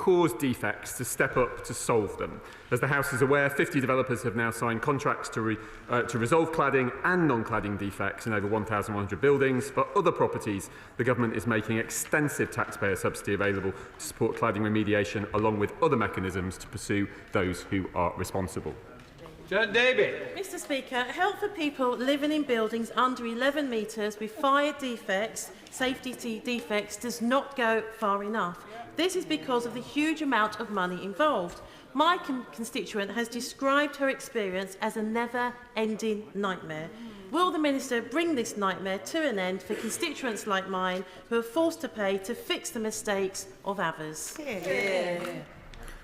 cause defects to step up to solve them. As the House is aware, 50 developers have now signed contracts to resolve cladding and non-cladding defects in over 1,100 buildings. For other properties, the government is making extensive taxpayer subsidy available to support cladding remediation, along with other mechanisms to pursue those who are responsible. John Davey. Mr Speaker, help for people living in buildings under 11 metres with fire defects, safety defects, does not go far enough. This is because of the huge amount of money involved. My constituent has described her experience as a never-ending nightmare. Will the Minister bring this nightmare to an end for constituents like mine who are forced to pay to fix the mistakes of others? Yeah.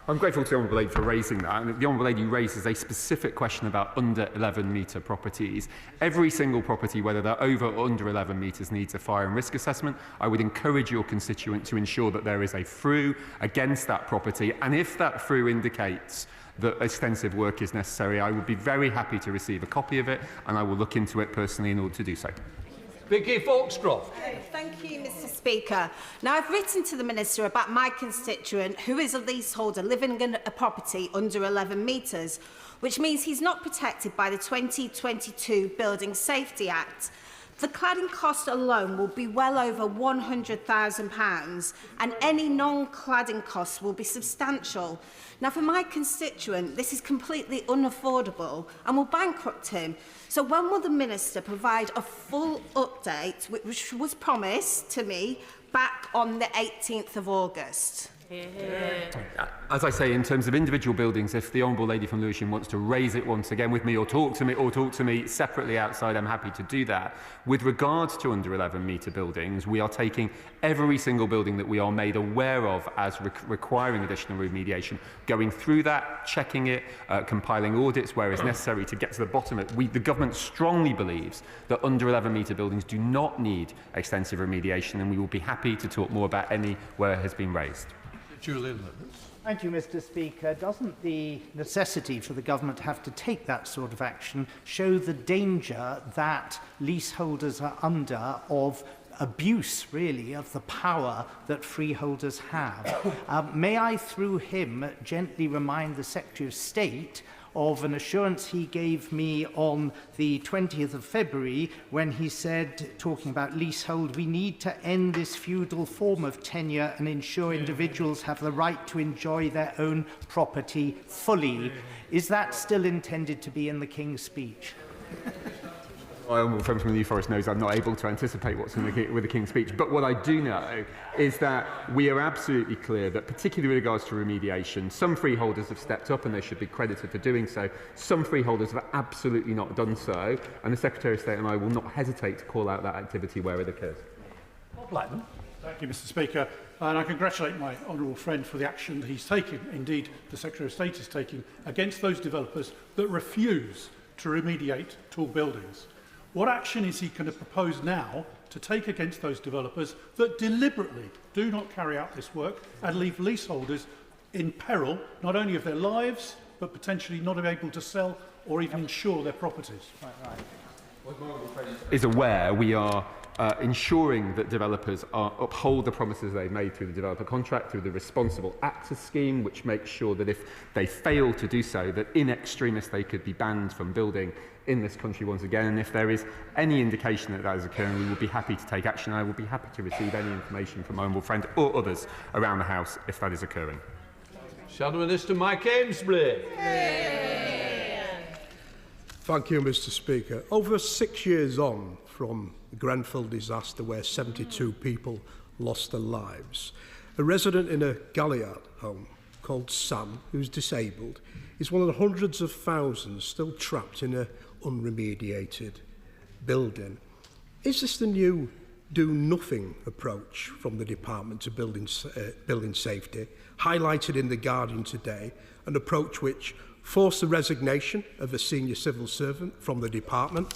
I'm grateful to the Honourable Lady for raising that. And the Honourable Lady raises a specific question about under 11 metre properties. Every single property, whether they're over or under 11 metres, needs a fire and risk assessment. I would encourage your constituent to ensure that there is a FRU against that property. And if that FRU indicates that extensive work is necessary, I would be very happy to receive a copy of it, and I will look into it personally in order to do so. Vicky Foxcroft. Thank you, Mr Speaker. Now, I've written to the Minister about my constituent who is a leaseholder living in a property under 11 metres, which means he's not protected by the 2022 Building Safety Act. The cladding cost alone will be well over £100,000, and any non-cladding costs will be substantial. Now, for my constituent, this is completely unaffordable and will bankrupt him. So when will the Minister provide a full update, which was promised to me back on the 18th of August? As I say, in terms of individual buildings, if the Honourable Lady from Lewisham wants to raise it once again with me or talk to me separately outside, I'm happy to do that. With regards to under 11 metre buildings, we are taking every single building that we are made aware of as requiring additional remediation, going through that, checking it, compiling audits where it's necessary to get to the bottom of it. The government strongly believes that under 11 metre buildings do not need extensive remediation, and we will be happy to talk more about any where it has been raised. Julian. Thank you, Mr Speaker. Doesn't the necessity for the government to have to take that sort of action show the danger that leaseholders are under of abuse, really, of the power that freeholders have? May I, through him, gently remind the Secretary of State of an assurance he gave me on the 20th of February when he said, talking about leasehold, we need to end this feudal form of tenure and ensure individuals have the right to enjoy their own property fully. Is that still intended to be in the King's speech? My honourable friend from the New Forest knows I'm not able to anticipate what's with the King's speech, but what I do know is that we are absolutely clear that, particularly with regards to remediation, some freeholders have stepped up and they should be credited for doing so. Some freeholders have absolutely not done so, and the Secretary of State and I will not hesitate to call out that activity where it occurs. Blackman. Thank you, Mr Speaker. And I congratulate my honourable friend for the action that he's taken, indeed the Secretary of State is taking, against those developers that refuse to remediate tall buildings. What action is he going to propose now to take against those developers that deliberately do not carry out this work and leave leaseholders in peril, not only of their lives, but potentially not able to sell or even insure their properties? Is aware we are ensuring that developers uphold the promises they've made through the developer contract, through the responsible actors scheme, which makes sure that if they fail to do so, that in extremis they could be banned from building in this country once again. And if there is any indication that that is occurring, we will be happy to take action. I will be happy to receive any information from my honourable friend or others around the House if that is occurring. Shadow Minister Mike Ainsbury. Thank you, Mr Speaker. Over 6 years on from the Grenfell disaster where 72 people lost their lives, a resident in a Galliard home called Sam, who's disabled, is one of the hundreds of thousands still trapped in an unremediated building. Is this the new do-nothing approach from the Department to building safety, highlighted in The Guardian today, an approach which forced the resignation of a senior civil servant from the department?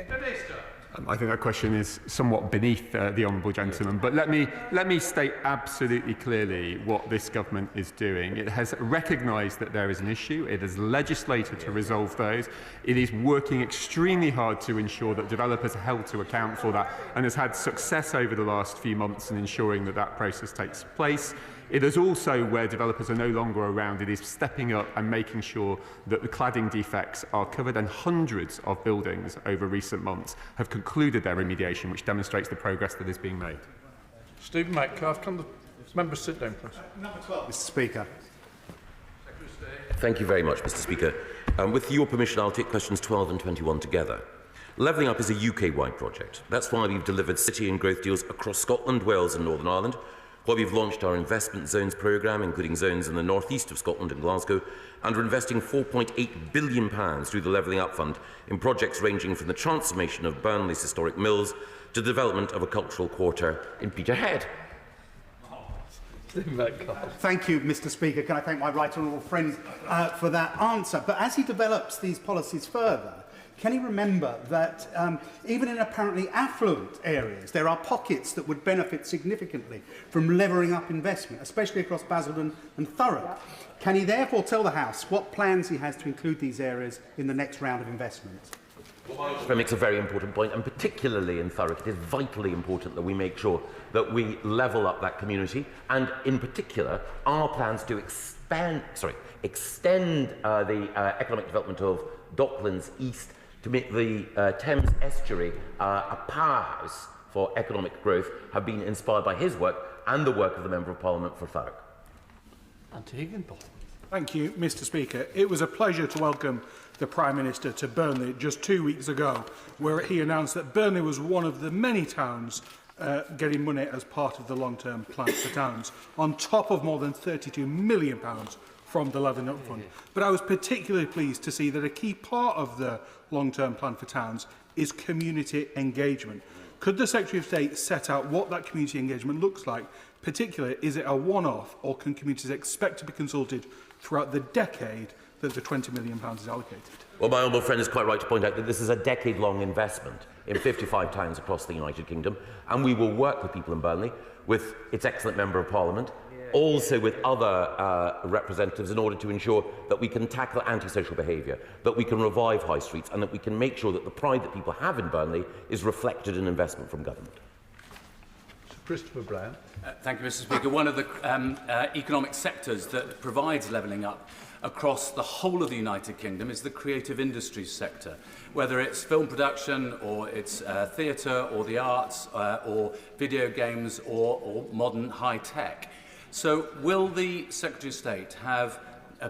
Minister. I think that question is somewhat beneath the honourable gentleman, but let me state absolutely clearly what this government is doing. It has recognised that there is an issue. It has legislated to resolve those. It is working extremely hard to ensure that developers are held to account for that, and has had success over the last few months in ensuring that that process takes place. It is also, where developers are no longer around, it is stepping up and making sure that the cladding defects are covered, and hundreds of buildings over recent months have concluded their remediation, which demonstrates the progress that is being made. Stephen Metcalfe, can the members sit down, please? Number 12, Mr. Speaker. Thank you very much, Mr. Speaker. With your permission, I'll take questions 12 and 21 together. Levelling Up is a UK-wide project. That's why we've delivered city and growth deals across Scotland, Wales and Northern Ireland, why we've launched our investment zones programme, including zones in the north-east of Scotland and Glasgow, and we're investing £4.8 billion through the Levelling Up Fund in projects ranging from the transformation of Burnley's historic mills to the development of a cultural quarter in Peterhead. Thank you, Mr. Speaker. Can I thank my right honourable friend for that answer? But as he develops these policies further, can he remember that even in apparently affluent areas, there are pockets that would benefit significantly from levelling up investment, especially across Basildon and Thurrock? Can he therefore tell the House what plans he has to include these areas in the next round of investment? That makes a very important point, and particularly in Thurrock, it is vitally important that we make sure that we level up that community, and in particular, our plans to extend the economic development of Docklands East to make the Thames estuary a powerhouse for economic growth have been inspired by his work and the work of the Member of Parliament for Thurrock. Thank you, Mr. Speaker. It was a pleasure to welcome the Prime Minister to Burnley just 2 weeks ago, where he announced that Burnley was one of the many towns getting money as part of the long-term plan for towns, on top of more than £32 million from the Levelling Up Fund. But I was particularly pleased to see that a key part of the long-term plan for towns is community engagement. Could the Secretary of State set out what that community engagement looks like? Particularly, is it a one-off, or can communities expect to be consulted throughout the decade that the £20 million is allocated? Well, my honourable friend is quite right to point out that this is a decade-long investment in 55 towns across the United Kingdom, and we will work with people in Burnley, with its excellent Member of Parliament, also with other representatives, in order to ensure that we can tackle antisocial behaviour, that we can revive high streets, and that we can make sure that the pride that people have in Burnley is reflected in investment from government. Christopher Brown. Thank you, Mr. Speaker. One of the economic sectors that provides levelling up across the whole of the United Kingdom is the creative industries sector, whether it's film production or it's theatre or the arts or video games or modern high tech. So will the Secretary of State have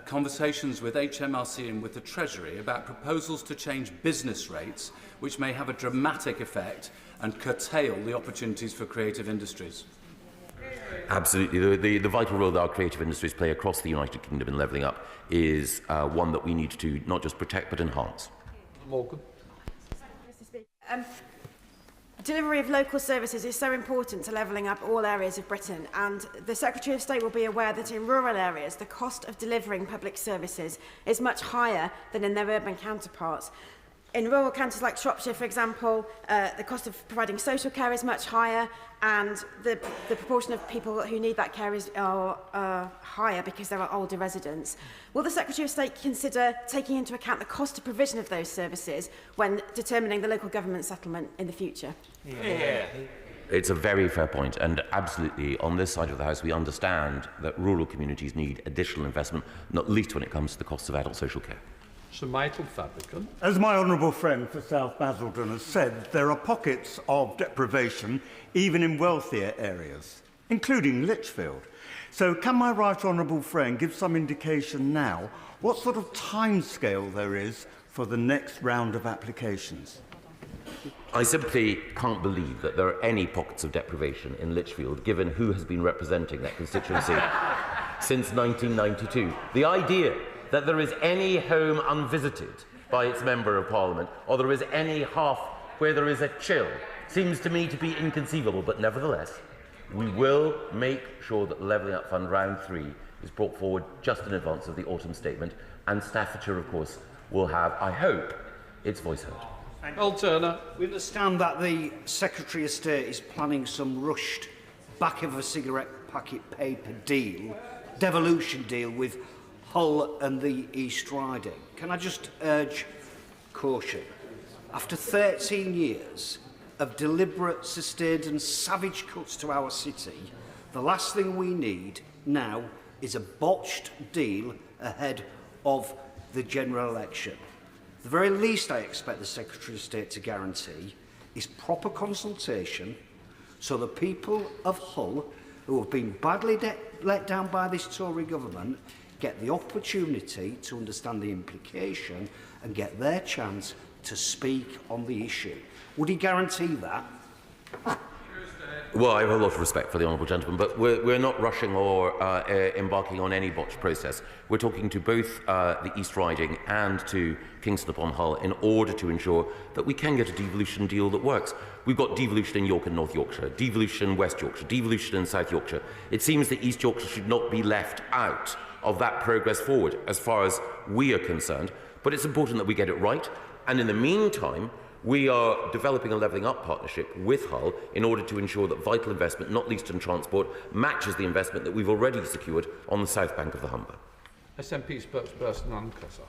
conversations with HMRC and with the Treasury about proposals to change business rates, which may have a dramatic effect and curtail the opportunities for creative industries? Absolutely. The vital role that our creative industries play across the United Kingdom in levelling up is one that we need to not just protect but enhance. Morgan. Delivery of local services is so important to levelling up all areas of Britain, and the Secretary of State will be aware that in rural areas the cost of delivering public services is much higher than in their urban counterparts. In rural counties like Shropshire, for example, the cost of providing social care is much higher, and the proportion of people who need that care is higher because there are older residents. Will the Secretary of State consider taking into account the cost of provision of those services when determining the local government settlement in the future? Yeah. It's a very fair point, and absolutely on this side of the House we understand that rural communities need additional investment, not least when it comes to the cost of adult social care. Sir Michael Fabricant. As my honourable friend for South Basildon has said, there are pockets of deprivation even in wealthier areas, including Lichfield. So can my right honourable friend give some indication now what sort of timescale there is for the next round of applications? I simply can't believe that there are any pockets of deprivation in Lichfield, given who has been representing that constituency since 1992. The idea that there is any home unvisited by its Member of Parliament, or there is any hearth where there is a chill, seems to me to be inconceivable. But nevertheless, we will make sure that the Levelling Up Fund Round 3 is brought forward just in advance of the autumn statement, and Staffordshire, of course, will have, I hope, its voice heard. Turner. We understand that the Secretary of State is planning some rushed back-of-a-cigarette packet paper deal, devolution deal with Hull and the East Riding. Can I just urge caution? After 13 years of deliberate, sustained and savage cuts to our city, the last thing we need now is a botched deal ahead of the general election. The very least I expect the Secretary of State to guarantee is proper consultation so the people of Hull, who have been badly let down by this Tory government, get the opportunity to understand the implication and get their chance to speak on the issue. Would he guarantee that? Well, I have a lot of respect for the honourable gentleman, but we're not rushing or embarking on any botched process. We're talking to both the East Riding and to Kingston upon Hull in order to ensure that we can get a devolution deal that works. We've got devolution in York and North Yorkshire, devolution in West Yorkshire, devolution in South Yorkshire. It seems that East Yorkshire should not be left out of that progress forward as far as we are concerned, but it's important that we get it right. And in the meantime, we are developing a levelling up partnership with Hull in order to ensure that vital investment, not least in transport, matches the investment that we've already secured on the south bank of the Humber. SNP spokesperson Ann-Cussa.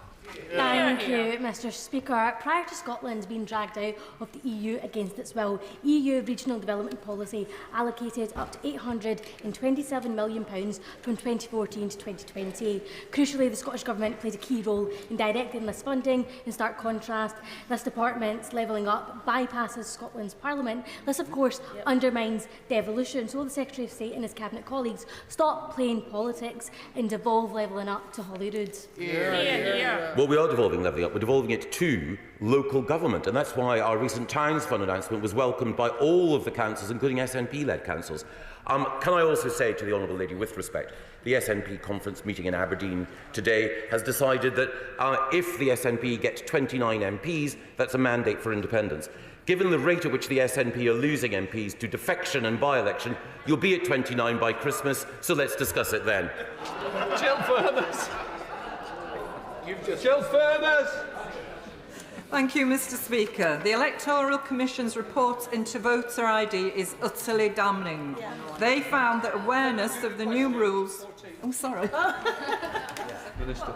Thank you, Mr Speaker. Prior to Scotland being dragged out of the EU against its will, EU regional development policy allocated up to £827 million from 2014 to 2020. Crucially, the Scottish Government played a key role in directing this funding. In stark contrast, this department's levelling up bypasses Scotland's Parliament. This, of course, undermines devolution. So will the Secretary of State and his Cabinet colleagues stop playing politics and devolve levelling up to Holyrood? Well, we are devolving levelling up. We're devolving it to local government, and that's why our recent Towns Fund announcement was welcomed by all of the councils, including SNP-led councils. Can I also say to the Honourable Lady, with respect, the SNP conference meeting in Aberdeen today has decided that if the SNP gets 29 MPs, that's a mandate for independence. Given the rate at which the SNP are losing MPs to defection and by-election, you'll be at 29 by Christmas, so let's discuss it then. Jill Furness. Jill Furness. Thank you, Mr Speaker. The Electoral Commission's report into voter ID is utterly damning. They found that awareness of the new rules... Oh, sorry. Minister.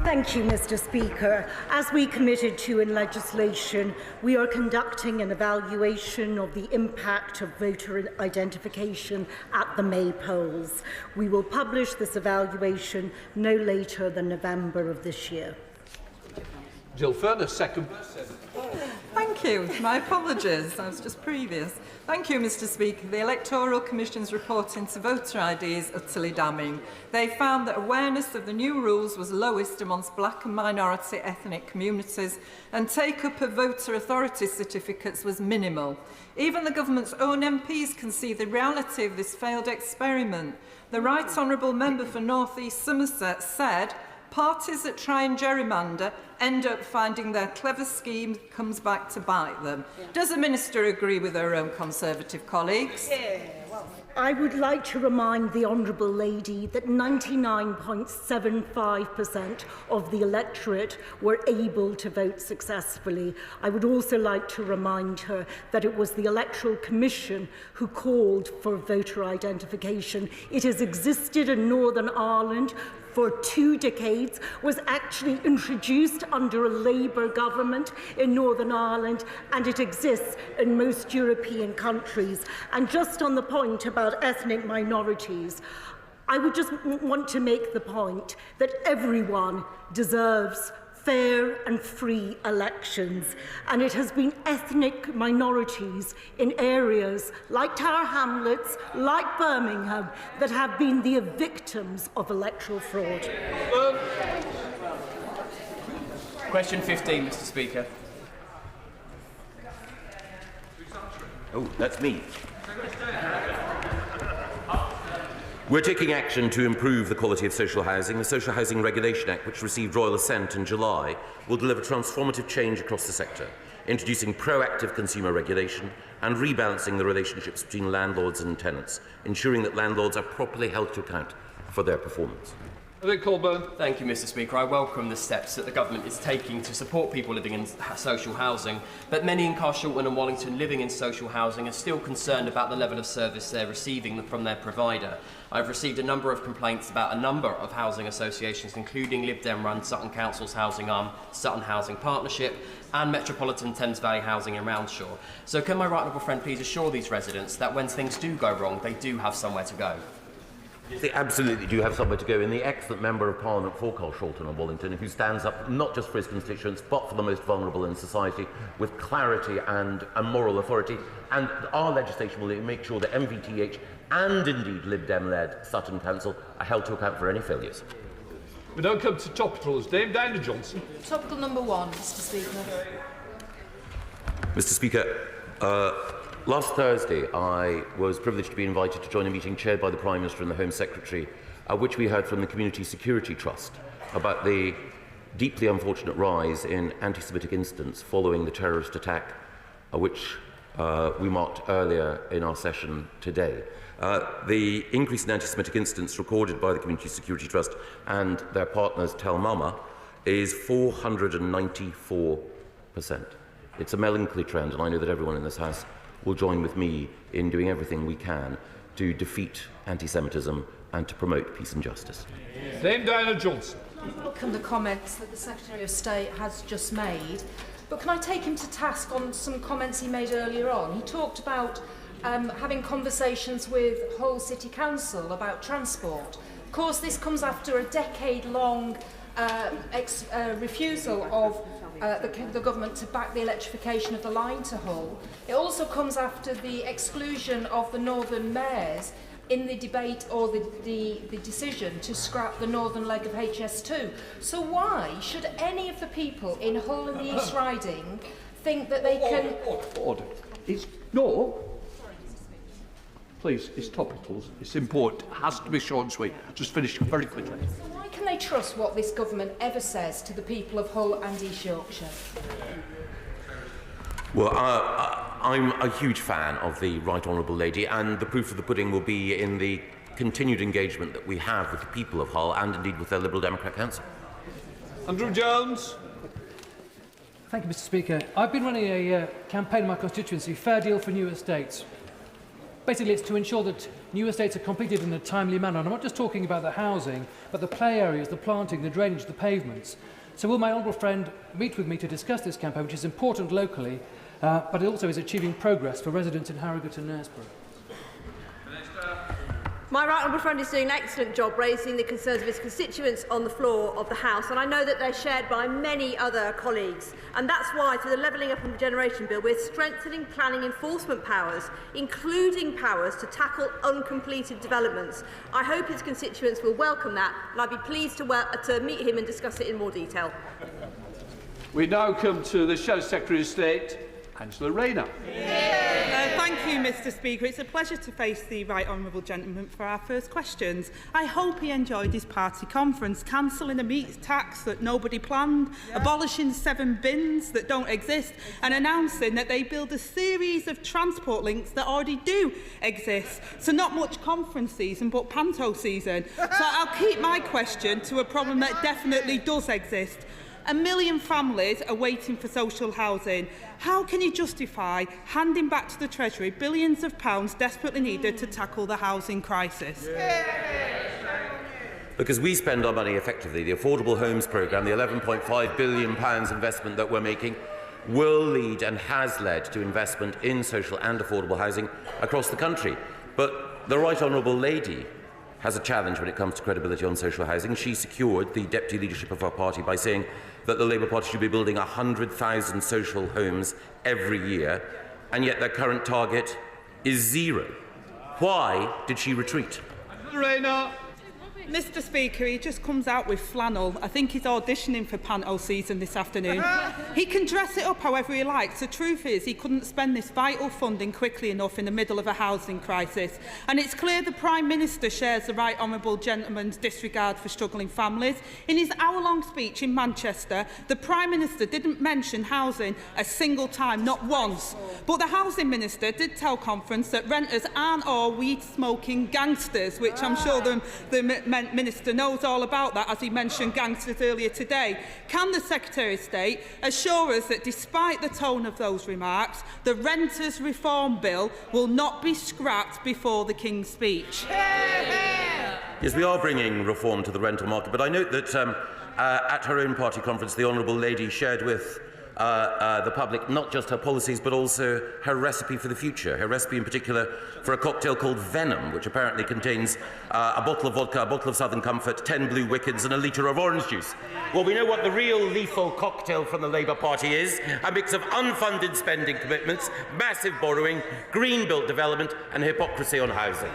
Thank you, Mr Speaker. As we committed to in legislation, we are conducting an evaluation of the impact of voter identification at the May polls. We will publish this evaluation no later than November of this year. Jill Furness, second. Thank you. My apologies. I was just previous. Thank you, Mr Speaker. The Electoral Commission's report into voter ID is utterly damning. They found that awareness of the new rules was lowest amongst black and minority ethnic communities, and take-up of voter authority certificates was minimal. Even the government's own MPs can see the reality of this failed experiment. The Right Honourable Member for North East Somerset said, "Parties that try and gerrymander end up finding their clever scheme comes back to bite them." Does the Minister agree with her own Conservative colleagues? I would like to remind the Honourable Lady that 99.75% of the electorate were able to vote successfully. I would also like to remind her that it was the Electoral Commission who called for voter identification. It has existed in Northern Ireland for 2 decades, was actually introduced under a Labour government in Northern Ireland, and it exists in most European countries. And just on the point about ethnic minorities, I would just want to make the point that everyone deserves fair and free elections, and it has been ethnic minorities in areas like Tower Hamlets, like Birmingham, that have been the victims of electoral fraud. Question 15, Mr Speaker. Oh, that's me. We're taking action to improve the quality of social housing. The Social Housing Regulation Act, which received royal assent in July, will deliver transformative change across the sector, introducing proactive consumer regulation and rebalancing the relationships between landlords and tenants, ensuring that landlords are properly held to account for their performance. Colburn. Thank you, Mr. Speaker. I welcome the steps that the government is taking to support people living in social housing, but many in Carshalton and Wallington living in social housing are still concerned about the level of service they're receiving from their provider. I've received a number of complaints about a number of housing associations, including Lib Dem-run Sutton Council's housing arm, Sutton Housing Partnership, and Metropolitan Thames Valley Housing in Roundshaw. So can my right honourable friend please assure these residents that when things do go wrong, they do have somewhere to go? They absolutely do have somewhere to go, and the excellent Member of Parliament for Carshalton and Wallington, who stands up not just for his constituents, but for the most vulnerable in society, with clarity and moral authority. And our legislation will make sure that MVTH and indeed Lib Dem-led Sutton Council are held to account for any failures. We now come to topicals. Dame Diana Johnson. Topical number 1, Mr. Speaker. Mr. Speaker, last Thursday, I was privileged to be invited to join a meeting chaired by the Prime Minister and the Home Secretary, at which we heard from the Community Security Trust about the deeply unfortunate rise in anti-Semitic incidents following the terrorist attack, which we marked earlier in our session today. The increase in anti-Semitic incidents recorded by the Community Security Trust and their partners Tel Mama is 494%. It's a melancholy trend, and I know that everyone in this House will join with me in doing everything we can to defeat anti-Semitism and to promote peace and justice. Dame Diana Johnson. I welcome the comments that the Secretary of State has just made, but can I take him to task on some comments he made earlier on? He talked about having conversations with Hull City Council about transport. Of course, this comes after a decade-long refusal of the government to back the electrification of the line to Hull. It also comes after the exclusion of the northern mayors in the debate or the decision to scrap the northern leg of HS2. So why should any of the people in Hull and the East Riding think that they can... Order. It's no. Please, it's topicals. It's important. It has to be short and sweet. Just finish very quickly. So why can they trust what this government ever says to the people of Hull and East Yorkshire? Well, I'm a huge fan of the Right Honourable Lady, and the proof of the pudding will be in the continued engagement that we have with the people of Hull and indeed with their Liberal Democrat Council. Andrew Jones. Thank you, Mr. Speaker. I've been running a campaign in my constituency, Fair Deal for New Estates. Basically, it's to ensure that new estates are completed in a timely manner. And I'm not just talking about the housing, but the play areas, the planting, the drainage, the pavements. So will my honourable friend meet with me to discuss this campaign, which is important locally, but it also is achieving progress for residents in Harrogate and Knaresborough? My right honourable friend is doing an excellent job raising the concerns of his constituents on the floor of the House, and I know that they're shared by many other colleagues. And that's why, through the Levelling Up and Regeneration Bill, we're strengthening planning enforcement powers, including powers to tackle uncompleted developments. I hope his constituents will welcome that, and I'd be pleased to meet him and discuss it in more detail. We now come to the Shadow Secretary of State, Angela Rayner. Thank you, Mr. Speaker. It's a pleasure to face the Right Honourable Gentleman for our first questions. I hope he enjoyed his party conference, cancelling a meat tax that nobody planned, abolishing 7 bins that don't exist, and announcing that they build a series of transport links that already do exist. So not much conference season, but panto season. So I'll keep my question to a problem that definitely does exist. 1 million families are waiting for social housing. How can you justify handing back to the Treasury billions of pounds desperately needed to tackle the housing crisis? Because we spend our money effectively. The Affordable Homes Programme, the £11.5 billion investment that we're making, will lead and has led to investment in social and affordable housing across the country. But the Right Honourable Lady has a challenge when it comes to credibility on social housing. She secured the deputy leadership of our party by saying that the Labour Party should be building 100,000 social homes every year, and yet their current target is 0. Why did she retreat? Rayner. Mr. Speaker, he just comes out with flannel. I think he's auditioning for panto season this afternoon. He can dress it up however he likes. The truth is he couldn't spend this vital funding quickly enough in the middle of a housing crisis. And it's clear the Prime Minister shares the Right Honourable Gentleman's disregard for struggling families. In his hour-long speech in Manchester, the Prime Minister didn't mention housing a single time, not once. But the Housing Minister did tell conference that renters aren't all weed-smoking gangsters, which I'm sure the Minister knows all about that, as he mentioned gangsters earlier today. Can the Secretary of State assure us that, despite the tone of those remarks, the Renters Reform Bill will not be scrapped before the King's speech? Yes, we are bringing reform to the rental market, but I note that at her own party conference, the Honourable Lady shared with the public not just her policies but also her recipe for the future, her recipe in particular for a cocktail called Venom, which apparently contains a bottle of vodka, a bottle of Southern Comfort, 10 Blue Wickeds and a litre of orange juice. Well, we know what the real lethal cocktail from the Labour Party is: a mix of unfunded spending commitments, massive borrowing, green-built development and hypocrisy on housing.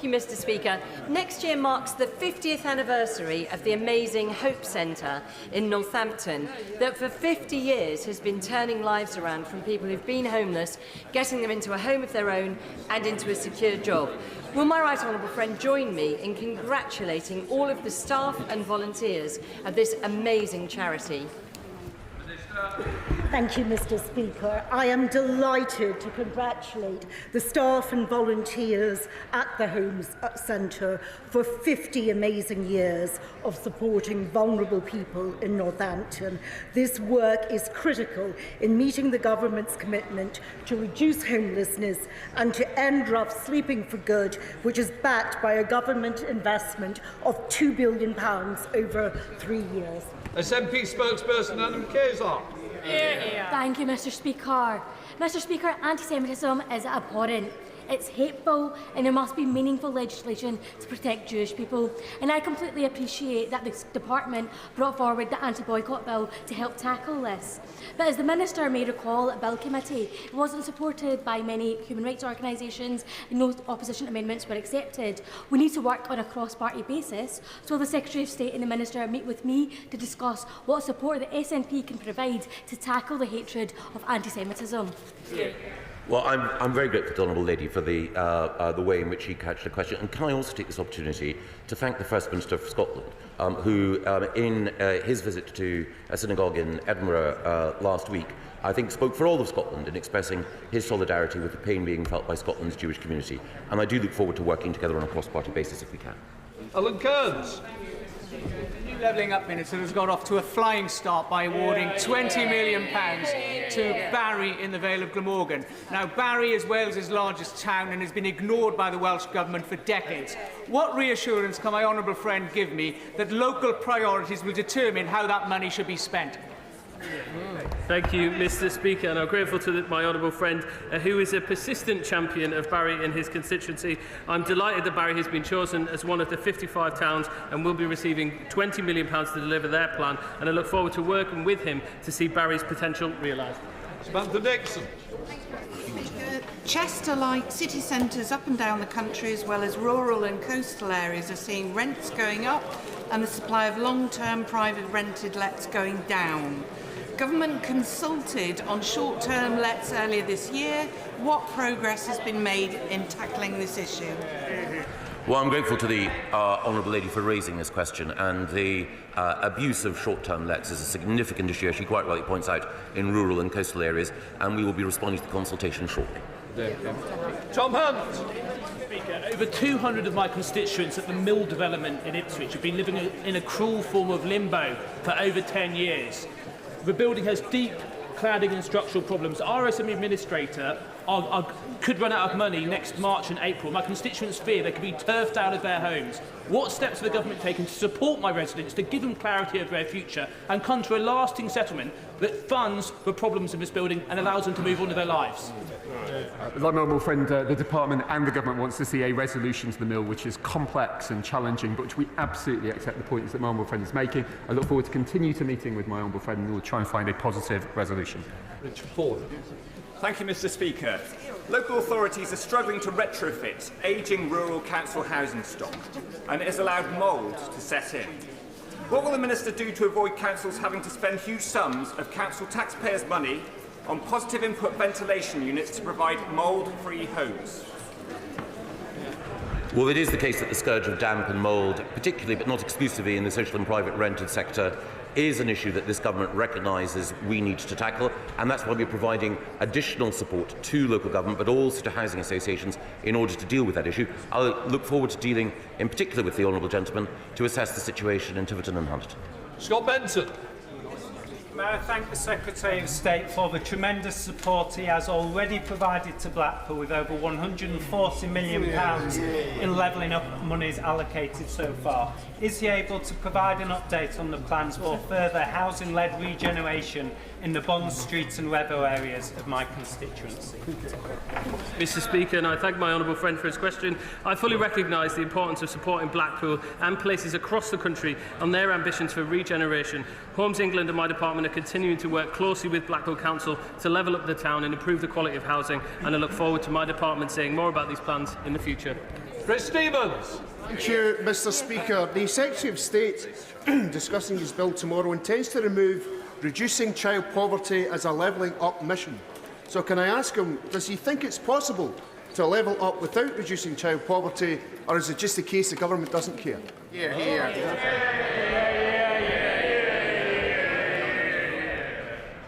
Thank you, Mr. Speaker. Next year marks the 50th anniversary of the amazing Hope Centre in Northampton that for 50 years has been turning lives around from people who've been homeless, getting them into a home of their own and into a secure job. Will my right honourable friend join me in congratulating all of the staff and volunteers of this amazing charity? Thank you, Mr. Speaker. I am delighted to congratulate the staff and volunteers at the Homes Centre for 50 amazing years of supporting vulnerable people in Northampton. This work is critical in meeting the government's commitment to reduce homelessness and to end rough sleeping for good, which is backed by a government investment of £2 billion over 3 years. SNP spokesperson Adam Kazar. Thank you, Mr. Speaker. Mr. Speaker, anti-Semitism is abhorrent. It's hateful, and there must be meaningful legislation to protect Jewish people. And I completely appreciate that the department brought forward the anti-boycott bill to help tackle this. But as the Minister may recall at Bill Committee, it wasn't supported by many human rights organisations, and no opposition amendments were accepted. We need to work on a cross-party basis, so the Secretary of State and the Minister meet with me to discuss what support the SNP can provide to tackle the hatred of anti-Semitism. Well, I'm very grateful to the Honourable Lady for the way in which she couched the question. And can I also take this opportunity to thank the First Minister of Scotland, who, in his visit to a synagogue in Edinburgh last week, I think spoke for all of Scotland in expressing his solidarity with the pain being felt by Scotland's Jewish community. And I do look forward to working together on a cross-party basis if we can. Alan Kearns. The new Levelling Up Minister has got off to a flying start by awarding £20 million to Barry in the Vale of Glamorgan. Now, Barry is Wales's largest town and has been ignored by the Welsh Government for decades. What reassurance can my honourable friend give me that local priorities will determine how that money should be spent? Thank you, Mr. Speaker, and I'm grateful to my honourable friend, who is a persistent champion of Barry in his constituency. I'm delighted that Barry has been chosen as one of the 55 towns and will be receiving £20 million to deliver their plan, and I look forward to working with him to see Barry's potential realised. Samantha Dixon. Chester, like city centres up and down the country, as well as rural and coastal areas, are seeing rents going up and the supply of long-term private rented lets going down. Government consulted on short-term lets earlier this year. What progress has been made in tackling this issue? Well, I'm grateful to the Honourable Lady for raising this question, and the abuse of short-term lets is a significant issue, as she quite rightly points out, in rural and coastal areas, and we will be responding to the consultation shortly. Tom Hunt. Speaker, over 200 of my constituents at the mill development in Ipswich have been living in a cruel form of limbo for over 10 years. The building has deep cladding and structural problems. Our SME administrator could run out of money next March and April. My constituents fear they could be turfed out of their homes. What steps have the government taken to support my residents, to give them clarity of their future and come to a lasting settlement that funds the problems in this building and allows them to move on with their lives? Like my honourable friend, the department and the government wants to see a resolution to the mill which is complex and challenging, but which we absolutely accept the points that my honourable friend is making. I look forward to continue to meeting with my honourable friend and we'll try and find a positive resolution. Richard Ford. Thank you, Mr. Speaker. Local authorities are struggling to retrofit ageing rural council housing stock, and it has allowed mould to set in. What will the Minister do to avoid councils having to spend huge sums of council taxpayers' money on positive input ventilation units to provide mould-free homes? Well, it is the case that the scourge of damp and mould, particularly but not exclusively in the social and private rented sector, is an issue that this government recognises we need to tackle, and that's why we're providing additional support to local government, but also to housing associations in order to deal with that issue. I'll look forward to dealing in particular with the honourable gentleman to assess the situation in Tiverton and Hunt. Scott Benson. May I thank the Secretary of State for the tremendous support he has already provided to Blackpool, with over £140 million in levelling up monies allocated so far. Is he able to provide an update on the plans for further housing-led regeneration in the Bond Street and Revel areas of my constituency? Mr Speaker, and I thank my honourable friend for his question. I fully recognise the importance of supporting Blackpool and places across the country on their ambitions for regeneration. Homes England and my department are continuing to work closely with Blackpool Council to level up the town and improve the quality of housing, and I look forward to my department saying more about these plans in the future. Chris Stevens. Thank you, Mr Speaker. The Secretary of State, discussing his bill tomorrow, intends to remove reducing child poverty as a levelling up mission. So can I ask him, does he think it's possible to level up without reducing child poverty, or is it just the case the government doesn't care?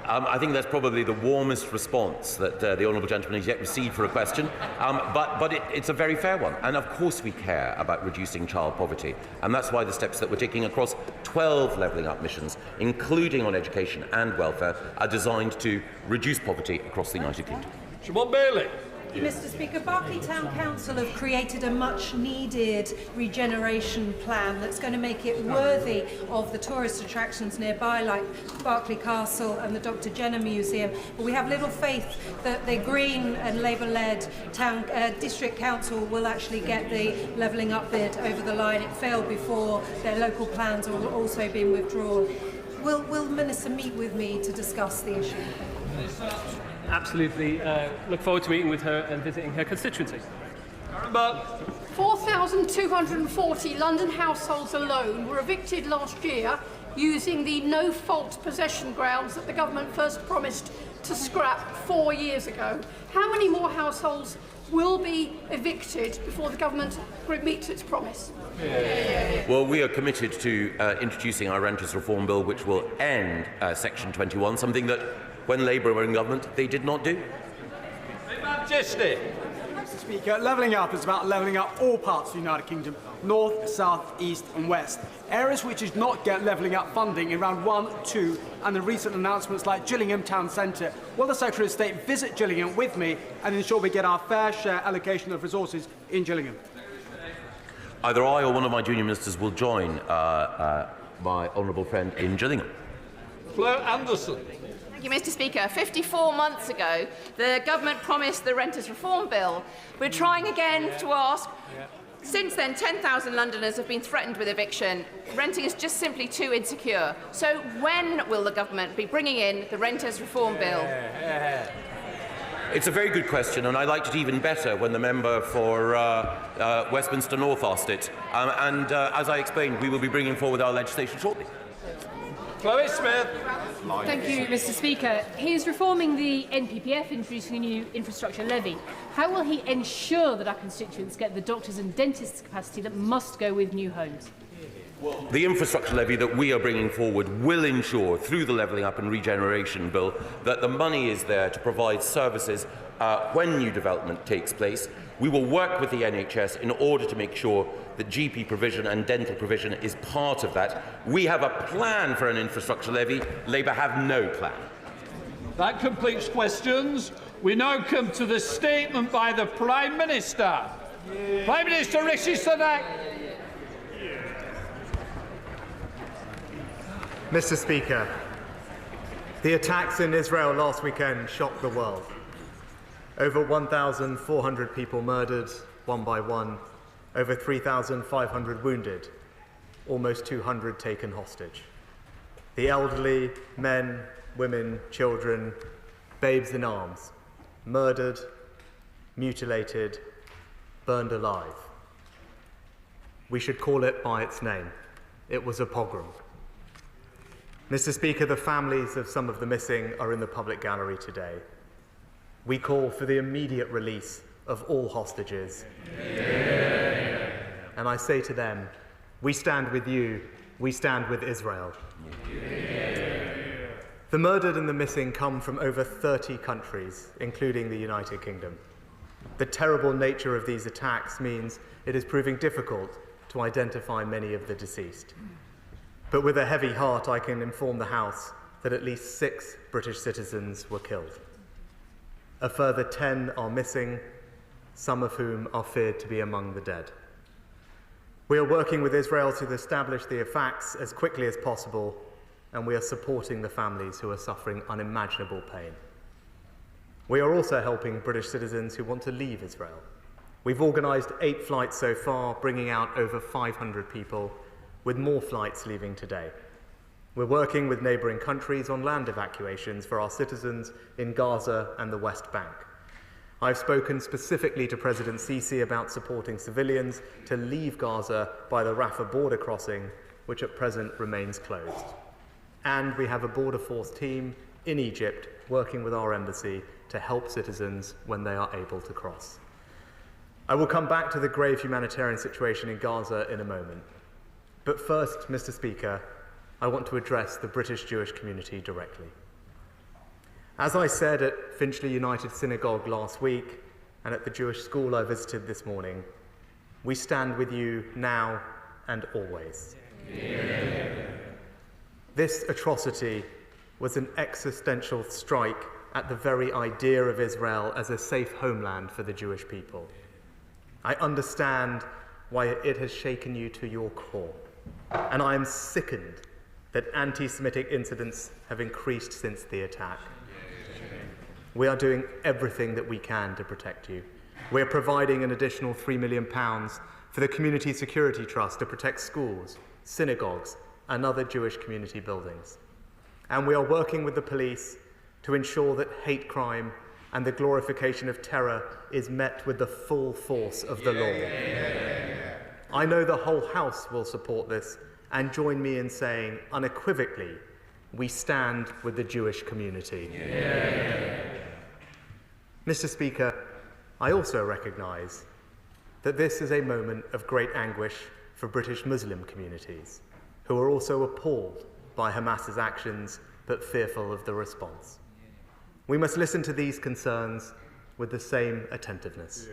I think that's probably the warmest response that the honourable gentleman has yet received for a question, but it's a very fair one. And of course we care about reducing child poverty, and that's why the steps that we're taking across 12 levelling up missions, including on education and welfare, are designed to reduce poverty across the United Kingdom. Siobhan Bailey. Mr Speaker, Berkeley Town Council have created a much-needed regeneration plan that's going to make it worthy of the tourist attractions nearby, like Berkeley Castle and the Dr Jenner Museum. But we have little faith that the Green and Labour-led District Council will actually get the levelling up bid over the line. It failed before their local plans are also being withdrawn. Will the Minister meet with me to discuss the issue? Absolutely. Look forward to meeting with her and visiting her constituency. 4,240 London households alone were evicted last year using the no-fault possession grounds that the government first promised to scrap 4 years ago. How many more households will be evicted before the government meets its promise? Well, we are committed to introducing our renters reform bill, which will end Section 21, something that, when Labour were in government, they did not do. Majesty. Mr Speaker, levelling up is about levelling up all parts of the United Kingdom, north, south, east and west. Areas which did not get levelling up funding in round 1, 2 and the recent announcements like Gillingham Town Centre. Will the Secretary of State visit Gillingham with me and ensure we get our fair share allocation of resources in Gillingham? Either I or one of my junior ministers will join my honourable friend in Gillingham. Flo Anderson. Thank you, Mr Speaker. 54 months ago, the government promised the Renters Reform Bill. We're trying again to ask. Since then, 10,000 Londoners have been threatened with eviction. Renting is just simply too insecure. So when will the government be bringing in the Renters Reform Bill? It's a very good question, and I liked it even better when the member for Westminster North asked it. As I explained, we will be bringing forward our legislation shortly. Chloe Smith. Thank you, Mr Speaker. He is reforming the NPPF, introducing a new infrastructure levy. How will he ensure that our constituents get the doctors and dentists capacity that must go with new homes? The infrastructure levy that we are bringing forward will ensure, through the Levelling Up and Regeneration Bill, that the money is there to provide services when new development takes place. We will work with the NHS in order to make sure that GP provision and dental provision is part of that. We have a plan for an infrastructure levy. Labour have no plan. That completes questions. We now come to the statement by the Prime Minister. Prime Minister Rishi Sunak. Mr Speaker, the attacks in Israel last weekend shocked the world. Over 1,400 people murdered, one by one, over 3,500 wounded, almost 200 taken hostage. The elderly, men, women, children, babes in arms, murdered, mutilated, burned alive. We should call it by its name. It was a pogrom. Mr Speaker, the families of some of the missing are in the public gallery today. We call for the immediate release of all hostages. And I say to them, we stand with you we stand with Israel. The murdered and the missing come from over 30 countries, including the United Kingdom. The terrible nature of these attacks means it is proving difficult to identify many of the deceased. But with a heavy heart, I can inform the House that at least 6 British citizens were killed. A further 10 are missing, some of whom are feared to be among the dead. We are working with Israel to establish the facts as quickly as possible, and we are supporting the families who are suffering unimaginable pain. We are also helping British citizens who want to leave Israel. We've organised 8 flights so far, bringing out over 500 people, with more flights leaving today. We're working with neighbouring countries on land evacuations for our citizens in Gaza and the West Bank. I've spoken specifically to President Sisi about supporting civilians to leave Gaza by the Rafah border crossing, which at present remains closed. And we have a border force team in Egypt working with our embassy to help citizens when they are able to cross. I will come back to the grave humanitarian situation in Gaza in a moment. But first, Mr. Speaker, I want to address the British Jewish community directly. As I said at Finchley United Synagogue last week and at the Jewish school I visited this morning, we stand with you now and always. Yeah. This atrocity was an existential strike at the very idea of Israel as a safe homeland for the Jewish people. I understand why it has shaken you to your core, and I am sickened that anti-Semitic incidents have increased since the attack. We are doing everything that we can to protect you. We are providing an additional £3 million for the Community Security Trust to protect schools, synagogues, and other Jewish community buildings. And we are working with the police to ensure that hate crime and the glorification of terror is met with the full force of the law. I know the whole House will support this and join me in saying unequivocally, we stand with the Jewish community. Mr. Speaker, I also recognise that this is a moment of great anguish for British Muslim communities, who are also appalled by Hamas's actions but fearful of the response. We must listen to these concerns with the same attentiveness.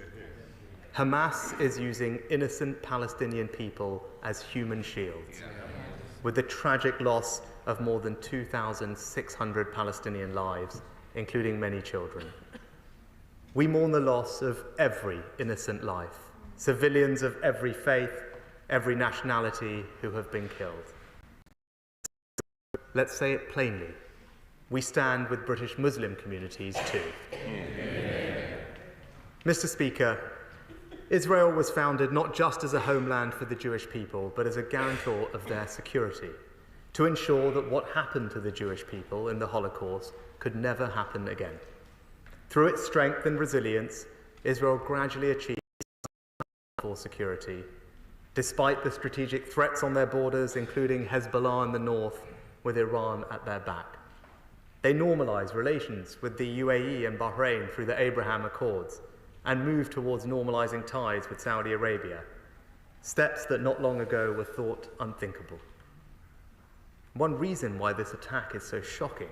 Hamas is using innocent Palestinian people as human shields, with the tragic loss of more than 2,600 Palestinian lives, including many children. We mourn the loss of every innocent life, civilians of every faith, every nationality who have been killed. Let's say it plainly. We stand with British Muslim communities too. Mr. Speaker, Israel was founded not just as a homeland for the Jewish people, but as a guarantor of their security, to ensure that what happened to the Jewish people in the Holocaust could never happen again. Through its strength and resilience, Israel gradually achieved security, despite the strategic threats on their borders, including Hezbollah in the north, with Iran at their back. They normalized relations with the UAE and Bahrain through the Abraham Accords and moved towards normalizing ties with Saudi Arabia, steps that not long ago were thought unthinkable. One reason why this attack is so shocking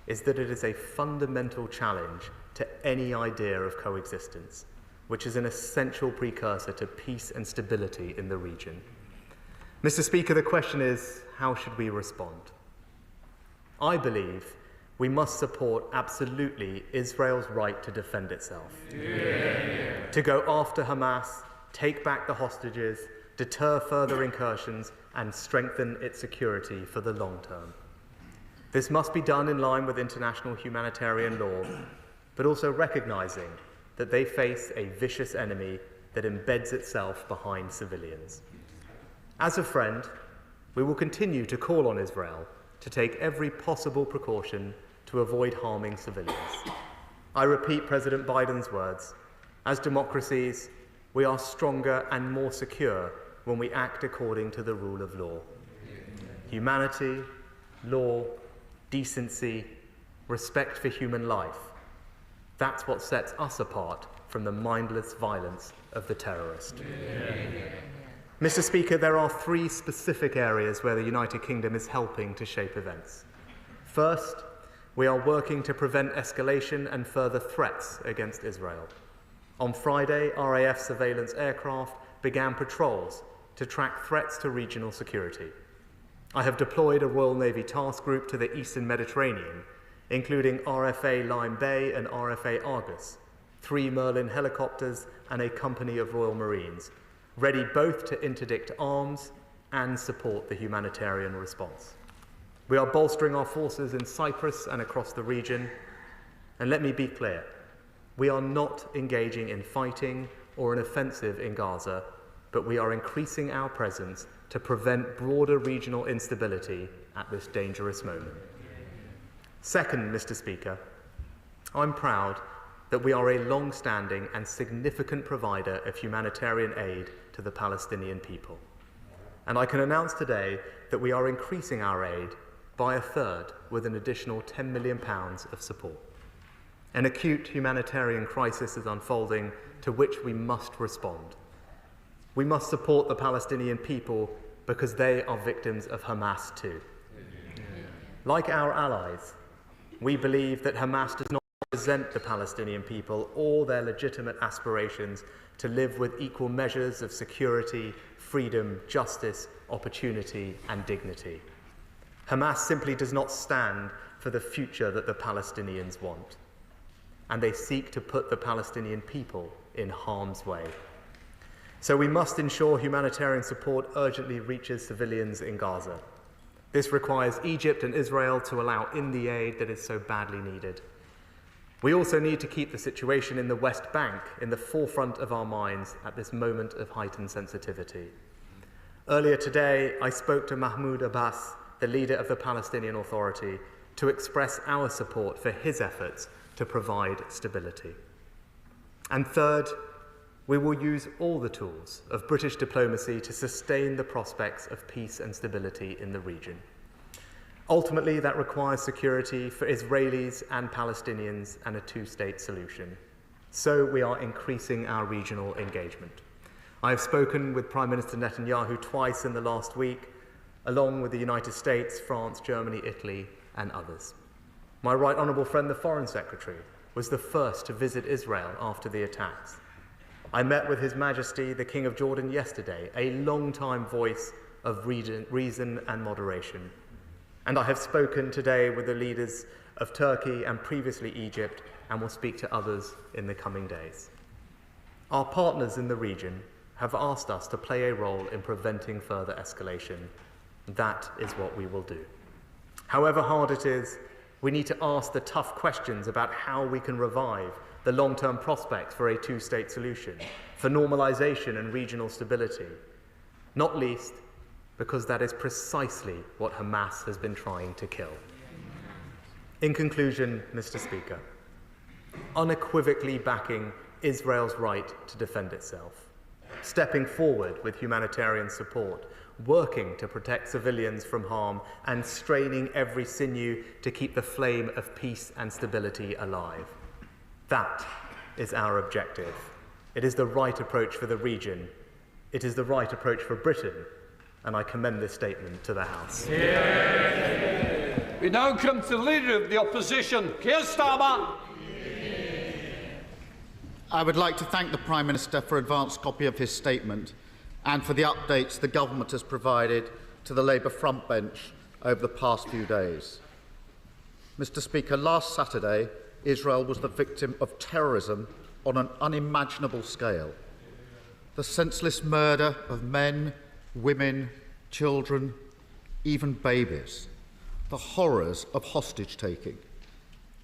is that it is a fundamental challenge to any idea of coexistence, which is an essential precursor to peace and stability in the region. Mr. Speaker, the question is, how should we respond? I believe we must support absolutely Israel's right to defend itself, to go after Hamas, take back the hostages, deter further incursions, and strengthen its security for the long term. This must be done in line with international humanitarian law, but also recognizing that they face a vicious enemy that embeds itself behind civilians. As a friend, we will continue to call on Israel to take every possible precaution to avoid harming civilians. I repeat President Biden's words, as democracies, we are stronger and more secure when we act according to the rule of law. Humanity, law, decency, respect for human life. That's what sets us apart from the mindless violence of the terrorist. Mr. Speaker, there are three specific areas where the United Kingdom is helping to shape events. First, we are working to prevent escalation and further threats against Israel. On Friday, RAF surveillance aircraft began patrols to track threats to regional security. I have deployed a Royal Navy task group to the Eastern Mediterranean, including RFA Lyme Bay and RFA Argus, 3 Merlin helicopters and a company of Royal Marines, ready both to interdict arms and support the humanitarian response. We are bolstering our forces in Cyprus and across the region, and let me be clear, we are not engaging in fighting or an offensive in Gaza, but we are increasing our presence to prevent broader regional instability at this dangerous moment. Second, Mr. Speaker, I'm proud that we are a long-standing and significant provider of humanitarian aid to the Palestinian people. And I can announce today that we are increasing our aid by a third with an additional £10 million of support. An acute humanitarian crisis is unfolding to which we must respond. We must support the Palestinian people because they are victims of Hamas too. Like our allies, we believe that Hamas does not represent the Palestinian people or their legitimate aspirations to live with equal measures of security, freedom, justice, opportunity, and dignity. Hamas simply does not stand for the future that the Palestinians want, and they seek to put the Palestinian people in harm's way. So we must ensure humanitarian support urgently reaches civilians in Gaza. This requires Egypt and Israel to allow in the aid that is so badly needed. We also need to keep the situation in the West Bank in the forefront of our minds at this moment of heightened sensitivity. Earlier today, I spoke to Mahmoud Abbas, the leader of the Palestinian Authority, to express our support for his efforts to provide stability. And third, we will use all the tools of British diplomacy to sustain the prospects of peace and stability in the region. Ultimately, that requires security for Israelis and Palestinians and a two-state solution. So we are increasing our regional engagement. I have spoken with Prime Minister Netanyahu twice in the last week, along with the United States, France, Germany, Italy, and others. My Right Honourable friend, the Foreign Secretary, was the first to visit Israel after the attacks. I met with His Majesty, the King of Jordan, yesterday, a long-time voice of reason and moderation. And I have spoken today with the leaders of Turkey and previously Egypt, and will speak to others in the coming days. Our partners in the region have asked us to play a role in preventing further escalation. That is what we will do. However hard it is, we need to ask the tough questions about how we can revive the long-term prospects for a two-state solution, for normalization and regional stability, not least because that is precisely what Hamas has been trying to kill. In conclusion, Mr. Speaker, unequivocally backing Israel's right to defend itself, stepping forward with humanitarian support, working to protect civilians from harm, and straining every sinew to keep the flame of peace and stability alive. That is our objective. It is the right approach for the region. It is the right approach for Britain, and I commend this statement to the House. We now come to the Leader of the Opposition, Keir Starmer. I would like to thank the Prime Minister for an advance copy of his statement and for the updates the Government has provided to the Labour front bench over the past few days. Mr. Speaker, last Saturday, Israel was the victim of terrorism on an unimaginable scale. The senseless murder of men, women, children, even babies. The horrors of hostage-taking.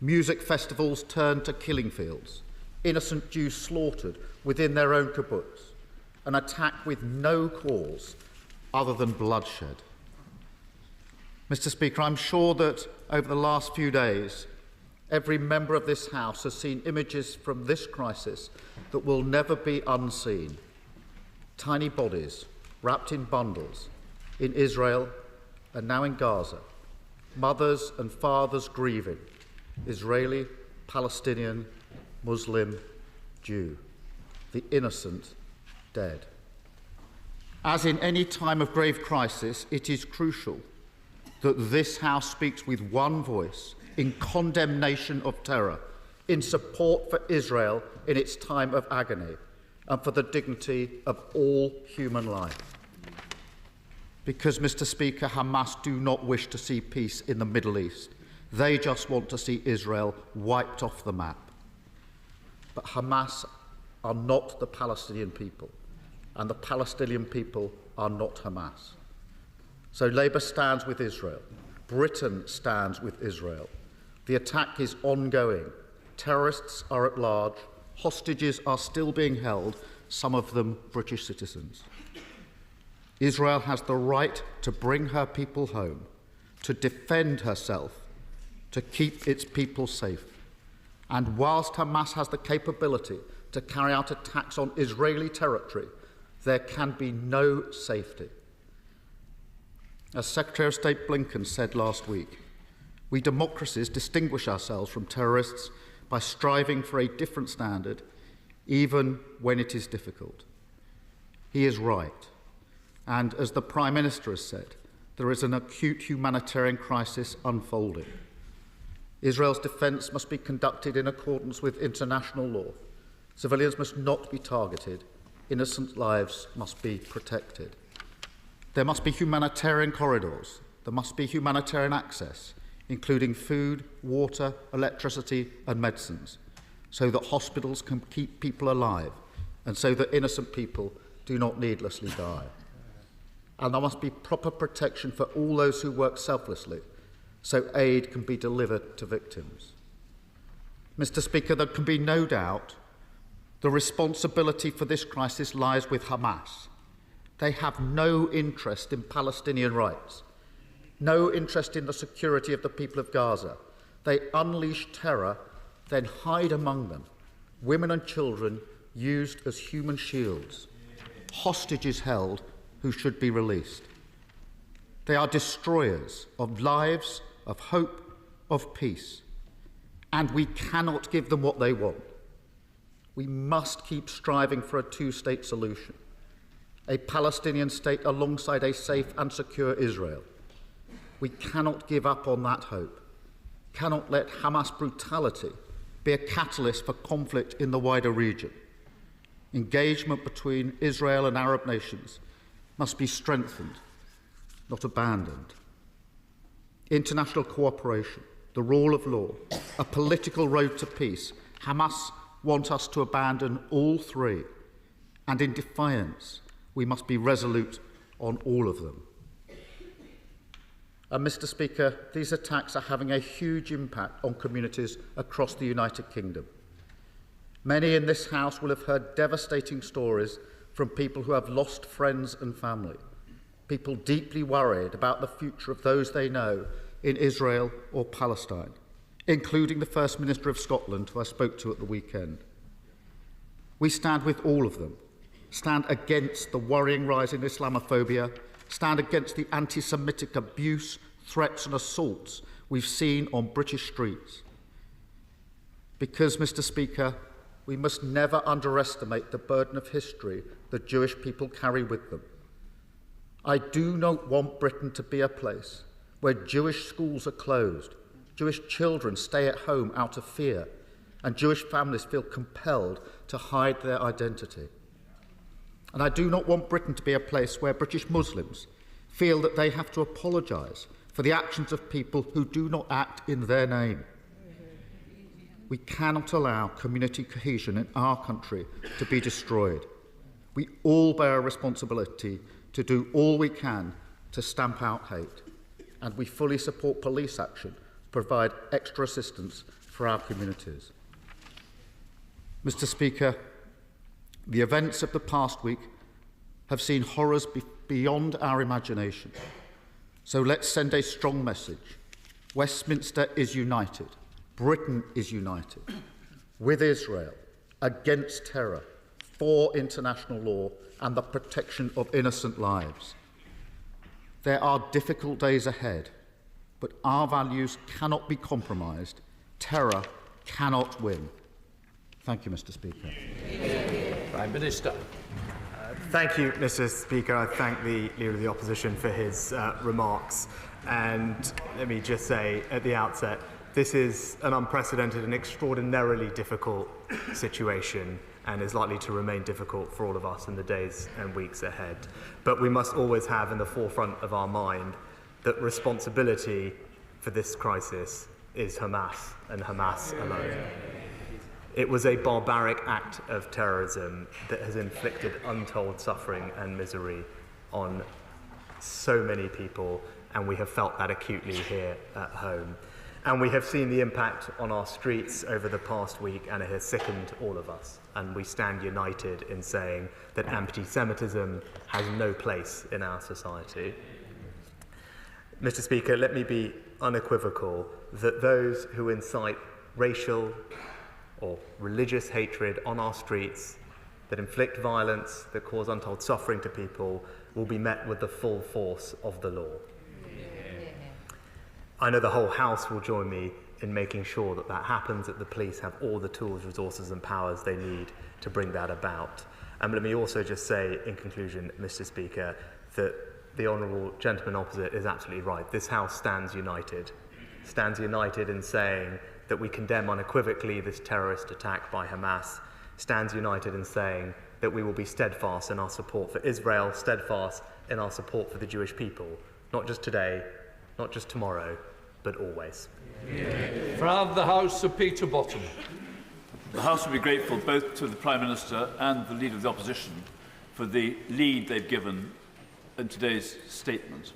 Music festivals turned to killing fields. Innocent Jews slaughtered within their own kibbutz. An attack with no cause other than bloodshed. Mr. Speaker, I'm sure that over the last few days, every member of this House has seen images from this crisis that will never be unseen. Tiny bodies wrapped in bundles in Israel and now in Gaza. Mothers and fathers grieving, Israeli, Palestinian, Muslim, Jew. The innocent dead. As in any time of grave crisis, it is crucial that this House speaks with one voice in condemnation of terror, in support for Israel in its time of agony, and for the dignity of all human life. Because, Mr. Speaker, Hamas do not wish to see peace in the Middle East. They just want to see Israel wiped off the map. But Hamas are not the Palestinian people, and the Palestinian people are not Hamas. So Labour stands with Israel. Britain stands with Israel. The attack is ongoing. Terrorists are at large. Hostages are still being held, some of them British citizens. Israel has the right to bring her people home, to defend herself, to keep its people safe. And whilst Hamas has the capability to carry out attacks on Israeli territory, there can be no safety. As Secretary of State Blinken said last week, we democracies distinguish ourselves from terrorists by striving for a different standard, even when it is difficult. He is right. And as the Prime Minister has said, there is an acute humanitarian crisis unfolding. Israel's defence must be conducted in accordance with international law. Civilians must not be targeted. Innocent lives must be protected. There must be humanitarian corridors. There must be humanitarian access, including food, water, electricity and medicines, so that hospitals can keep people alive and so that innocent people do not needlessly die. And there must be proper protection for all those who work selflessly, so aid can be delivered to victims. Mr. Speaker, there can be no doubt the responsibility for this crisis lies with Hamas. They have no interest in Palestinian rights, no interest in the security of the people of Gaza. They unleash terror, then hide among them women and children used as human shields, hostages held who should be released. They are destroyers of lives, of hope, of peace. And we cannot give them what they want. We must keep striving for a two-state solution, a Palestinian state alongside a safe and secure Israel. We cannot give up on that hope, cannot let Hamas brutality be a catalyst for conflict in the wider region. Engagement between Israel and Arab nations must be strengthened, not abandoned. International cooperation, the rule of law, a political road to peace. Hamas want us to abandon all three, and in defiance, we must be resolute on all of them. And Mr. Speaker, these attacks are having a huge impact on communities across the United Kingdom. Many in this House will have heard devastating stories from people who have lost friends and family, people deeply worried about the future of those they know in Israel or Palestine, including the First Minister of Scotland, who I spoke to at the weekend. We stand with all of them, stand against the worrying rise in Islamophobia, stand against the anti-Semitic abuse, threats and assaults we've seen on British streets. Because, Mr. Speaker, we must never underestimate the burden of history the Jewish people carry with them. I do not want Britain to be a place where Jewish schools are closed, Jewish children stay at home out of fear, and Jewish families feel compelled to hide their identity. And I do not want Britain to be a place where British Muslims feel that they have to apologise for the actions of people who do not act in their name. We cannot allow community cohesion in our country to be destroyed. We all bear a responsibility to do all we can to stamp out hate, and we fully support police action to provide extra assistance for our communities. Mr. Speaker, the events of the past week have seen horrors beyond our imagination. So let's send a strong message. Westminster is united. Britain is united with Israel against terror, for international law and the protection of innocent lives. There are difficult days ahead, but our values cannot be compromised. Terror cannot win. Thank you, Mr. Speaker. Prime Minister. Thank you, Mr. Speaker. I thank the Leader of the Opposition for his remarks. And let me just say at the outset, this is an unprecedented and extraordinarily difficult situation and is likely to remain difficult for all of us in the days and weeks ahead. But we must always have in the forefront of our mind that responsibility for this crisis is Hamas and Hamas alone. It was a barbaric act of terrorism that has inflicted untold suffering and misery on so many people, and we have felt that acutely here at home. And we have seen the impact on our streets over the past week, and it has sickened all of us. And we stand united in saying that anti-Semitism has no place in our society. Mr. Speaker, let me be unequivocal that those who incite racial or religious hatred on our streets, that inflict violence, that cause untold suffering to people, will be met with the full force of the law. I know the whole House will join me in making sure that that happens, that the police have all the tools, resources and powers they need to bring that about. And let me also just say, in conclusion, Mr. Speaker, that the honourable gentleman opposite is absolutely right. This House stands united in saying that we condemn unequivocally this terrorist attack by Hamas, stands united in saying that we will be steadfast in our support for Israel, steadfast in our support for the Jewish people, not just today, not just tomorrow, but always. From the House, Sir Peter Bottom. The House will be grateful both to the Prime Minister and the Leader of the Opposition for the lead they've given in today's statement.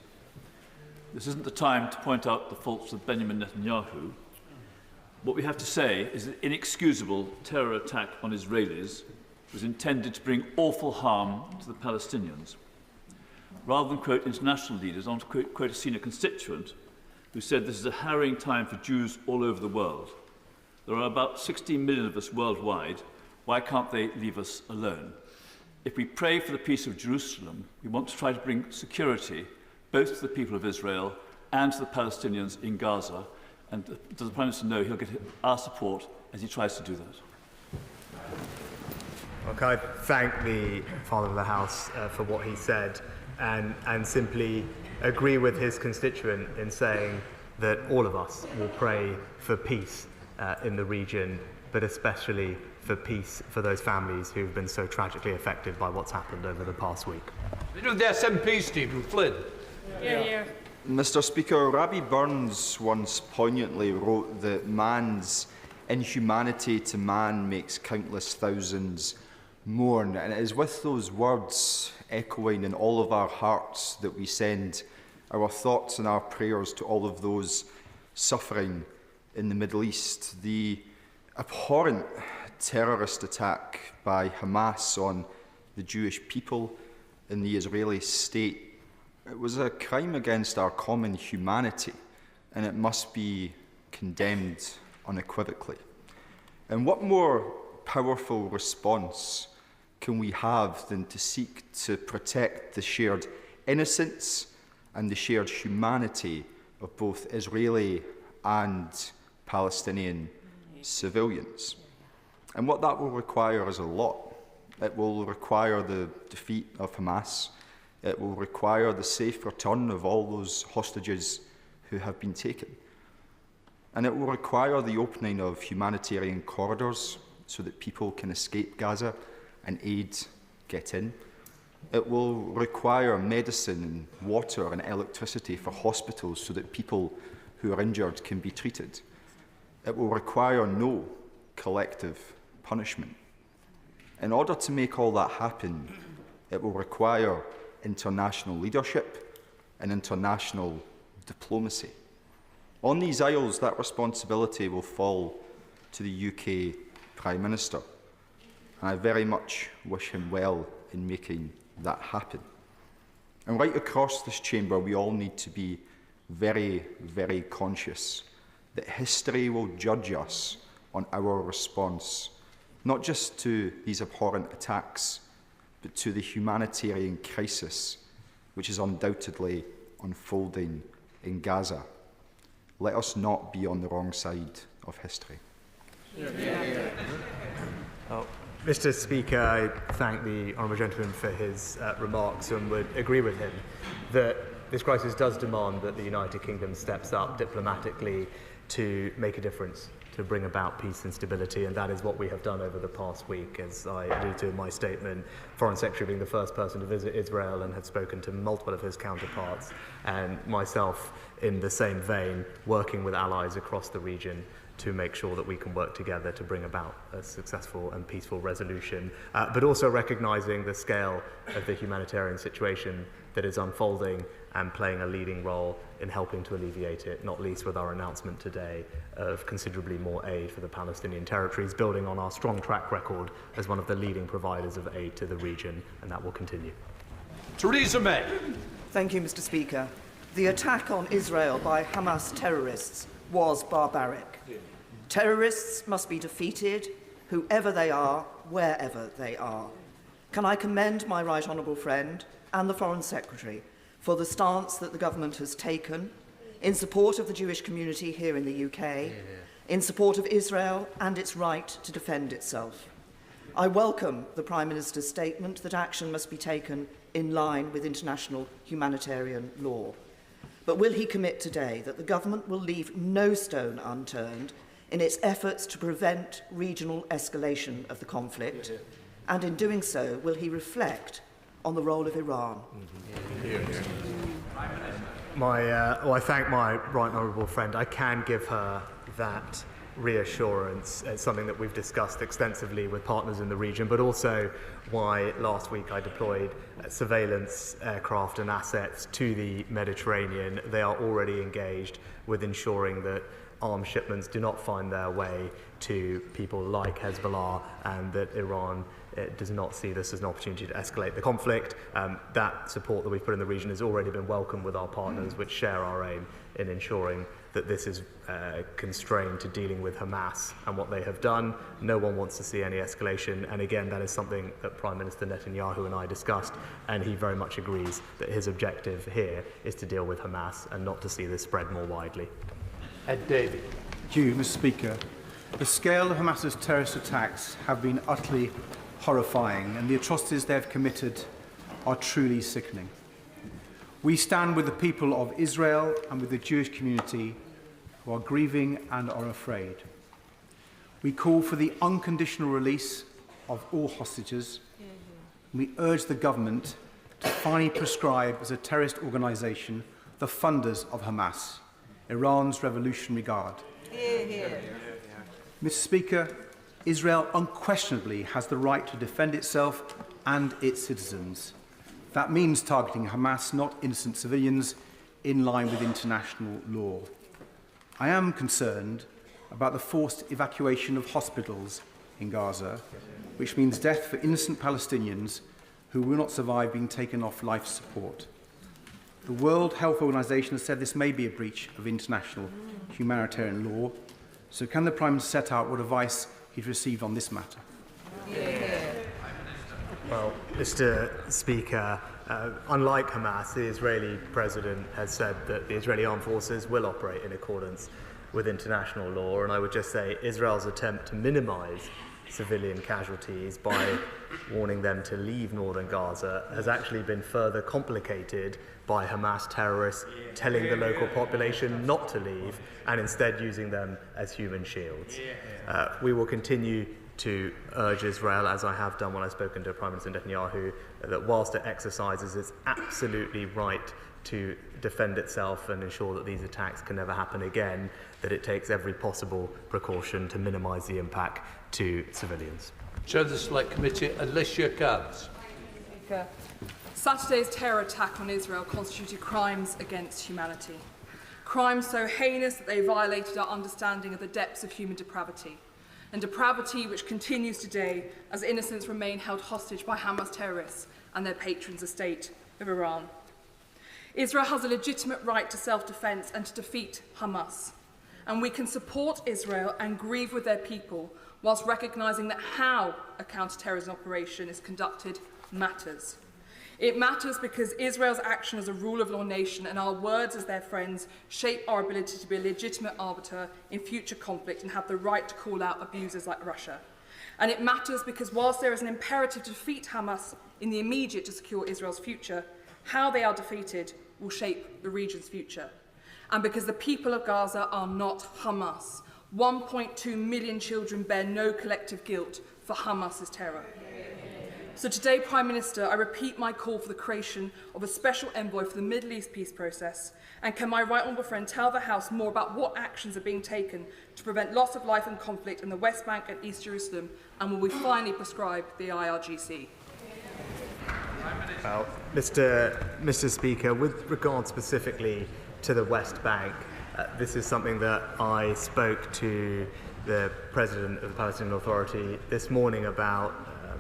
This isn't the time to point out the faults of Benjamin Netanyahu. What we have to say is that inexcusable terror attack on Israelis was intended to bring awful harm to the Palestinians. Rather than quote international leaders, I want to quote a senior constituent who said this is a harrowing time for Jews all over the world. There are about 16 million of us worldwide. Why can't they leave us alone? If we pray for the peace of Jerusalem, we want to try to bring security both to the people of Israel and to the Palestinians in Gaza. And does the Prime Minister know he'll get our support as he tries to do that? Okay, I thank the Father of the House for what he said and simply agree with his constituent in saying that all of us will pray for peace in the region, but especially for peace for those families who've been so tragically affected by what's happened over the past week. Leader of the SNP, Stephen Flynn. Yeah. Mr. Speaker, Rabbie Burns once poignantly wrote that man's inhumanity to man makes countless thousands mourn. And it is with those words echoing in all of our hearts that we send our thoughts and our prayers to all of those suffering in the Middle East. The abhorrent terrorist attack by Hamas on the Jewish people in the Israeli state, it was a crime against our common humanity, and it must be condemned unequivocally. And what more powerful response can we have than to seek to protect the shared innocence and the shared humanity of both Israeli and Palestinian civilians? And what that will require is a lot. It will require the defeat of Hamas. It will require the safe return of all those hostages who have been taken. And it will require the opening of humanitarian corridors so that people can escape Gaza and aid get in. It will require medicine and water and electricity for hospitals so that people who are injured can be treated. It will require no collective punishment. In order to make all that happen, it will require international leadership and international diplomacy. On these isles, that responsibility will fall to the UK Prime Minister, and I very much wish him well in making that happen. And right across this chamber, we all need to be very, very conscious that history will judge us on our response, not just to these abhorrent attacks, but to the humanitarian crisis which is undoubtedly unfolding in Gaza. Let us not be on the wrong side of history. Oh, Mr. Speaker, I thank the honourable gentleman for his remarks and would agree with him that this crisis does demand that the United Kingdom steps up diplomatically to make a difference, to bring about peace and stability, and that is what we have done over the past week. As I alluded to in my statement, Foreign Secretary being the first person to visit Israel and had spoken to multiple of his counterparts, and myself in the same vein, working with allies across the region to make sure that we can work together to bring about a successful and peaceful resolution, but also recognising the scale of the humanitarian situation that is unfolding and playing a leading role in helping to alleviate it, not least with our announcement today of considerably more aid for the Palestinian territories, building on our strong track record as one of the leading providers of aid to the region, and that will continue. Theresa May. Thank you, Mr. Speaker. The attack on Israel by Hamas terrorists was barbaric. Terrorists must be defeated, whoever they are, wherever they are. Can I commend my right honourable friend and the Foreign Secretary for the stance that the government has taken in support of the Jewish community here in the UK, in support of Israel and its right to defend itself. I welcome the Prime Minister's statement that action must be taken in line with international humanitarian law. But will he commit today that the government will leave no stone unturned in its efforts to prevent regional escalation of the conflict? And in doing so, will he reflect on the role of Iran? I thank my right honourable friend. I can give her that reassurance. It's something that we've discussed extensively with partners in the region, but also why last week I deployed surveillance aircraft and assets to the Mediterranean. They are already engaged with ensuring that arms shipments do not find their way to people like Hezbollah, and that Iran does not see this as an opportunity to escalate the conflict. That support that we've put in the region has already been welcomed with our partners, which share our aim in ensuring that this is constrained to dealing with Hamas and what they have done. No one wants to see any escalation, and again, that is something that Prime Minister Netanyahu and I discussed, and he very much agrees that his objective here is to deal with Hamas and not to see this spread more widely. Ed Davey. Thank you, Mr. Speaker. The scale of Hamas's terrorist attacks have been utterly horrifying, and the atrocities they have committed are truly sickening. We stand with the people of Israel and with the Jewish community who are grieving and are afraid. We call for the unconditional release of all hostages. We urge the government to finally prescribe as a terrorist organisation the funders of Hamas, Iran's Revolutionary Guard. Mr. Speaker, Israel unquestionably has the right to defend itself and its citizens. That means targeting Hamas, not innocent civilians, in line with international law. I am concerned about the forced evacuation of hospitals in Gaza, which means death for innocent Palestinians who will not survive being taken off life support. The World Health Organization has said this may be a breach of international humanitarian law. So can the Prime Minister set out what advice he's received on this matter? Well, Mr. Speaker, unlike Hamas, the Israeli president has said that the Israeli armed forces will operate in accordance with international law, and I would just say Israel's attempt to minimise civilian casualties by warning them to leave northern Gaza has actually been further complicated by Hamas terrorists telling the local population not to leave and instead using them as human shields. We will continue to urge Israel, as I have done when I've spoken to Prime Minister Netanyahu, that whilst it exercises its absolutely right to defend itself and ensure that these attacks can never happen again, that it takes every possible precaution to minimise the impact to civilians. Chair of the Select Committee, Alicia Gabs. Saturday's terror attack on Israel constituted crimes against humanity. Crimes so heinous that they violated our understanding of the depths of human depravity, and depravity which continues today as innocents remain held hostage by Hamas terrorists and their patrons, the state of Iran. Israel has a legitimate right to self-defence and to defeat Hamas, and we can support Israel and grieve with their people whilst recognising that how a counter-terrorism operation is conducted matters. It matters because Israel's action as a rule of law nation and our words as their friends shape our ability to be a legitimate arbiter in future conflict and have the right to call out abusers like Russia. And it matters because whilst there is an imperative to defeat Hamas in the immediate to secure Israel's future, how they are defeated will shape the region's future. And because the people of Gaza are not Hamas, 1.2 million children bear no collective guilt for Hamas's terror. So today, Prime Minister, I repeat my call for the creation of a special envoy for the Middle East peace process. And can my right honourable friend tell the House more about what actions are being taken to prevent loss of life and conflict in the West Bank and East Jerusalem? And will we finally prescribe the IRGC? Well, Mr. Speaker, with regard specifically to the West Bank, this is something that I spoke to the President of the Palestinian Authority this morning about,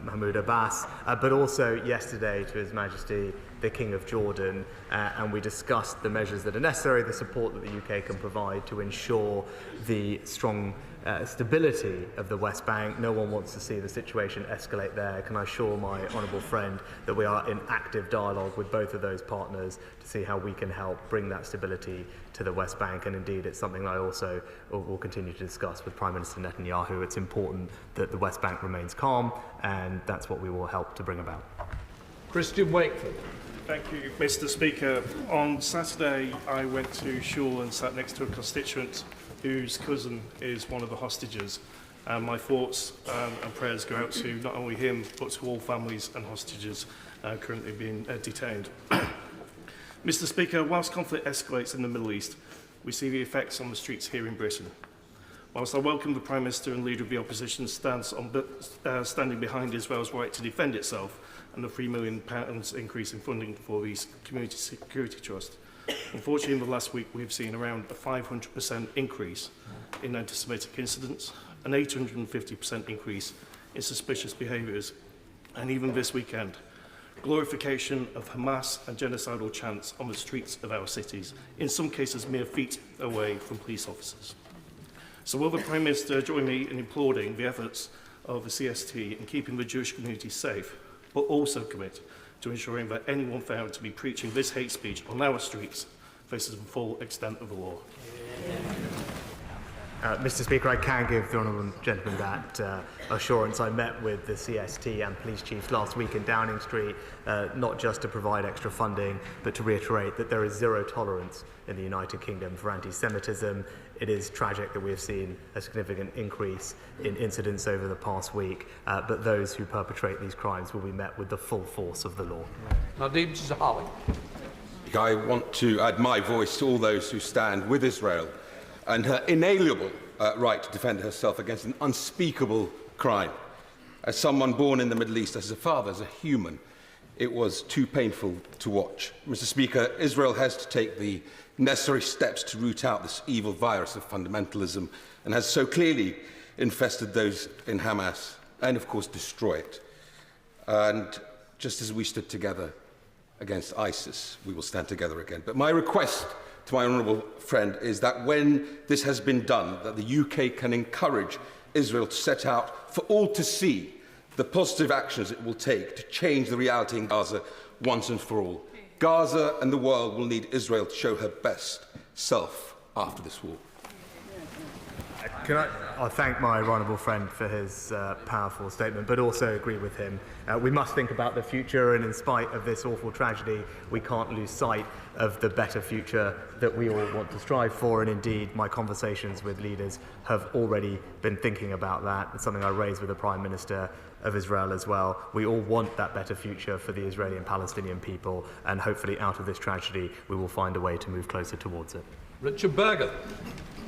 Mahmoud Abbas, but also yesterday to His Majesty the King of Jordan, and we discussed the measures that are necessary, the support that the UK can provide to ensure the strong stability of the West Bank. No one wants to see the situation escalate there. Can I assure my honourable friend that we are in active dialogue with both of those partners to see how we can help bring that stability to the West Bank, and indeed it's something I also will continue to discuss with Prime Minister Netanyahu. It's important that the West Bank remains calm, and that's what we will help to bring about. Christian Wakeford. Thank you, Mr. Speaker. On Saturday, I went to Shul and sat next to a constituent whose cousin is one of the hostages. And my thoughts and prayers go out to not only him, but to all families and hostages currently being detained. Mr. Speaker, whilst conflict escalates in the Middle East, we see the effects on the streets here in Britain. Whilst I welcome the Prime Minister and Leader of the Opposition's stance on standing behind Israel's right to defend itself and the £3 million increase in funding for the Community Security Trust, unfortunately in the last week we have seen around a 500% increase in anti-Semitic incidents, an 850% increase in suspicious behaviours, and even this weekend, glorification of Hamas and genocidal chants on the streets of our cities, in some cases mere feet away from police officers. So will the Prime Minister join me in applauding the efforts of the CST in keeping the Jewish community safe, but also commit to ensuring that anyone found to be preaching this hate speech on our streets faces the full extent of the law? Mr. Speaker, I can give the honourable gentleman that assurance. I met with the CST and police chiefs last week in Downing Street, not just to provide extra funding, but to reiterate that there is zero tolerance in the United Kingdom for anti-Semitism. It is tragic that we have seen a significant increase in incidents over the past week, but those who perpetrate these crimes will be met with the full force of the law. Nadeem Zahawi. I want to add my voice to all those who stand with Israel and her inalienable right to defend herself against an unspeakable crime. As someone born in the Middle East, as a father, as a human, it was too painful to watch. Mr. Speaker, Israel has to take the necessary steps to root out this evil virus of fundamentalism and has so clearly infested those in Hamas and, of course, destroy it. And just as we stood together against ISIS, we will stand together again. But my request to my honourable friend is that when this has been done, that the UK can encourage Israel to set out for all to see the positive actions it will take to change the reality in Gaza once and for all. Gaza and the world will need Israel to show her best self after this war. I'll thank my honourable friend for his powerful statement, but also agree with him. We must think about the future, and in spite of this awful tragedy, we can't lose sight of the better future that we all want to strive for. And indeed, my conversations with leaders have already been thinking about that. It's something I raised with the Prime Minister of Israel as well. We all want that better future for the Israeli and Palestinian people, and hopefully out of this tragedy, we will find a way to move closer towards it. Richard Berger.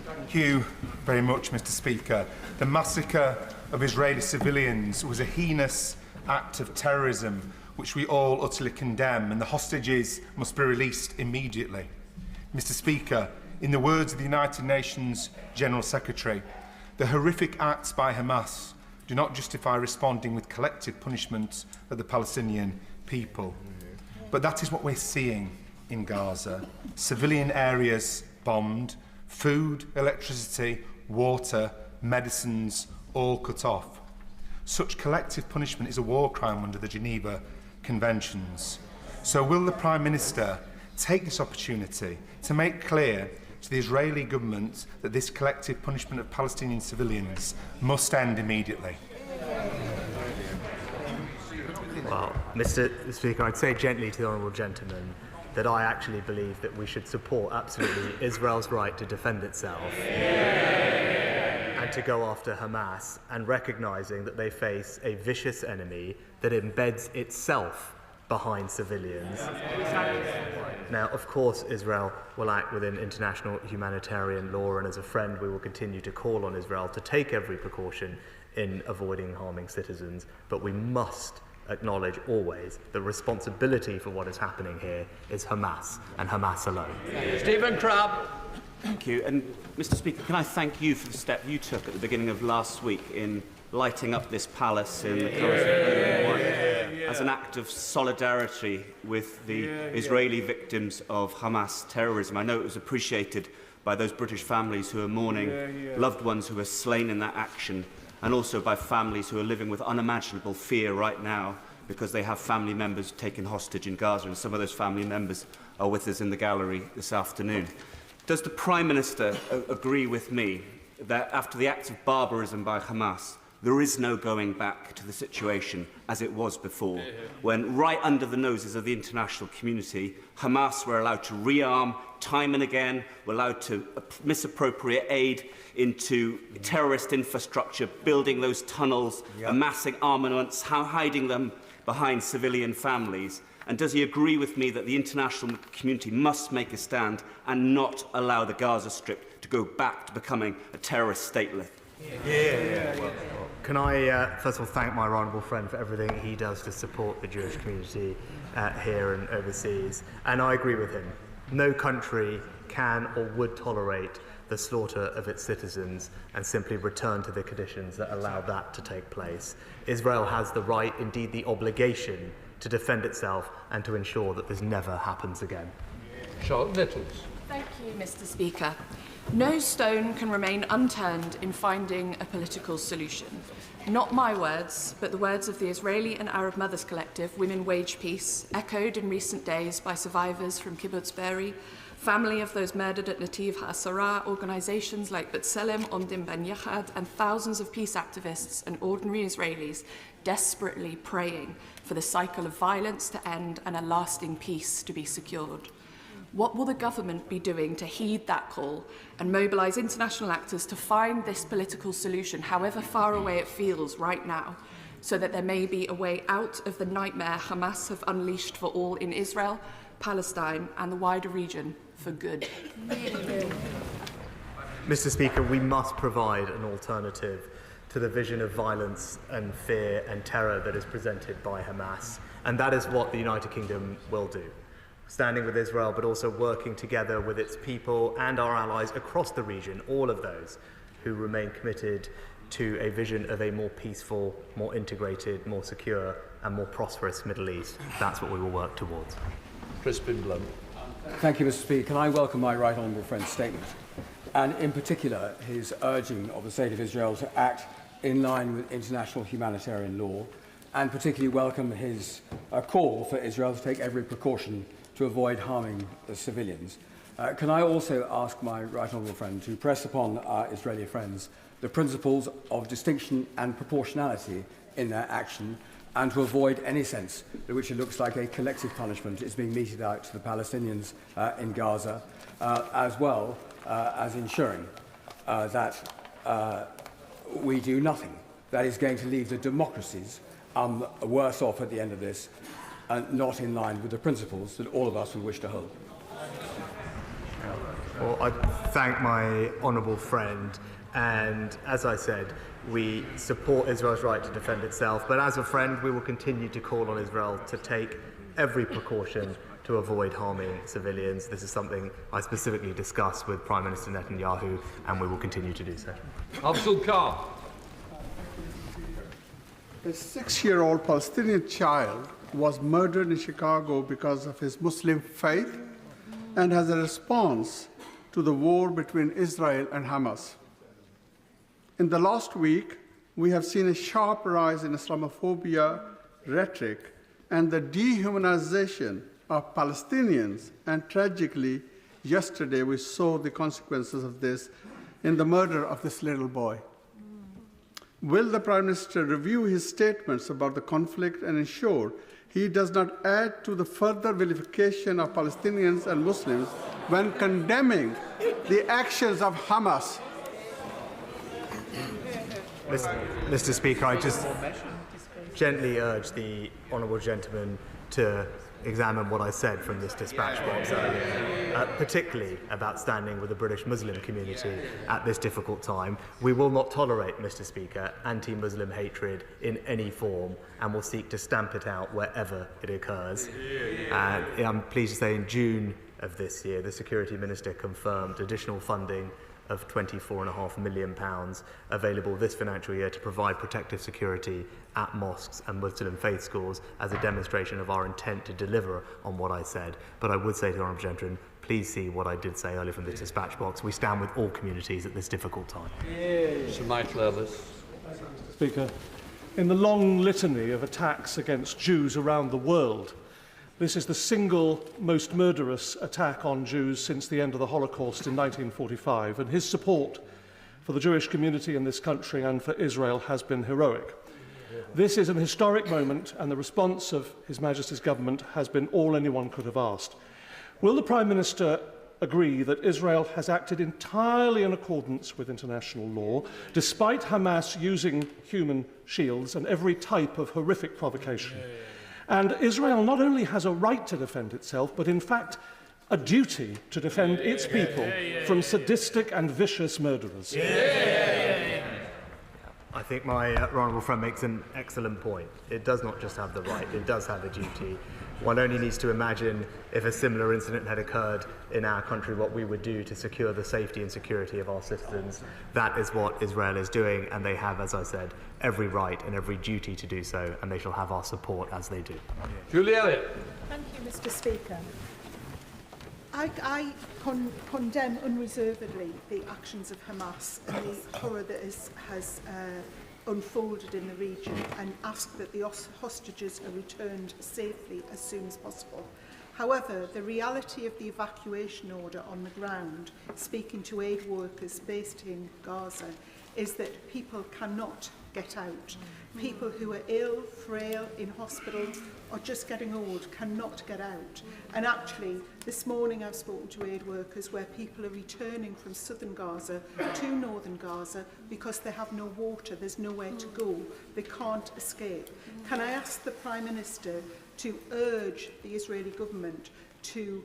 Thank you very much, Mr. Speaker. The massacre of Israeli civilians was a heinous act of terrorism which we all utterly condemn, and the hostages must be released immediately. Mr. Speaker, in the words of the United Nations General Secretary, the horrific acts by Hamas do not justify responding with collective punishment of the Palestinian people. But that is what we're seeing in Gaza. Civilian areas bombed, food, electricity, water, medicines, all cut off. Such collective punishment is a war crime under the Geneva Conventions. So will the Prime Minister take this opportunity to make clear to the Israeli government that this collective punishment of Palestinian civilians must end immediately? Well, Mr. Speaker, I'd say gently to the honourable gentleman that I actually believe that we should support absolutely Israel's right to defend itself and to go after Hamas, and recognising that they face a vicious enemy that embeds itself behind civilians. Now, of course, Israel will act within international humanitarian law, and as a friend, we will continue to call on Israel to take every precaution in avoiding harming citizens, but we must acknowledge always the responsibility for what is happening here is Hamas, and Hamas alone. Stephen Crabb. Thank you. And, Mr. Speaker, can I thank you for the step you took at the beginning of last week in lighting up this palace in the colours of blue and white as an act of solidarity with the Israeli victims of Hamas terrorism. I know it was appreciated by those British families who are mourning loved ones who were slain in that action, and also by families who are living with unimaginable fear right now because they have family members taken hostage in Gaza, and some of those family members are with us in the gallery this afternoon. Does the Prime Minister agree with me that after the acts of barbarism by Hamas, there is no going back to the situation as it was before, when right under the noses of the international community, Hamas were allowed to rearm time and again, were allowed to misappropriate aid into terrorist infrastructure, building those tunnels, amassing armaments, hiding them behind civilian families? And does he agree with me that the international community must make a stand and not allow the Gaza Strip to go back to becoming a terrorist statelet? Can I first of all thank my honourable friend for everything he does to support the Jewish community here and overseas, and I agree with him. No country can or would tolerate the slaughter of its citizens and simply return to the conditions that allow that to take place. Israel has the right, indeed the obligation, to defend itself and to ensure that this never happens again. Charlotte Littles. Thank you, Mr. Speaker. No stone can remain unturned in finding a political solution. Not my words, but the words of the Israeli and Arab Mothers Collective, Women Wage Peace, echoed in recent days by survivors from Kibbutz Be'eri, family of those murdered at Nativ HaSarah, organisations like B'Tselem, Omdim Ben Yechad, and thousands of peace activists and ordinary Israelis desperately praying for the cycle of violence to end and a lasting peace to be secured. What will the government be doing to heed that call and mobilise international actors to find this political solution, however far away it feels right now, so that there may be a way out of the nightmare Hamas have unleashed for all in Israel, Palestine and the wider region for good? Mr. Speaker, we must provide an alternative to the vision of violence and fear and terror that is presented by Hamas, and that is what the United Kingdom will do. Standing with Israel, but also working together with its people and our allies across the region, all of those who remain committed to a vision of a more peaceful, more integrated, more secure and more prosperous Middle East. That's what we will work towards. Crispin Blunt. Thank you, Mr. Speaker. Can I welcome my right honourable friend's statement, and in particular his urging of the State of Israel to act in line with international humanitarian law, and particularly welcome his call for Israel to take every precaution to avoid harming the civilians. Can I also ask my right honourable friend to press upon our Israeli friends the principles of distinction and proportionality in their action, and to avoid any sense in which it looks like a collective punishment is being meted out to the Palestinians in Gaza, as well as ensuring that we do nothing that is going to leave the democracies worse off at the end of this, and not in line with the principles that all of us would wish to hold. Well, I thank my honourable friend, and as I said, we support Israel's right to defend itself, but as a friend we will continue to call on Israel to take every precaution to avoid harming civilians. This is something I specifically discussed with Prime Minister Netanyahu, and we will continue to do so. Abdul Khan. A 6-year-old Palestinian child was murdered in Chicago because of his Muslim faith and as a response to the war between Israel and Hamas. In the last week, we have seen a sharp rise in Islamophobia rhetoric and the dehumanization of Palestinians, and tragically, yesterday we saw the consequences of this in the murder of this little boy. Will the Prime Minister review his statements about the conflict and ensure he does not add to the further vilification of Palestinians and Muslims when condemning the actions of Hamas? Mr. Speaker, I just gently urge the honourable gentleman to examine what I said from this dispatch box earlier, particularly about standing with the British Muslim community at this difficult time. We will not tolerate, Mr. Speaker, anti-Muslim hatred in any form and will seek to stamp it out wherever it occurs. I'm pleased to say in June of this year, the Security Minister confirmed additional funding of £24.5 million available this financial year to provide protective security at mosques and Muslim faith schools as a demonstration of our intent to deliver on what I said. But I would say to the Honourable Gentleman, please see what I did say earlier from this dispatch box. We stand with all communities at this difficult time. Sir Michael Ellis. Speaker, in the long litany of attacks against Jews around the world, this is the single most murderous attack on Jews since the end of the Holocaust in 1945, and his support for the Jewish community in this country and for Israel has been heroic. This is an historic moment, and the response of His Majesty's government has been all anyone could have asked. Will the Prime Minister agree that Israel has acted entirely in accordance with international law, despite Hamas using human shields and every type of horrific provocation? And Israel not only has a right to defend itself, but in fact a duty to defend its people from sadistic and vicious murderers. I think my honourable friend makes an excellent point. It does not just have the right, it does have a duty. One only needs to imagine if a similar incident had occurred in our country, what we would do to secure the safety and security of our citizens. That is what Israel is doing, and they have, as I said, every right and every duty to do so, and they shall have our support as they do. Julie Elliott. Thank you, Mr. Speaker. I condemn unreservedly the actions of Hamas and the horror that has unfolded in the region, and ask that the hostages are returned safely as soon as possible. However, the reality of the evacuation order on the ground, speaking to aid workers based in Gaza, is that people cannot get out. People who are ill, frail, in hospital, or just getting old cannot get out. And actually, this morning I've spoken to aid workers where people are returning from southern Gaza to northern Gaza because they have no water, there's nowhere to go, they can't escape. Can I ask the Prime Minister to urge the Israeli government to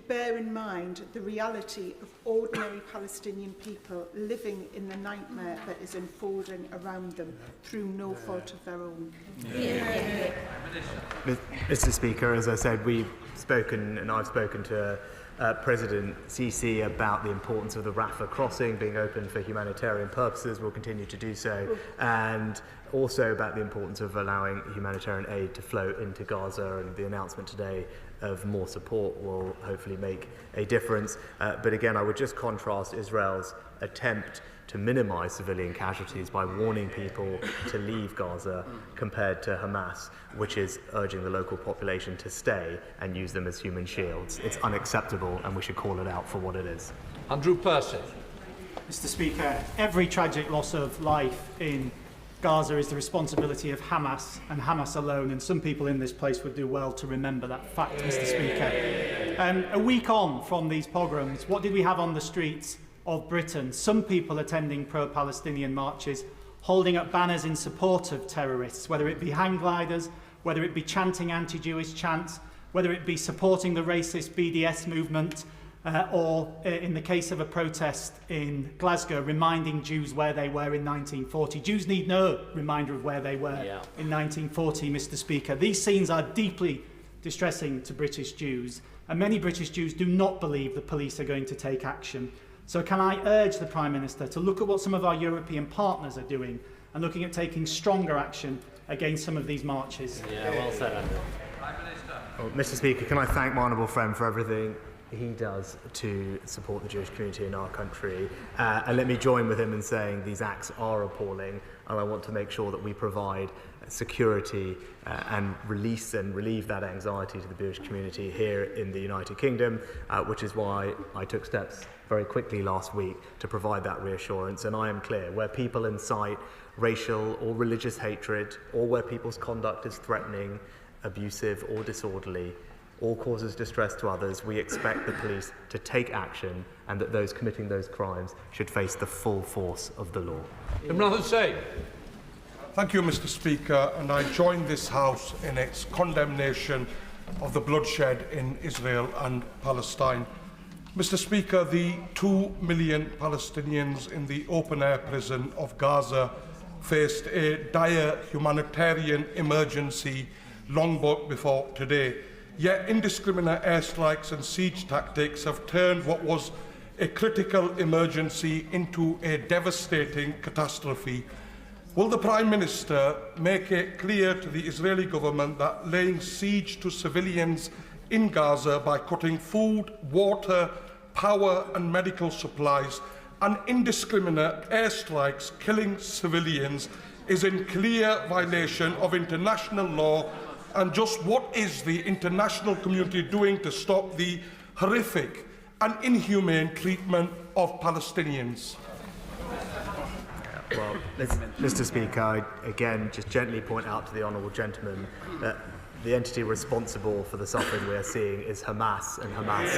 bear in mind the reality of ordinary Palestinian people living in the nightmare that is unfolding around them through no fault of their own? Mr. Speaker, as I said, we've spoken, and I've spoken to President Sisi about the importance of the Rafah crossing being open for humanitarian purposes. We'll continue to do so, and also about the importance of allowing humanitarian aid to flow into Gaza, and the announcement today of more support will hopefully make a difference. But again, I would just contrast Israel's attempt to minimise civilian casualties by warning people to leave Gaza compared to Hamas, which is urging the local population to stay and use them as human shields. It's unacceptable, and we should call it out for what it is. Andrew Percy. Mr. Speaker, every tragic loss of life in Gaza is the responsibility of Hamas and Hamas alone, and some people in this place would do well to remember that fact, Mr. Speaker. A week on from these pogroms, what did we have on the streets of Britain? Some people attending pro-Palestinian marches, holding up banners in support of terrorists, whether it be hang gliders, whether it be chanting anti-Jewish chants, whether it be supporting the racist BDS movement, or in the case of a protest in Glasgow, reminding Jews where they were in 1940. Jews need no reminder of where they were in 1940, Mr. Speaker. These scenes are deeply distressing to British Jews, and many British Jews do not believe the police are going to take action. So can I urge the Prime Minister to look at what some of our European partners are doing and looking at taking stronger action against some of these marches? Well said, Andrew. Well, Mr. Speaker, can I thank my honourable friend for everything he does to support the Jewish community in our country, and let me join with him in saying these acts are appalling, and I want to make sure that we provide security and release and relieve that anxiety to the Jewish community here in the United Kingdom, which is why I took steps very quickly last week to provide that reassurance. And I am clear, where people incite racial or religious hatred, or where people's conduct is threatening, abusive or disorderly, or causes distress to others, we expect the police to take action, and that those committing those crimes should face the full force of the law. Thank you, Mr. Speaker, and I join this House in its condemnation of the bloodshed in Israel and Palestine. Mr. Speaker, the 2 million Palestinians in the open-air prison of Gaza faced a dire humanitarian emergency long before today. Yet indiscriminate airstrikes and siege tactics have turned what was a critical emergency into a devastating catastrophe. Will the Prime Minister make it clear to the Israeli government that laying siege to civilians in Gaza by cutting food, water, power and medical supplies and indiscriminate airstrikes killing civilians is in clear violation of international law? And just what is the international community doing to stop the horrific and inhumane treatment of Palestinians? Well, Mr. Speaker, I again just gently point out to the honourable gentleman that the entity responsible for the suffering we are seeing is Hamas, and Hamas.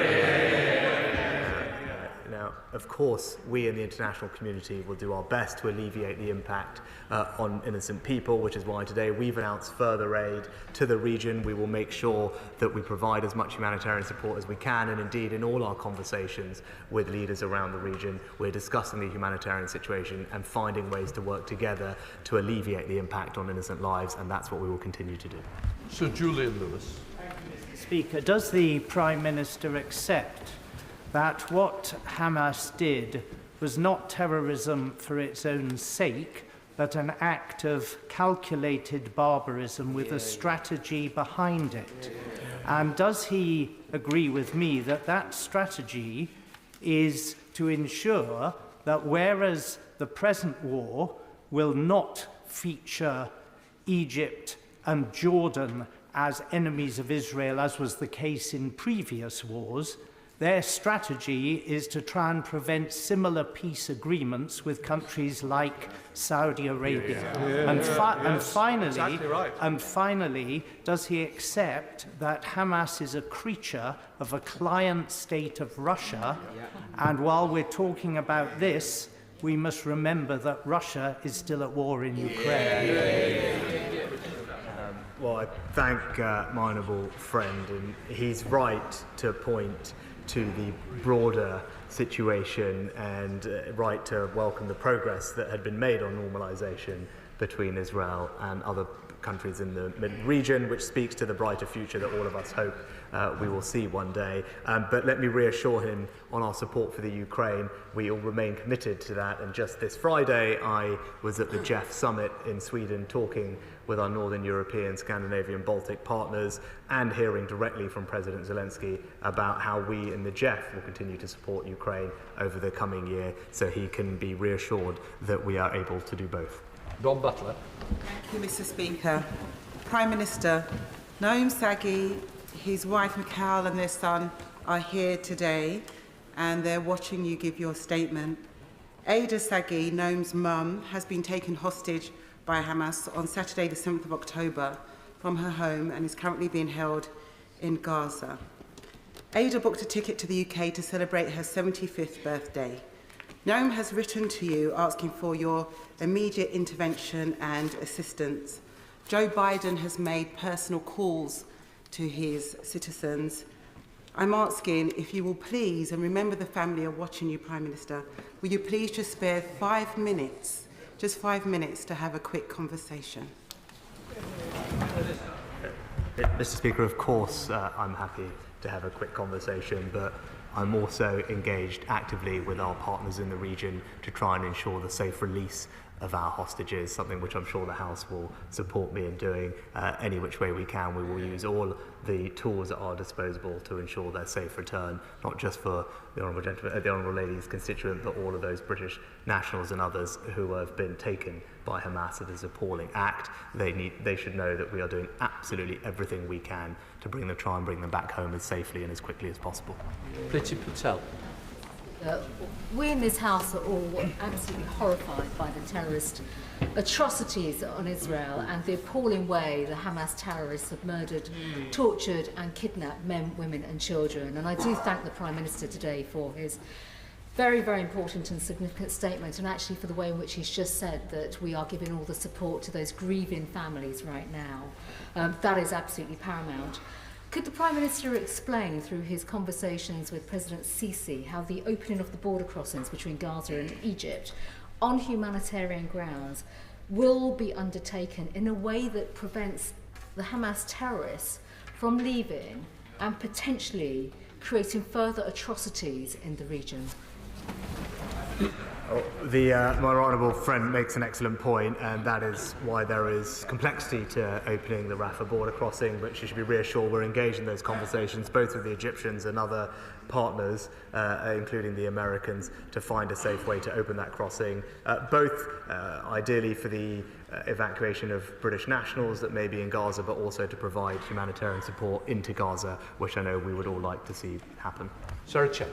Now, of course, we in the international community will do our best to alleviate the impact on innocent people, which is why today we've announced further aid to the region. We will make sure that we provide as much humanitarian support as we can, and indeed in all our conversations with leaders around the region, we're discussing the humanitarian situation and finding ways to work together to alleviate the impact on innocent lives, and that's what we will continue to do. Sir Julian Lewis. Speaker, does the Prime Minister accept that what Hamas did was not terrorism for its own sake, but an act of calculated barbarism with a strategy behind it? And does he agree with me that that strategy is to ensure that whereas the present war will not feature Egypt and Jordan as enemies of Israel, as was the case in previous wars, their strategy is to try and prevent similar peace agreements with countries like Saudi Arabia? And finally, does he accept that Hamas is a creature of a client state of Russia? And while we're talking about this, we must remember that Russia is still at war in Ukraine. Well, I thank my honourable friend, and he's right to point to the broader situation and right to welcome the progress that had been made on normalisation between Israel and other countries in the region, which speaks to the brighter future that all of us hope we will see one day. But let me reassure him on our support for the Ukraine. We all remain committed to that, and just this Friday I was at the GEF summit in Sweden talking with our Northern European, Scandinavian, Baltic partners and hearing directly from President Zelensky about how we in the GEF will continue to support Ukraine over the coming year, so he can be reassured that we are able to do both. Don Butler. Thank you, Mr. Speaker. Prime Minister, Noam Sagi, his wife Mikhail and their son are here today, and they're watching you give your statement. Ada Sagi, Noam's mum, has been taken hostage by Hamas on Saturday the 7th of October from her home and is currently being held in Gaza. Ada booked a ticket to the UK to celebrate her 75th birthday. Noam has written to you asking for your immediate intervention and assistance. Joe Biden has made personal calls to his citizens. I'm asking if you will please, and remember the family are watching you, Prime Minister, will you please just spare 5 minutes, just 5 minutes to have a quick conversation? Mr. Speaker, of course I'm happy to have a quick conversation, but I'm also engaged actively with our partners in the region to try and ensure the safe release of our hostages, something which I'm sure the House will support me in doing any which way we can. We will use all the tools at our disposal to ensure their safe return, not just for the Honourable Lady's constituent, but all of those British nationals and others who have been taken by Hamas. It is an appalling act. They should know that we are doing absolutely everything we can to try and bring them back home as safely and as quickly as possible. Priti Patel. We in this House are all absolutely horrified by the terrorist atrocities on Israel and the appalling way the Hamas terrorists have murdered, tortured and kidnapped men, women and children. And I do thank the Prime Minister today for his very, very important and significant statement, and actually for the way in which he's just said that we are giving all the support to those grieving families right now. That is absolutely paramount. Could the Prime Minister explain through his conversations with President Sisi how the opening of the border crossings between Gaza and Egypt on humanitarian grounds will be undertaken in a way that prevents the Hamas terrorists from leaving and potentially creating further atrocities in the region? My honourable friend makes an excellent point, and that is why there is complexity to opening the Rafah border crossing, but she should be reassured we're engaged in those conversations, both with the Egyptians and other partners, including the Americans, to find a safe way to open that crossing, both ideally for the evacuation of British nationals that may be in Gaza, but also to provide humanitarian support into Gaza, which I know we would all like to see happen. Sarah Chet.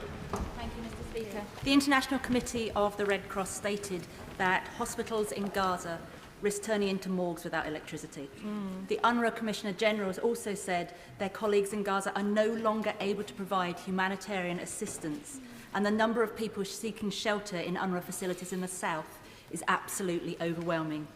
Thank you, Mr. Speaker. The International Committee of the Red Cross stated that hospitals in Gaza risk turning into morgues without electricity. The UNRWA Commissioner General has also said their colleagues in Gaza are no longer able to provide humanitarian assistance, and the number of people seeking shelter in UNRWA facilities in the south is absolutely overwhelming.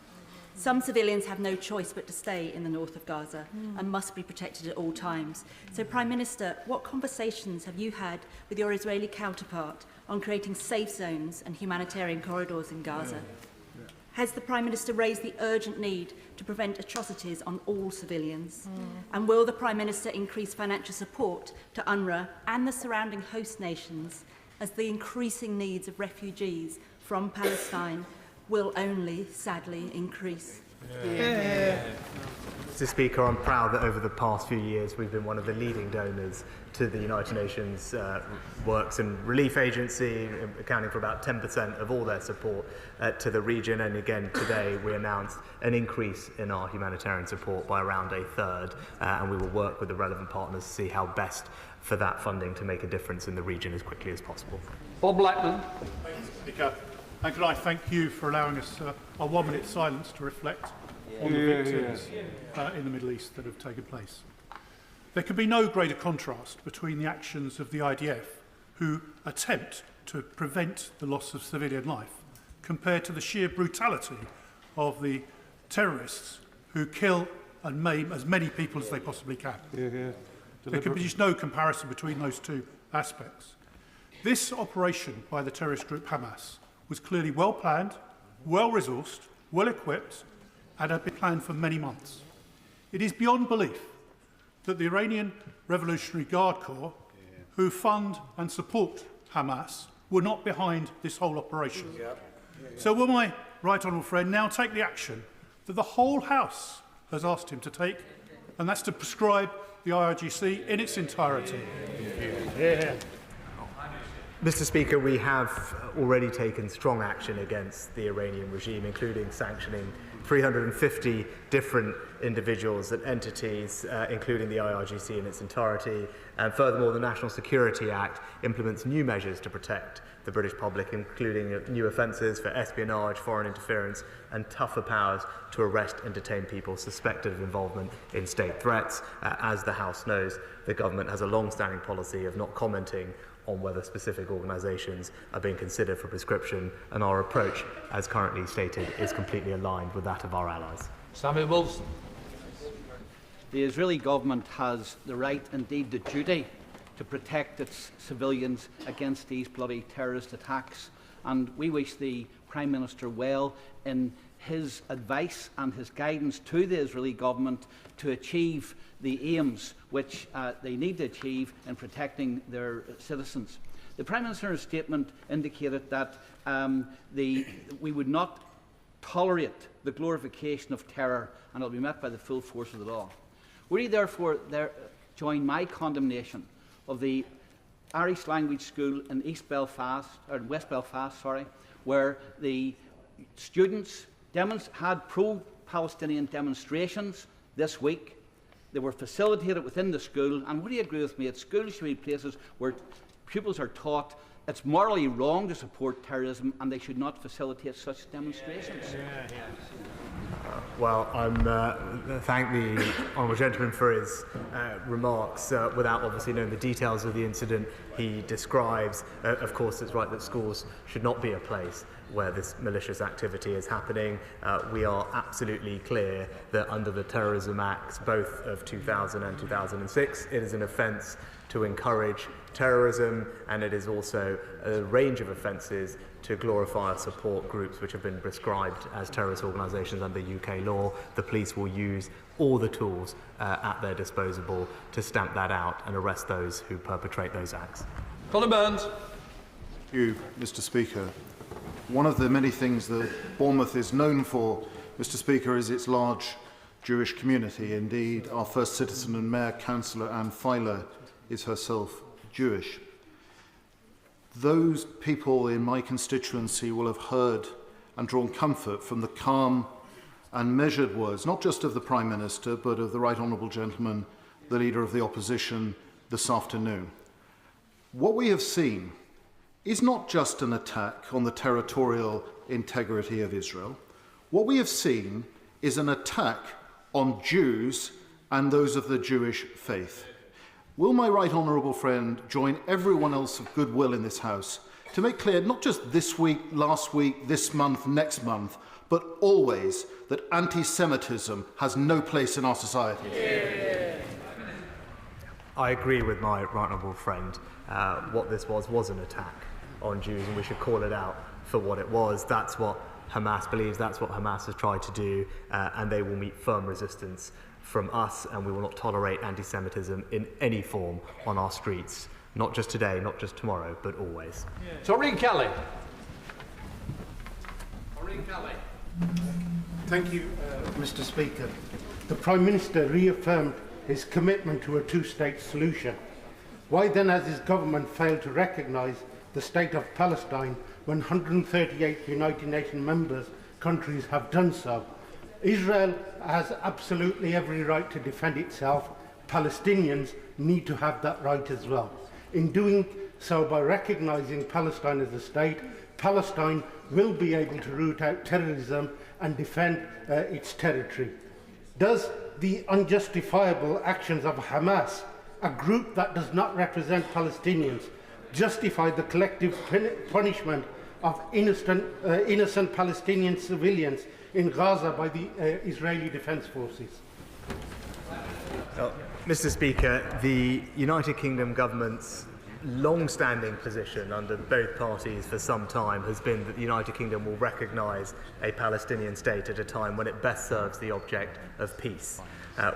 Some civilians have no choice but to stay in the north of Gaza and must be protected at all times. So, Prime Minister, what conversations have you had with your Israeli counterpart on creating safe zones and humanitarian corridors in Gaza? Has the Prime Minister raised the urgent need to prevent atrocities on all civilians? And will the Prime Minister increase financial support to UNRWA and the surrounding host nations as the increasing needs of refugees from Palestine will only, sadly, increase? Mr. Speaker, I'm proud that over the past few years we've been one of the leading donors to the United Nations Works and Relief Agency, accounting for about 10% of all their support to the region. And again, today we announced an increase in our humanitarian support by around a third, and we will work with the relevant partners to see how best for that funding to make a difference in the region as quickly as possible. Bob Blackman. Speaker, and can I thank you for allowing us a 1 minute silence to reflect on the victims in the Middle East that have taken place. There can be no greater contrast between the actions of the IDF, who attempt to prevent the loss of civilian life, compared to the sheer brutality of the terrorists who kill and maim as many people as they possibly can. There can be just no comparison between those two aspects. This operation by the terrorist group Hamas was clearly well planned, well resourced, well equipped, and had been planned for many months. It is beyond belief that the Iranian Revolutionary Guard Corps, who fund and support Hamas, were not behind this whole operation. So will my right honourable friend now take the action that the whole House has asked him to take, and that's to prescribe the IRGC in its entirety? Mr. Speaker, we have already taken strong action against the Iranian regime, including sanctioning 350 different individuals and entities, including the IRGC in its entirety. And furthermore, the National Security Act implements new measures to protect the British public, including new offences for espionage, foreign interference, and tougher powers to arrest and detain people suspected of involvement in state threats. As the House knows, the government has a long-standing policy of not commenting on whether specific organisations are being considered for prescription, and our approach, as currently stated, is completely aligned with that of our allies. Samuel Wilson. The Israeli government has the right, indeed the duty, to protect its civilians against these bloody terrorist attacks, and we wish the Prime Minister well in his advice and his guidance to the Israeli government to achieve the aims which they need to achieve in protecting their citizens. The Prime Minister's statement indicated that we would not tolerate the glorification of terror, and it will be met by the full force of the law. Will you therefore join my condemnation of the Irish language school in West Belfast, where the students had pro-Palestinian demonstrations this week? They were facilitated within the school, and would you agree with me that schools should be places where pupils are taught it's morally wrong to support terrorism and they should not facilitate such demonstrations? Well, I thank the honourable gentleman for his remarks. Without obviously knowing the details of the incident he describes, of course it's right that schools should not be a place where this malicious activity is happening. We are absolutely clear that under the Terrorism Acts, both of 2000 and 2006, it is an offence to encourage terrorism, and it is also a range of offences to glorify or support groups which have been prescribed as terrorist organisations under UK law. The police will use all the tools at their disposal to stamp that out and arrest those who perpetrate those acts. Colin Burns. Thank you, Mr. Speaker. One of the many things that Bournemouth is known for, Mr. Speaker, is its large Jewish community. Indeed, our first citizen and Mayor Councillor Anne Filer is herself Jewish. Those people in my constituency will have heard and drawn comfort from the calm and measured words, not just of the Prime Minister, but of the Right Honourable Gentleman, the Leader of the Opposition, this afternoon. What we have seen is not just an attack on the territorial integrity of Israel. What we have seen is an attack on Jews and those of the Jewish faith. Will my right honourable friend join everyone else of goodwill in this House to make clear, not just this week, last week, this month, next month, but always that anti-Semitism has no place in our society? Yeah. I agree with my right honourable friend. What this was an attack on Jews, and we should call it out for what it was. That's what Hamas believes, that's what Hamas has tried to do, and they will meet firm resistance from us, and we will not tolerate anti-Semitism in any form on our streets, not just today, not just tomorrow, but always. Taureen Kelly. Taureen Kelly. Thank you, Mr. Speaker. The Prime Minister reaffirmed his commitment to a two-state solution. Why then has his government failed to recognise the state of Palestine when 138 United Nations members countries have done so? Israel has absolutely every right to defend itself. Palestinians need to have that right as well. In doing so, by recognising Palestine as a state, Palestine will be able to root out terrorism and defend its territory. Does the unjustifiable actions of Hamas, a group that does not represent Palestinians, justify the collective punishment of innocent Palestinian civilians in Gaza by the Israeli Defence Forces? Mr. Speaker, the United Kingdom government's long-standing position under both parties for some time has been that the United Kingdom will recognise a Palestinian state at a time when it best serves the object of peace.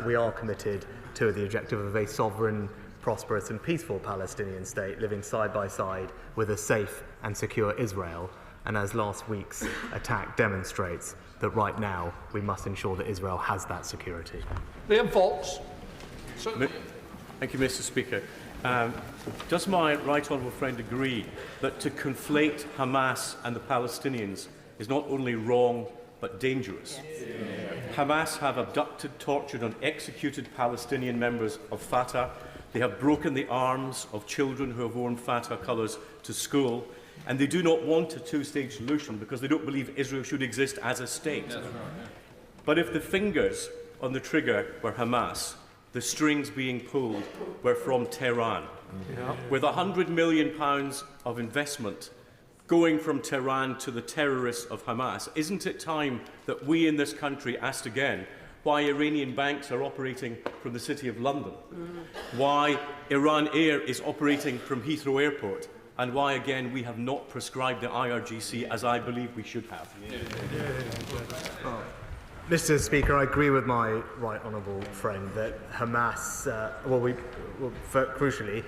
We are committed to the objective of a sovereign, prosperous and peaceful Palestinian state living side by side with a safe and secure Israel. And as last week's attack demonstrates, that right now we must ensure that Israel has that security. Liam Fox. Thank you, Mr. Speaker. Does my right honourable friend agree that to conflate Hamas and the Palestinians is not only wrong but dangerous? Hamas have abducted, tortured and executed Palestinian members of Fatah. They have broken the arms of children who have worn Fatah colours to school, and they do not want a two-state solution because they don't believe Israel should exist as a state. But if the fingers on the trigger were Hamas, the strings being pulled were from Tehran. With £100 million of investment going from Tehran to the terrorists of Hamas, isn't it time that we in this country asked again why Iranian banks are operating from the City of London, why Iran Air is operating from Heathrow Airport, and why again we have not prescribed the IRGC as I believe we should have? Mr. Speaker, I agree with my right honourable friend that Hamas, crucially,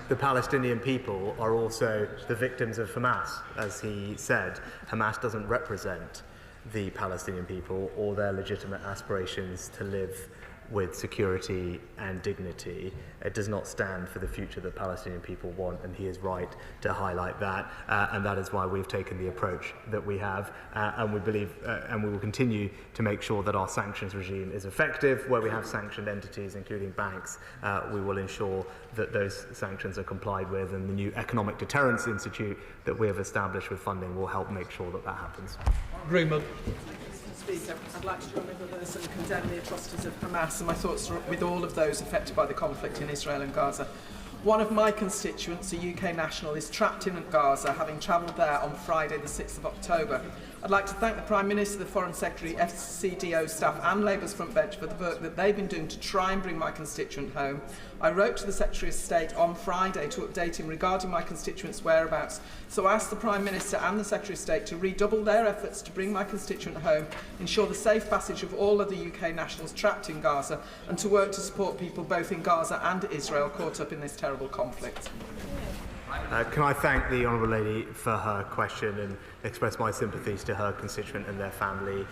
the Palestinian people are also the victims of Hamas. As he said, Hamas doesn't represent the Palestinian people or their legitimate aspirations to live with security and dignity. It does not stand for the future that Palestinian people want, and he is right to highlight that, and that is why we've taken the approach that we have, and we believe, and we will continue to make sure that our sanctions regime is effective. Where we have sanctioned entities, including banks, we will ensure that those sanctions are complied with, and the new Economic Deterrence Institute that we have established with funding will help make sure that that happens. Agreement. Speaker, I'd like to join with others and condemn the atrocities of Hamas, and my thoughts are with all of those affected by the conflict in Israel and Gaza. One of my constituents, a UK national, is trapped in Gaza, having travelled there on Friday the 6th of October. I'd like to thank the Prime Minister, the Foreign Secretary, FCDO staff and Labour's front bench for the work that they've been doing to try and bring my constituent home. I wrote to the Secretary of State on Friday to update him regarding my constituent's whereabouts, so I asked the Prime Minister and the Secretary of State to redouble their efforts to bring my constituent home, ensure the safe passage of all other UK nationals trapped in Gaza, and to work to support people both in Gaza and Israel caught up in this terrible conflict. Can I thank the Honourable Lady for her question and express my sympathies to her constituent and their family.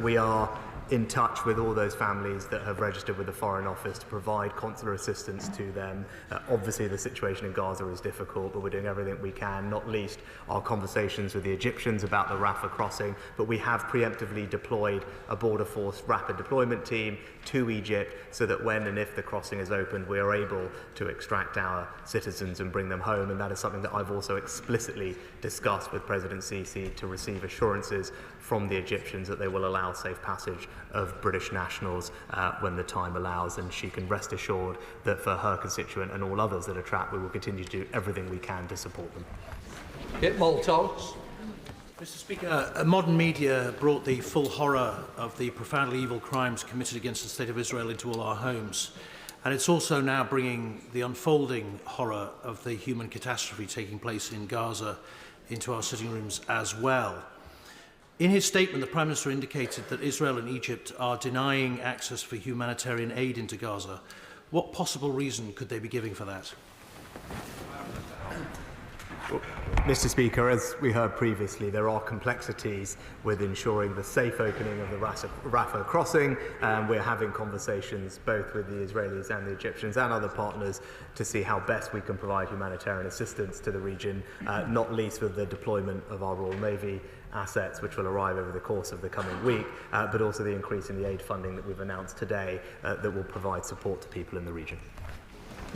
We are in touch with all those families that have registered with the Foreign Office to provide consular assistance to them. Obviously the situation in Gaza is difficult, but we're doing everything we can, not least our conversations with the Egyptians about the Rafah crossing, but we have preemptively deployed a border force rapid deployment team to Egypt so that when and if the crossing is opened, we are able to extract our citizens and bring them home, and that is something that I've also explicitly discussed with President Sisi to receive assurances from the Egyptians that they will allow safe passage of British nationals when the time allows, and she can rest assured that for her constituent and all others that are trapped, we will continue to do everything we can to support them. Mr. Speaker, modern media brought the full horror of the profoundly evil crimes committed against the State of Israel into all our homes. And it's also now bringing the unfolding horror of the human catastrophe taking place in Gaza into our sitting rooms as well. In his statement, the Prime Minister indicated that Israel and Egypt are denying access for humanitarian aid into Gaza. What possible reason could they be giving for that? Mr. Speaker, as we heard previously, there are complexities with ensuring the safe opening of the Rafah crossing, and we're having conversations both with the Israelis and the Egyptians and other partners to see how best we can provide humanitarian assistance to the region, not least with the deployment of our Royal Navy assets, which will arrive over the course of the coming week, but also the increase in the aid funding that we've announced today that will provide support to people in the region.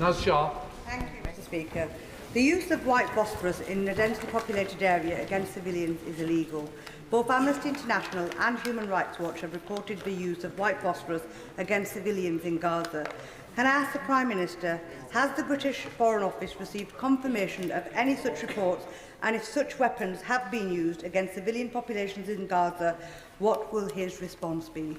Naz Shah. Thank you, Mr. Speaker. The use of white phosphorus in a densely populated area against civilians is illegal. Both Amnesty International and Human Rights Watch have reported the use of white phosphorus against civilians in Gaza. Can I ask the Prime Minister, has the British Foreign Office received confirmation of any such reports, and if such weapons have been used against civilian populations in Gaza, what will his response be?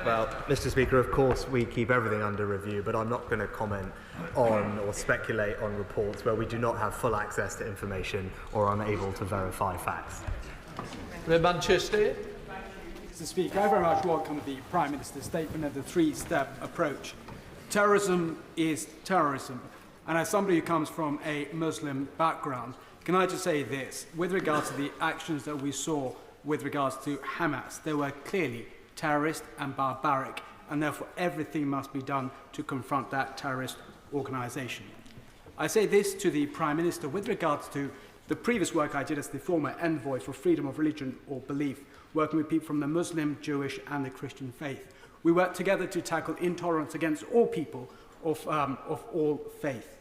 Well, Mr. Speaker, of course we keep everything under review, but I'm not going to comment on or speculate on reports where we do not have full access to information or are unable to verify facts. Manchester. Mr. Speaker, I very much welcome the Prime Minister's statement of the three-step approach. Terrorism is terrorism, and as somebody who comes from a Muslim background, can I just say this, with regards to the actions that we saw with regards to Hamas, they were clearly terrorist and barbaric, and therefore everything must be done to confront that terrorist organisation. I say this to the Prime Minister with regards to the previous work I did as the former envoy for freedom of religion or belief, working with people from the Muslim, Jewish and the Christian faith. We worked together to tackle intolerance against all people of all faith.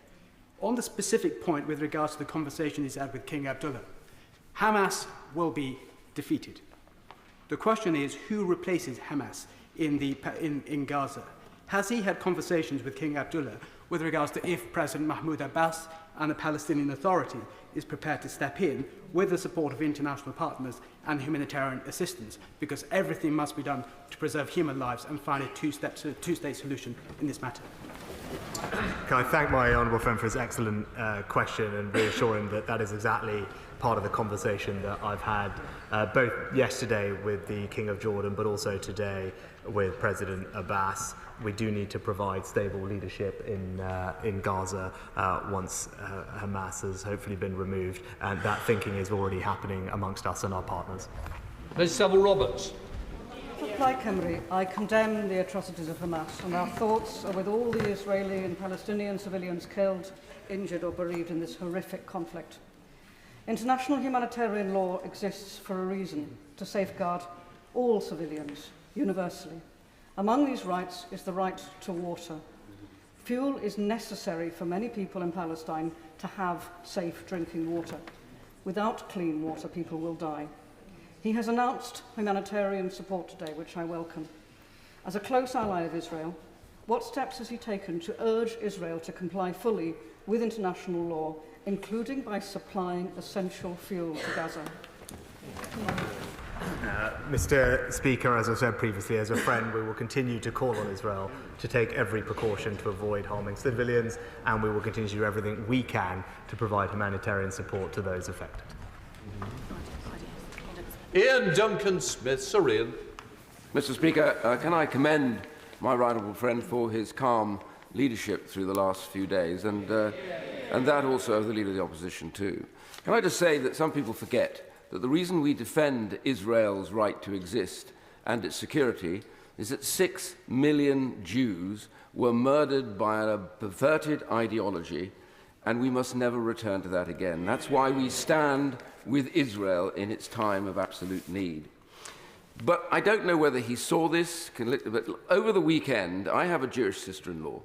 On the specific point with regards to the conversation he's had with King Abdullah, Hamas will be defeated. The question is, who replaces Hamas in Gaza? Has he had conversations with King Abdullah with regards to if President Mahmoud Abbas and the Palestinian Authority is prepared to step in with the support of international partners and humanitarian assistance, because everything must be done to preserve human lives and find a two-state solution in this matter? Can I thank my honourable friend for his excellent question and reassure him that that is exactly part of the conversation that I've had both yesterday with the King of Jordan but also today with President Abbas. We do need to provide stable leadership in Gaza once Hamas has hopefully been removed, and that thinking is already happening amongst us and our partners. Ms Saville-Roberts. For Plaid Cymru, I condemn the atrocities of Hamas, and our thoughts are with all the Israeli and Palestinian civilians killed, injured or bereaved in this horrific conflict. International humanitarian law exists for a reason, to safeguard all civilians, universally. Among these rights is the right to water. Fuel is necessary for many people in Palestine to have safe drinking water. Without clean water, people will die. He has announced humanitarian support today, which I welcome. As a close ally of Israel, what steps has he taken to urge Israel to comply fully with international law, including by supplying essential fuel to Gaza? Mr. Speaker, as I said previously, as a friend, we will continue to call on Israel to take every precaution to avoid harming civilians, and we will continue to do everything we can to provide humanitarian support to those affected. Ian Duncan-Smith, Sir Ian. Mr. Speaker, can I commend my right honourable friend for his calm leadership through the last few days, and that also of the Leader of the Opposition too. Can I just say that some people forget that the reason we defend Israel's right to exist and its security is that 6 million Jews were murdered by a perverted ideology, and we must never return to that again. That's why we stand with Israel in its time of absolute need. But I don't know whether he saw this, but over the weekend, I have a Jewish sister-in-law,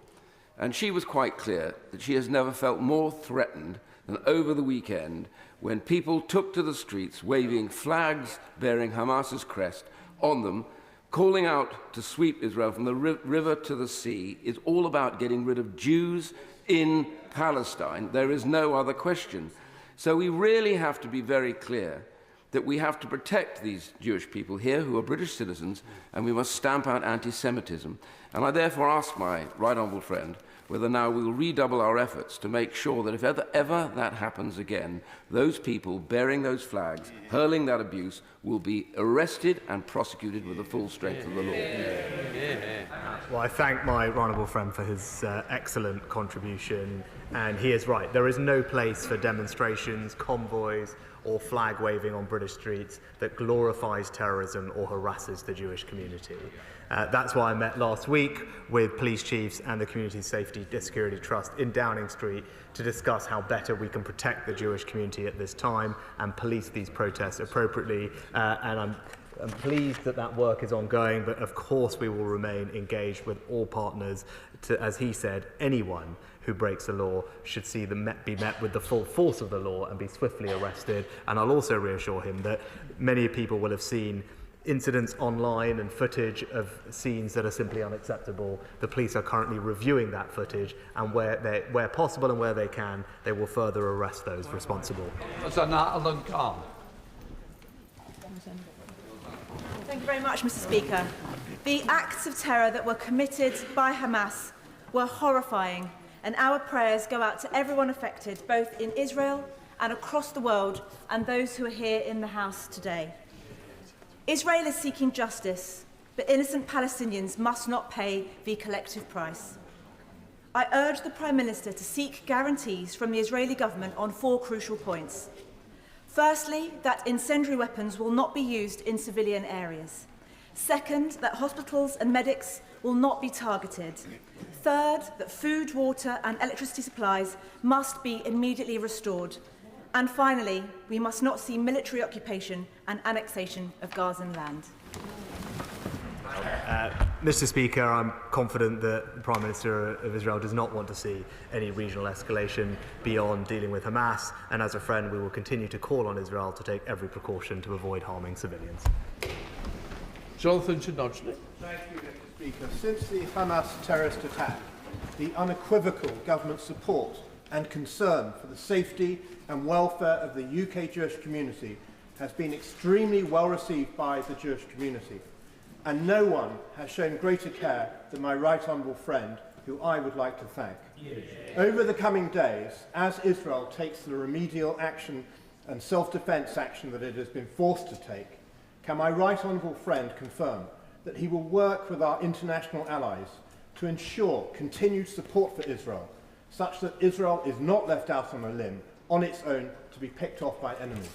and she was quite clear that she has never felt more threatened than over the weekend when people took to the streets waving flags bearing Hamas's crest on them, calling out to sweep Israel from the river to the sea. Is all about getting rid of Jews in Palestine. There is no other question. So we really have to be very clear that we have to protect these Jewish people here who are British citizens, and we must stamp out anti-Semitism. And I therefore ask my right honourable friend whether now we'll redouble our efforts to make sure that if ever that happens again, those people bearing those flags, hurling that abuse, will be arrested and prosecuted with the full strength of the law. Well, I thank my honourable friend for his excellent contribution, and he is right. There is no place for demonstrations, convoys, or flag waving on British streets that glorifies terrorism or harasses the Jewish community. That's why I met last week with police chiefs and the Community Safety Security Trust in Downing Street to discuss how better we can protect the Jewish community at this time and police these protests appropriately. And I'm pleased that that work is ongoing, but of course we will remain engaged with all partners to, as he said, anyone who breaks the law should be met with the full force of the law and be swiftly arrested. And I'll also reassure him that many people will have seen incidents online and footage of scenes that are simply unacceptable. The police are currently reviewing that footage, and where possible and where they can, they will further arrest those responsible. Thank you very much, Mr. Speaker. The acts of terror that were committed by Hamas were horrifying, and our prayers go out to everyone affected, both in Israel and across the world, and those who are here in the House today. Israel is seeking justice, but innocent Palestinians must not pay the collective price. I urge the Prime Minister to seek guarantees from the Israeli government on 4 crucial points. Firstly, that incendiary weapons will not be used in civilian areas. Second, that hospitals and medics will not be targeted. Third, that food, water and electricity supplies must be immediately restored. And finally, we must not see military occupation and annexation of Gazan land. Mr. Speaker, I'm confident that the Prime Minister of Israel does not want to see any regional escalation beyond dealing with Hamas, and as a friend we will continue to call on Israel to take every precaution to avoid harming civilians. Jonathan Chinodgley. Thank you, Mr. Speaker. Since the Hamas terrorist attack, the unequivocal government support and concern for the safety and welfare of the UK Jewish community has been extremely well received by the Jewish community. And no one has shown greater care than my right honourable friend, who I would like to thank. Over the coming days, as Israel takes the remedial action and self-defence action that it has been forced to take, can my right honourable friend confirm that he will work with our international allies to ensure continued support for Israel, such that Israel is not left out on a limb on its own to be picked off by enemies?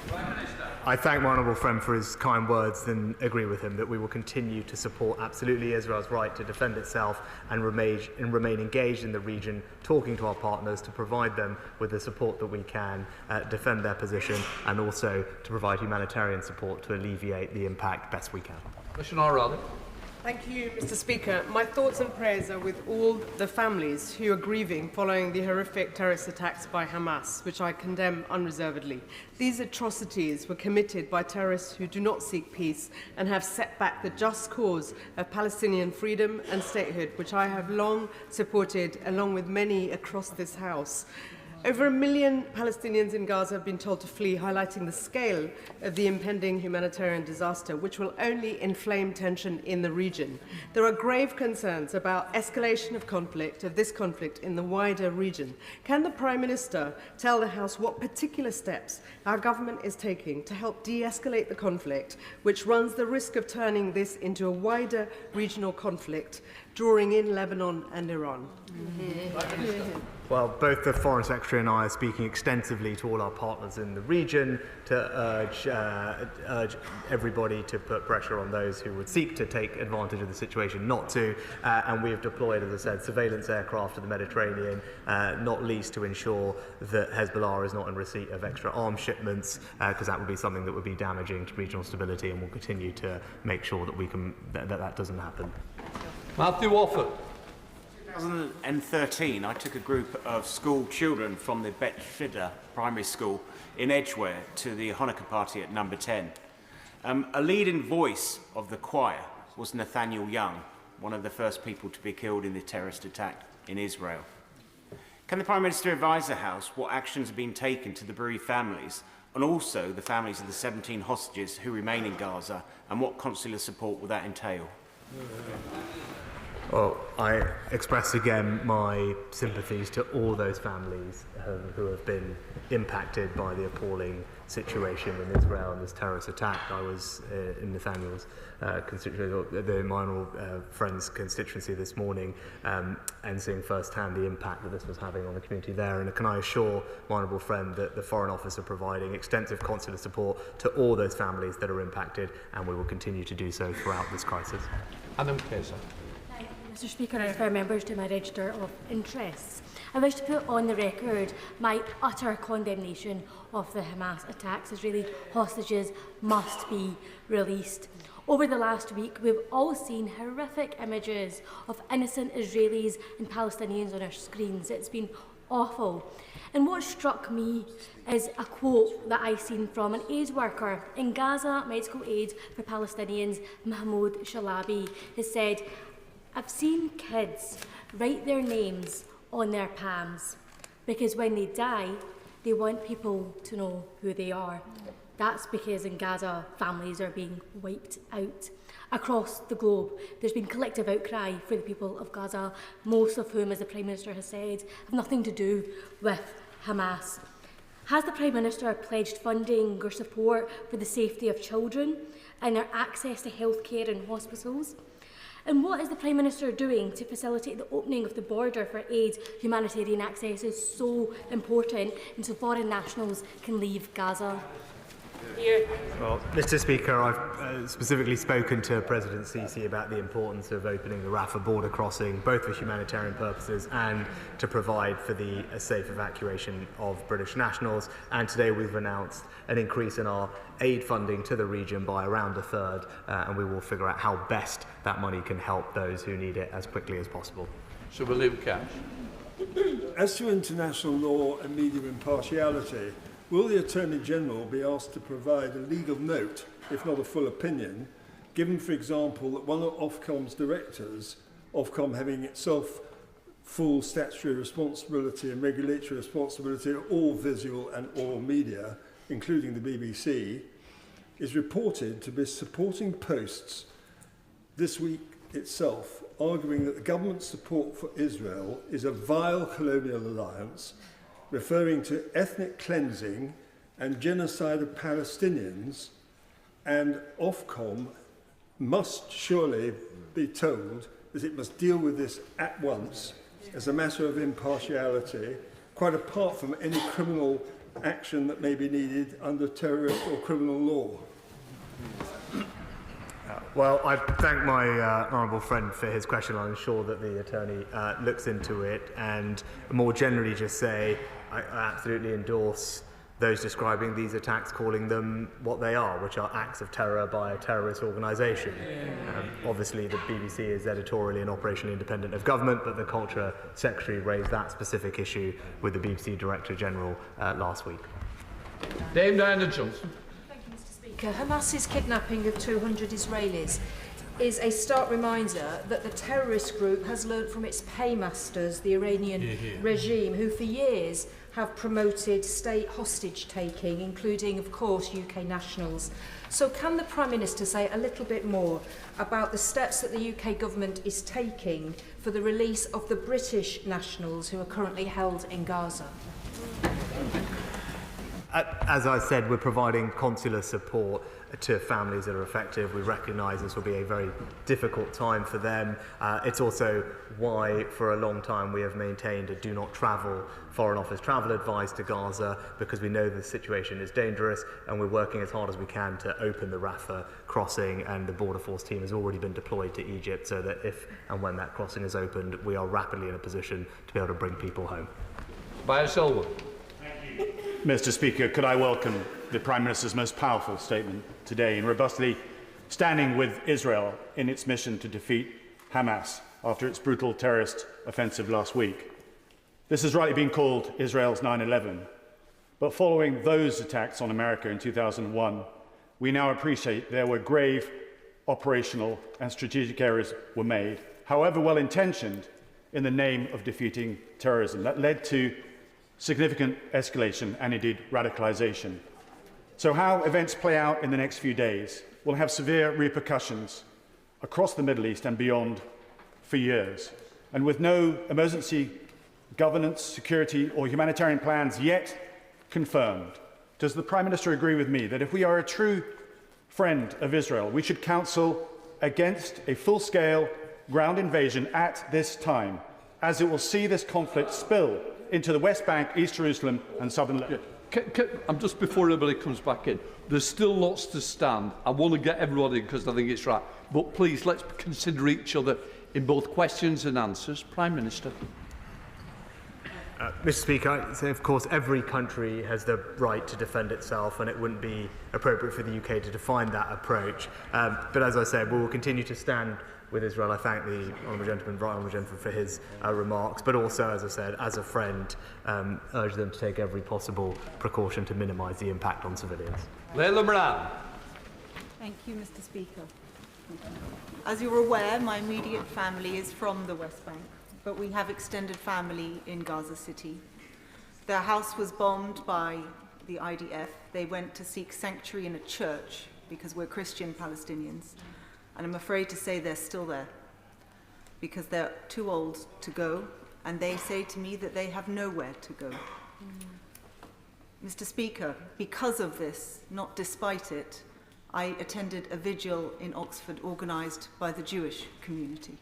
Prime Minister. I thank my honourable friend for his kind words and agree with him that we will continue to support absolutely Israel's right to defend itself and remain engaged in the region, talking to our partners to provide them with the support that we can, defend their position, and also to provide humanitarian support to alleviate the impact best we can. Commissioner O'Reilly. Thank you, Mr. Speaker. My thoughts and prayers are with all the families who are grieving following the horrific terrorist attacks by Hamas, which I condemn unreservedly. These atrocities were committed by terrorists who do not seek peace and have set back the just cause of Palestinian freedom and statehood, which I have long supported, along with many across this House. Over 1 million Palestinians in Gaza have been told to flee, highlighting the scale of the impending humanitarian disaster, which will only inflame tension in the region. There are grave concerns about escalation of this conflict in the wider region. Can the Prime Minister tell the House what particular steps our government is taking to help de-escalate the conflict, which runs the risk of turning this into a wider regional conflict, drawing in Lebanon and Iran? Well, both the Foreign Secretary and I are speaking extensively to all our partners in the region to urge everybody to put pressure on those who would seek to take advantage of the situation not to. And we have deployed, as I said, surveillance aircraft to the Mediterranean, not least to ensure that Hezbollah is not in receipt of extra arms shipments, because that would be something that would be damaging to regional stability, and we'll continue to make sure that that doesn't happen. Matthew Wofford. 2013, I took a group of school children from the Bet Shidda Primary School in Edgware to the Hanukkah party at number 10. A leading voice of the choir was Nathaniel Young, one of the first people to be killed in the terrorist attack in Israel. Can the Prime Minister advise the House what actions have been taken to the bereaved families and also the families of the 17 hostages who remain in Gaza, and what consular support will that entail? Well, I express again my sympathies to all those families who have been impacted by the appalling situation in Israel and this terrorist attack. I was in Nathaniel's constituency, my honourable friend's constituency this morning, and seeing firsthand the impact that this was having on the community there. And can I assure my honourable friend that the Foreign Office are providing extensive consular support to all those families that are impacted, and we will continue to do so throughout this crisis. Adam Kesa. Mr. Speaker, I refer members to my register of interests. I wish to put on the record my utter condemnation of the Hamas attacks. Israeli hostages must be released. Over the last week, we've all seen horrific images of innocent Israelis and Palestinians on our screens. It's been awful. And what struck me is a quote that I seen from an aid worker in Gaza, Medical Aid for Palestinians, Mahmoud Shalabi, has said, "I've seen kids write their names on their palms because when they die, they want people to know who they are." That's because in Gaza, families are being wiped out. Across the globe, there's been collective outcry for the people of Gaza, most of whom, as the Prime Minister has said, have nothing to do with Hamas. Has the Prime Minister pledged funding or support for the safety of children and their access to healthcare and hospitals? And what is the Prime Minister doing to facilitate the opening of the border for aid? Humanitarian access is so important, and so foreign nationals can leave Gaza. Well, Mr. Speaker, I've specifically spoken to President Sisi about the importance of opening the Rafah border crossing, both for humanitarian purposes and to provide for the safe evacuation of British nationals. And today we've announced an increase in our aid funding to the region by around a third, and we will figure out how best that money can help those who need it as quickly as possible. Sir William Cash. As to international law and media impartiality, will the Attorney-General be asked to provide a legal note, if not a full opinion, given, for example, that one of Ofcom's directors, Ofcom having itself full statutory responsibility and regulatory responsibility of all visual and oral media, including the BBC, is reported to be supporting posts this week itself, arguing that the government's support for Israel is a vile colonial alliance, referring to ethnic cleansing and genocide of Palestinians, and Ofcom must surely be told that it must deal with this at once as a matter of impartiality, quite apart from any criminal action that may be needed under terrorist or criminal law? Well, I thank my honourable friend for his question. I'm sure that the attorney looks into it, and more generally just say I absolutely endorse those describing these attacks, calling them what they are, which are acts of terror by a terrorist organisation. Obviously, the BBC is editorially and operationally independent of government, but the Culture Secretary raised that specific issue with the BBC Director General last week. Dame Diana Johnson. Hamas's kidnapping of 200 Israelis is a stark reminder that the terrorist group has learned from its paymasters, the Iranian regime, who for years have promoted state hostage-taking, including, of course, UK nationals. So can the Prime Minister say a little bit more about the steps that the UK government is taking for the release of the British nationals who are currently held in Gaza? As I said, we're providing consular support to families that are affected. We recognise this will be a very difficult time for them. It's also why, for a long time, we have maintained a do not travel Foreign Office travel advice to Gaza, because we know the situation is dangerous, and we're working as hard as we can to open the Rafah crossing, and the Border Force team has already been deployed to Egypt, so that if and when that crossing is opened, we are rapidly in a position to be able to bring people home. Silva. Mr. Speaker, could I welcome the Prime Minister's most powerful statement today in robustly standing with Israel in its mission to defeat Hamas after its brutal terrorist offensive last week. This has rightly been called Israel's 9/11, but following those attacks on America in 2001, we now appreciate there were grave operational and strategic errors were made, however well-intentioned, in the name of defeating terrorism. That led to significant escalation and indeed radicalisation. So how events play out in the next few days will have severe repercussions across the Middle East and beyond for years. And with no emergency governance, security or humanitarian plans yet confirmed, does the Prime Minister agree with me that if we are a true friend of Israel, we should counsel against a full-scale ground invasion at this time, as it will see this conflict spill into the West Bank, East Jerusalem and southern Lebanon? Just before everybody comes back in, there's still lots to stand. I want to get everybody in because I think it's right. But please, let's consider each other in both questions and answers. Prime Minister. Mr. Speaker, I say, of course, every country has the right to defend itself, and it wouldn't be appropriate for the UK to define that approach. But as I said, we will continue to stand with Israel. I thank the Honourable Gentleman, Right Honourable Gentleman, for his remarks, but also, as I said, as a friend, urge them to take every possible precaution to minimise the impact on civilians. Leila Moran. Thank you, Mr. Speaker. As you're aware, my immediate family is from the West Bank, but we have extended family in Gaza City. Their house was bombed by the IDF. They went to seek sanctuary in a church because we're Christian Palestinians. And I'm afraid to say they're still there because they're too old to go, and they say to me that they have nowhere to go. Mr. Speaker, because of this, not despite it, I attended a vigil in Oxford organised by the Jewish community,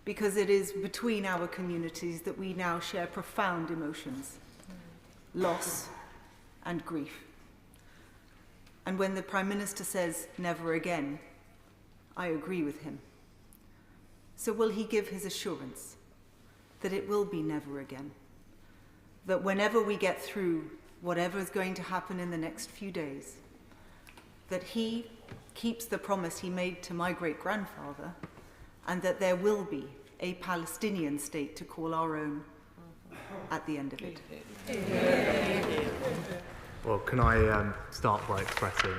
because it is between our communities that we now share profound emotions, loss and grief. And when the Prime Minister says never again, I agree with him. So will he give his assurance that it will be never again? That whenever we get through whatever is going to happen in the next few days, that he keeps the promise he made to my great-grandfather, and that there will be a Palestinian state to call our own at the end of it? Well, can I start by expressing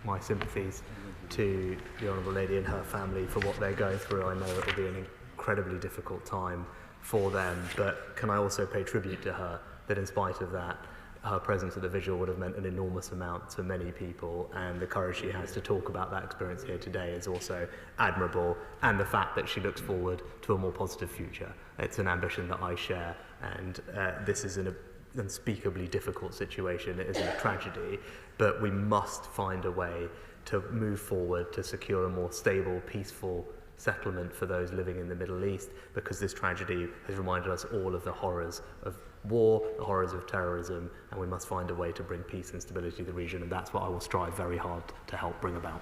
my sympathies to the Honourable Lady and her family for what they're going through. I know it will be an incredibly difficult time for them, but can I also pay tribute to her that in spite of that, her presence at the vigil would have meant an enormous amount to many people, and the courage she has to talk about that experience here today is also admirable, and the fact that she looks forward to a more positive future. It's an ambition that I share, and this is an unspeakably difficult situation. It is a tragedy, but we must find a way to move forward to secure a more stable, peaceful settlement for those living in the Middle East, because this tragedy has reminded us all of the horrors of war, the horrors of terrorism, and we must find a way to bring peace and stability to the region, and that's what I will strive very hard to help bring about.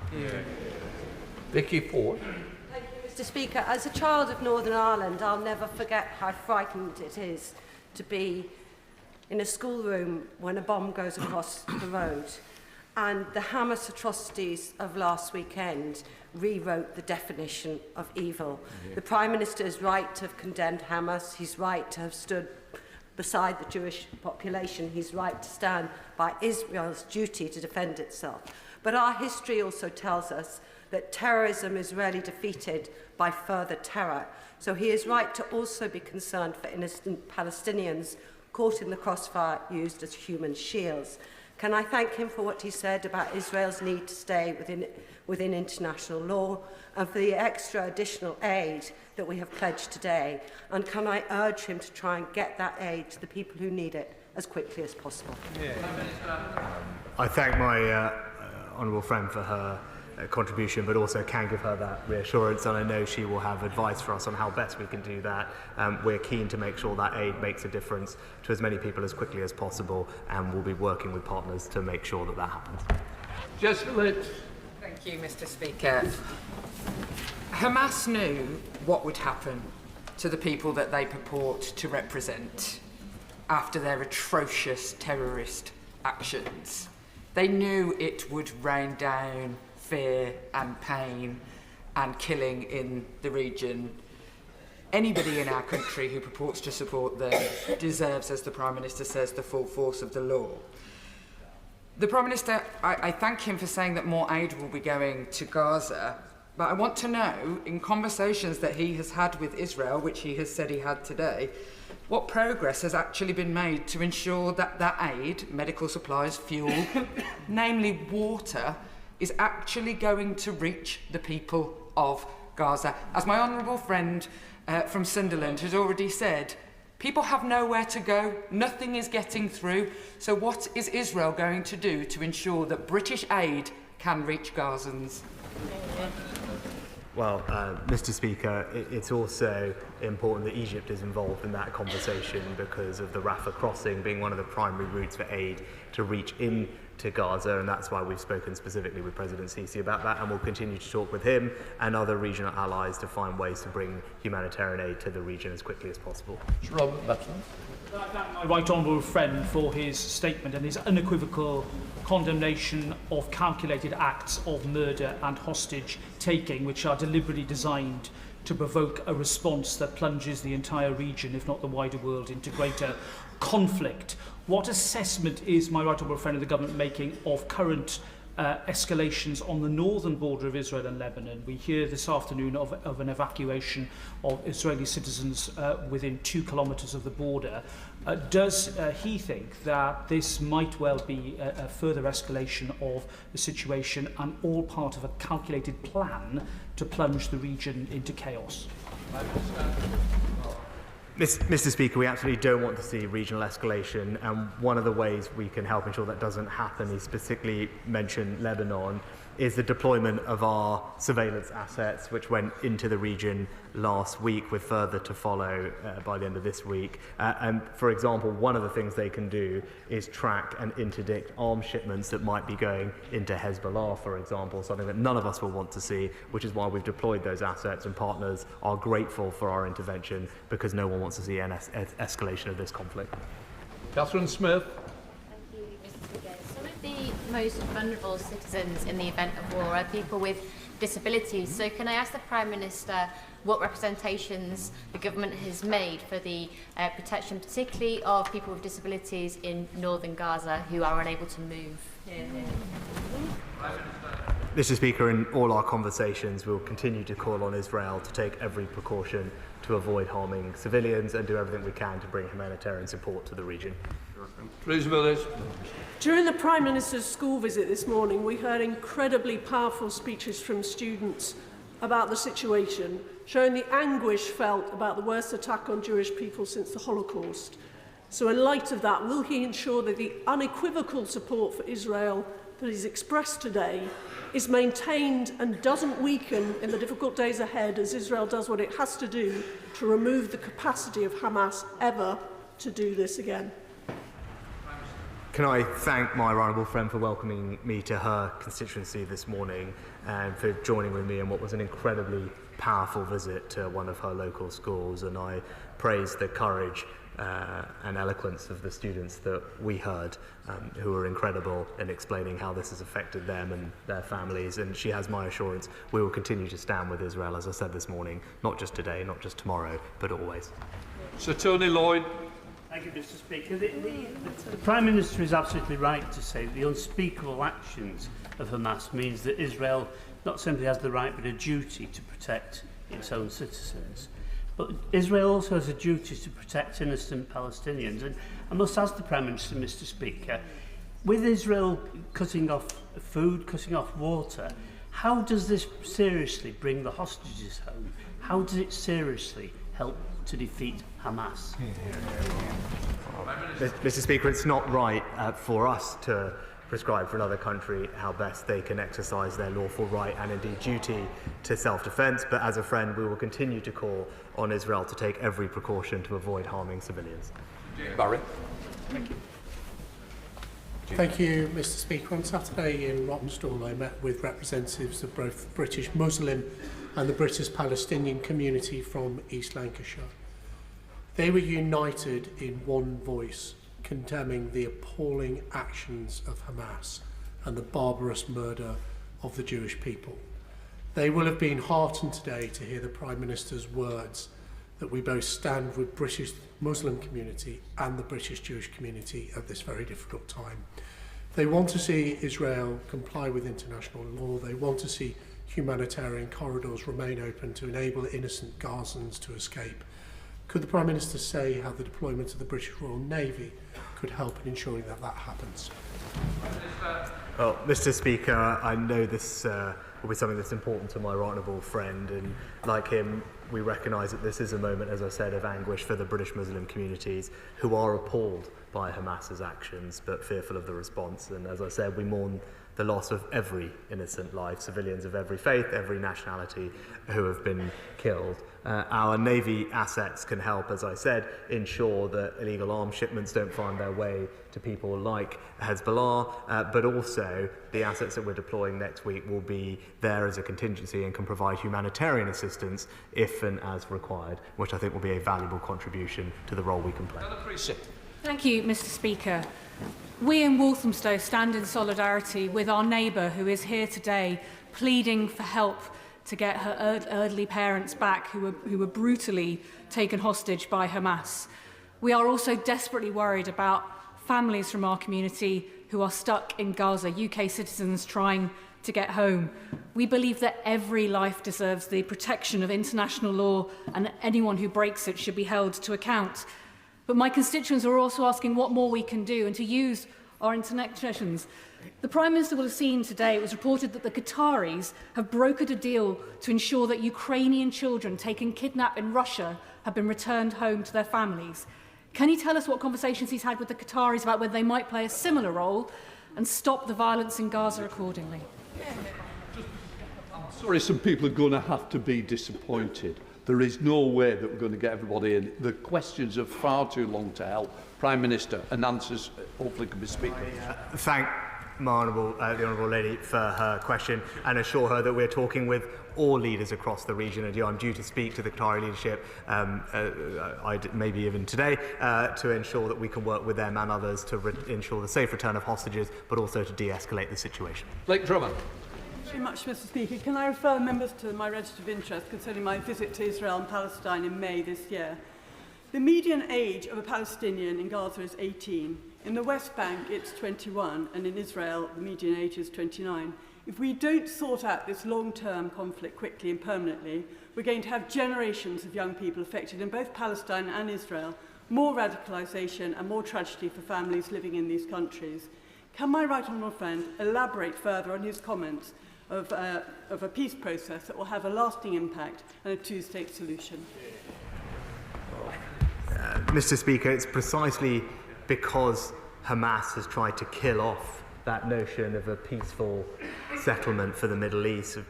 Vicky Ford. Thank you, Mr. Speaker. As a child of Northern Ireland, I'll never forget how frightened it is to be in a schoolroom when a bomb goes across the road. And the Hamas atrocities of last weekend rewrote the definition of evil. The Prime Minister is right to have condemned Hamas. He's right to have stood beside the Jewish population. He's right to stand by Israel's duty to defend itself. But our history also tells us that terrorism is rarely defeated by further terror. So he is right to also be concerned for innocent Palestinians caught in the crossfire used as human shields. Can I thank him for what he said about Israel's need to stay within international law and for the extra additional aid that we have pledged today? And can I urge him to try and get that aid to the people who need it as quickly as possible? I thank my honourable friend for her contribution, but also can give her that reassurance, and I know she will have advice for us on how best we can do that. We're keen to make sure that aid makes a difference to as many people as quickly as possible, and we'll be working with partners to make sure that that happens. Jessica Litt. Thank you, Mr. Speaker. Hamas knew what would happen to the people that they purport to represent after their atrocious terrorist actions. They knew it would rain down fear and pain and killing in the region. Anybody in our country who purports to support them deserves, as the Prime Minister says, the full force of the law. The Prime Minister, I thank him for saying that more aid will be going to Gaza, but I want to know, in conversations that he has had with Israel, which he has said he had today, what progress has actually been made to ensure that that aid, medical supplies, fuel, namely water, is actually going to reach the people of Gaza. As my honourable friend from Sunderland has already said, people have nowhere to go, nothing is getting through, so what is Israel going to do to ensure that British aid can reach Gazans? Well, Mr. Speaker, it's also important that Egypt is involved in that conversation because of the Rafah crossing being one of the primary routes for aid to reach into Gaza, and that's why we've spoken specifically with President Sisi about that, and we'll continue to talk with him and other regional allies to find ways to bring humanitarian aid to the region as quickly as possible. Robert Butler. My right honourable friend for his statement and his unequivocal condemnation of calculated acts of murder and hostage taking, which are deliberately designed to provoke a response that plunges the entire region, if not the wider world, into greater conflict. What assessment is my right honourable friend of the government making of current escalations on the northern border of Israel and Lebanon? We hear this afternoon of an evacuation of Israeli citizens within 2 kilometres of the border. Does he think that this might well be a further escalation of the situation and all part of a calculated plan to plunge the region into chaos? Mr. Speaker, we absolutely don't want to see regional escalation, and one of the ways we can help ensure that doesn't happen, he specifically mentioned Lebanon, is the deployment of our surveillance assets, which went into the region last week, with further to follow by the end of this week. And for example, one of the things they can do is track and interdict arms shipments that might be going into Hezbollah, for example, something that none of us will want to see, which is why we've deployed those assets, and partners are grateful for our intervention because no one wants to see an escalation of this conflict. Catherine Smith. Some of the most vulnerable citizens in the event of war are people with disabilities. So can I ask the Prime Minister what representations the government has made for the protection, particularly of people with disabilities in northern Gaza who are unable to move? Mr. Speaker, in all our conversations, we'll continue to call on Israel to take every precaution to avoid harming civilians and do everything we can to bring humanitarian support to the region. During the Prime Minister's school visit this morning, we heard incredibly powerful speeches from students about the situation, showing the anguish felt about the worst attack on Jewish people since the Holocaust. So in light of that, will he ensure that the unequivocal support for Israel that is expressed today is maintained and doesn't weaken in the difficult days ahead as Israel does what it has to do to remove the capacity of Hamas ever to do this again. Can I thank my honourable friend for welcoming me to her constituency this morning and for joining with me in what was an incredibly powerful visit to one of her local schools, and I praise the courage and eloquence of the students that we heard, who were incredible in explaining how this has affected them and their families, and she has my assurance we will continue to stand with Israel, as I said this morning, not just today, not just tomorrow, but always. Sir Tony Lloyd. Thank you, Mr. Speaker. The Prime Minister is absolutely right to say the unspeakable actions of Hamas means that Israel not simply has the right but a duty to protect its own citizens. But Israel also has a duty to protect innocent Palestinians. And I must ask the Prime Minister, Mr. Speaker, with Israel cutting off food, cutting off water, how does this seriously bring the hostages home? How does it seriously help to defeat Hamas? Mr. Speaker, it's not right for us to prescribe for another country how best they can exercise their lawful right and indeed duty to self-defence, but as a friend we will continue to call on Israel to take every precaution to avoid harming civilians. Barry. Thank you. Thank you, Mr. Speaker. On Saturday in Roppenstall, I met with representatives of both the British Muslim and the British Palestinian community from East Lancashire. They were united in one voice, condemning the appalling actions of Hamas and the barbarous murder of the Jewish people. They will have been heartened today to hear the Prime Minister's words that we both stand with British Muslim community and the British Jewish community at this very difficult time. They want to see Israel comply with international law. They want to see humanitarian corridors remain open to enable innocent Gazans to escape. Could the Prime Minister say how the deployment of the British Royal Navy could help in ensuring that that happens? Well, Mr. Speaker, I know this will be something that's important to my right honourable friend, and like him, we recognise that this is a moment, as I said, of anguish for the British Muslim communities who are appalled by Hamas's actions but fearful of the response. And as I said, we mourn the loss of every innocent life, civilians of every faith, every nationality who have been killed. Our Navy assets can help, as I said, ensure that illegal arms shipments don't find their way to people like Hezbollah, but also the assets that we're deploying next week will be there as a contingency and can provide humanitarian assistance if and as required, which I think will be a valuable contribution to the role we can play. Thank you, Mr. Speaker. We in Walthamstow stand in solidarity with our neighbour who is here today pleading for help to get her elderly parents back who were brutally taken hostage by Hamas. We are also desperately worried about families from our community who are stuck in Gaza, UK citizens trying to get home. We believe that every life deserves the protection of international law and anyone who breaks it should be held to account. But my constituents are also asking what more we can do and to use our internet connections. The Prime Minister will have seen today, it was reported that the Qataris have brokered a deal to ensure that Ukrainian children taken kidnapped in Russia have been returned home to their families. Can he tell us what conversations he's had with the Qataris about whether they might play a similar role and stop the violence in Gaza accordingly? I'm sorry, some people are going to have to be disappointed. There is no way that we're going to get everybody in. The questions are far too long to help. Prime Minister, and answers hopefully can be speaking. Thank the Honourable Lady for her question and assure her that we're talking with all leaders across the region. And I'm due to speak to the Qatari leadership, maybe even today, to ensure that we can work with them and others to ensure the safe return of hostages, but also to de-escalate the situation. Blake Drummond. Thank you very much, Mr. Speaker. Can I refer members to my register of interest concerning my visit to Israel and Palestine in May this year? The median age of a Palestinian in Gaza is 18. In the West Bank, it's 21, and in Israel, the median age is 29. If we don't sort out this long-term conflict quickly and permanently, we're going to have generations of young people affected in both Palestine and Israel, more radicalisation and more tragedy for families living in these countries. Can my right honourable friend elaborate further on his comments of a peace process that will have a lasting impact and a two-state solution? Mr. Speaker, it's precisely because Hamas has tried to kill off that notion of a peaceful settlement for the Middle East, of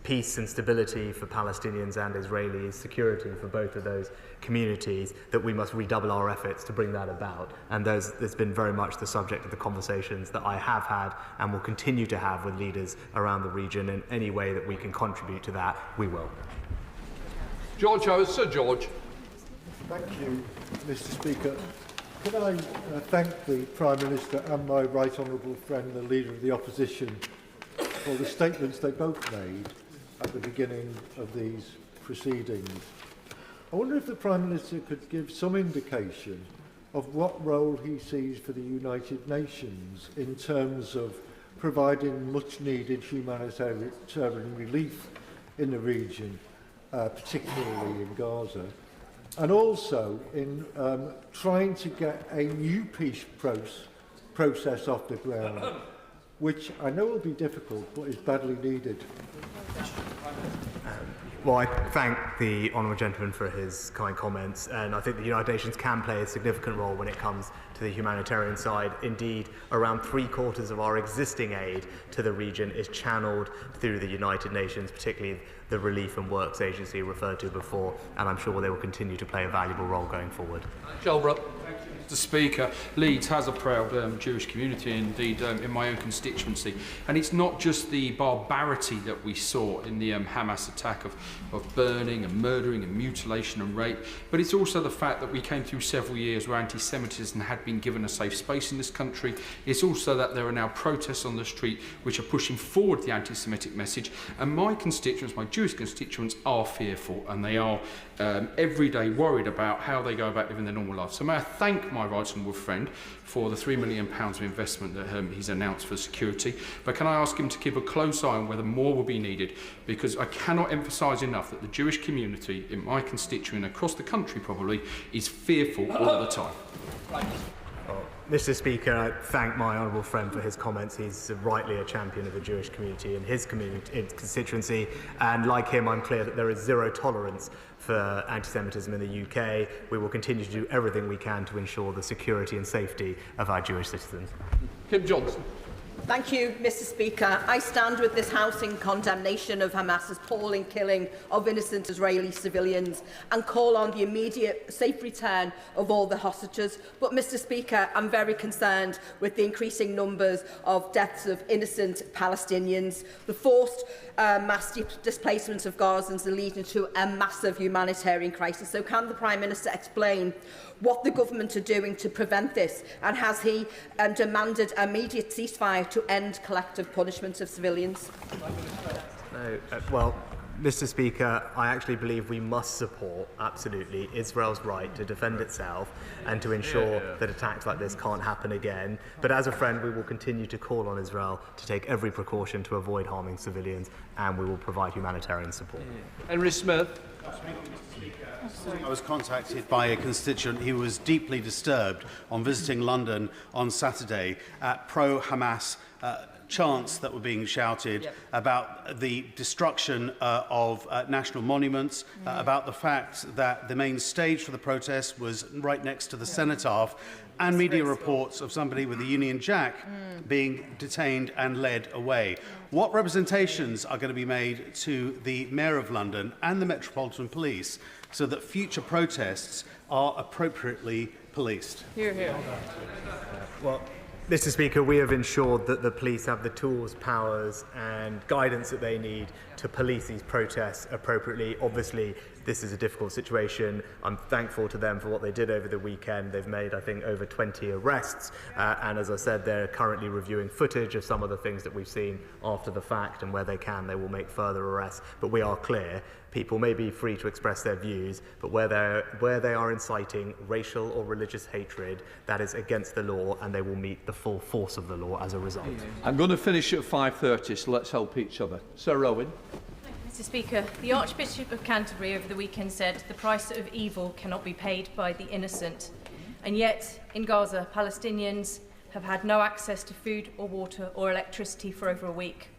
peace and stability for Palestinians and Israelis, security for both of those communities, that we must redouble our efforts to bring that about. And there's been very much the subject of the conversations that I have had and will continue to have with leaders around the region. In any way that we can contribute to that, we will. George Howard, Sir George. Thank you, Mr. Speaker. Can I thank the Prime Minister and my right honourable friend, the Leader of the Opposition, for the statements they both made at the beginning of these proceedings. I wonder if the Prime Minister could give some indication of what role he sees for the United Nations in terms of providing much-needed humanitarian relief in the region, particularly in Gaza, and also in trying to get a new peace process off the ground, which I know will be difficult, but is badly needed. Well, I thank the honourable gentleman for his kind comments, and I think the United Nations can play a significant role when it comes to the humanitarian side. Indeed, around 3/4 of our existing aid to the region is channelled through the United Nations, particularly the Relief and Works Agency referred to before, and I'm sure they will continue to play a valuable role going forward. Shelbrook. Mr. Speaker, Leeds has a proud Jewish community, indeed in my own constituency, and it's not just the barbarity that we saw in the Hamas attack of burning and murdering and mutilation and rape, but it's also the fact that we came through several years where anti-Semitism had been given a safe space in this country. It's also that there are now protests on the street which are pushing forward the anti-Semitic message, and my constituents, my Jewish constituents, are fearful, and they are every day worried about how they go about living their normal life. So may I thank my right honourable friend for the £3 million of investment that he's announced for security, but can I ask him to keep a close eye on whether more will be needed, because I cannot emphasise enough that the Jewish community in my constituent across the country probably is fearful all the time. Mr. Speaker, I thank my honourable friend for his comments. He's rightly a champion of the Jewish community in his constituency, and like him, I'm clear that there is zero tolerance for anti-Semitism in the UK. We will continue to do everything we can to ensure the security and safety of our Jewish citizens. Kim Johnson. Thank you, Mr. Speaker. I stand with this House in condemnation of Hamas's appalling killing of innocent Israeli civilians and call on the immediate safe return of all the hostages. But, Mr. Speaker, I'm very concerned with the increasing numbers of deaths of innocent Palestinians. The forced mass displacement of Gazans are leading to a massive humanitarian crisis. So can the Prime Minister explain what the government are doing to prevent this, and has he demanded immediate ceasefire to end collective punishment of civilians? No, well, Mr. Speaker, I actually believe we must support, absolutely, Israel's right to defend itself and to ensure that attacks like this can't happen again. But as a friend, we will continue to call on Israel to take every precaution to avoid harming civilians, and we will provide humanitarian support. Henry Smith. I was contacted by a constituent who was deeply disturbed on visiting London on Saturday at pro-Hamas chants that were being shouted about the destruction of national monuments, about the fact that the main stage for the protest was right next to the cenotaph, and media reports of somebody with a Union Jack being detained and led away. What representations are going to be made to the Mayor of London and the Metropolitan Police so that future protests are appropriately policed? Hear, hear. Well, Mr. Speaker, we have ensured that the police have the tools, powers and guidance that they need to police these protests appropriately. Obviously, this is a difficult situation. I'm thankful to them for what they did over the weekend. They've made, I think, over 20 arrests. And as I said, they're currently reviewing footage of some of the things that we've seen after the fact, and where they can, they will make further arrests. But we are clear. People may be free to express their views, but where they are inciting racial or religious hatred, that is against the law, and they will meet the full force of the law as a result. I'm going to finish at 5:30, so let's help each other. Sir Owen. Mr. Speaker, the Archbishop of Canterbury over the weekend said the price of evil cannot be paid by the innocent. And yet, in Gaza, Palestinians have had no access to food or water or electricity for over a week.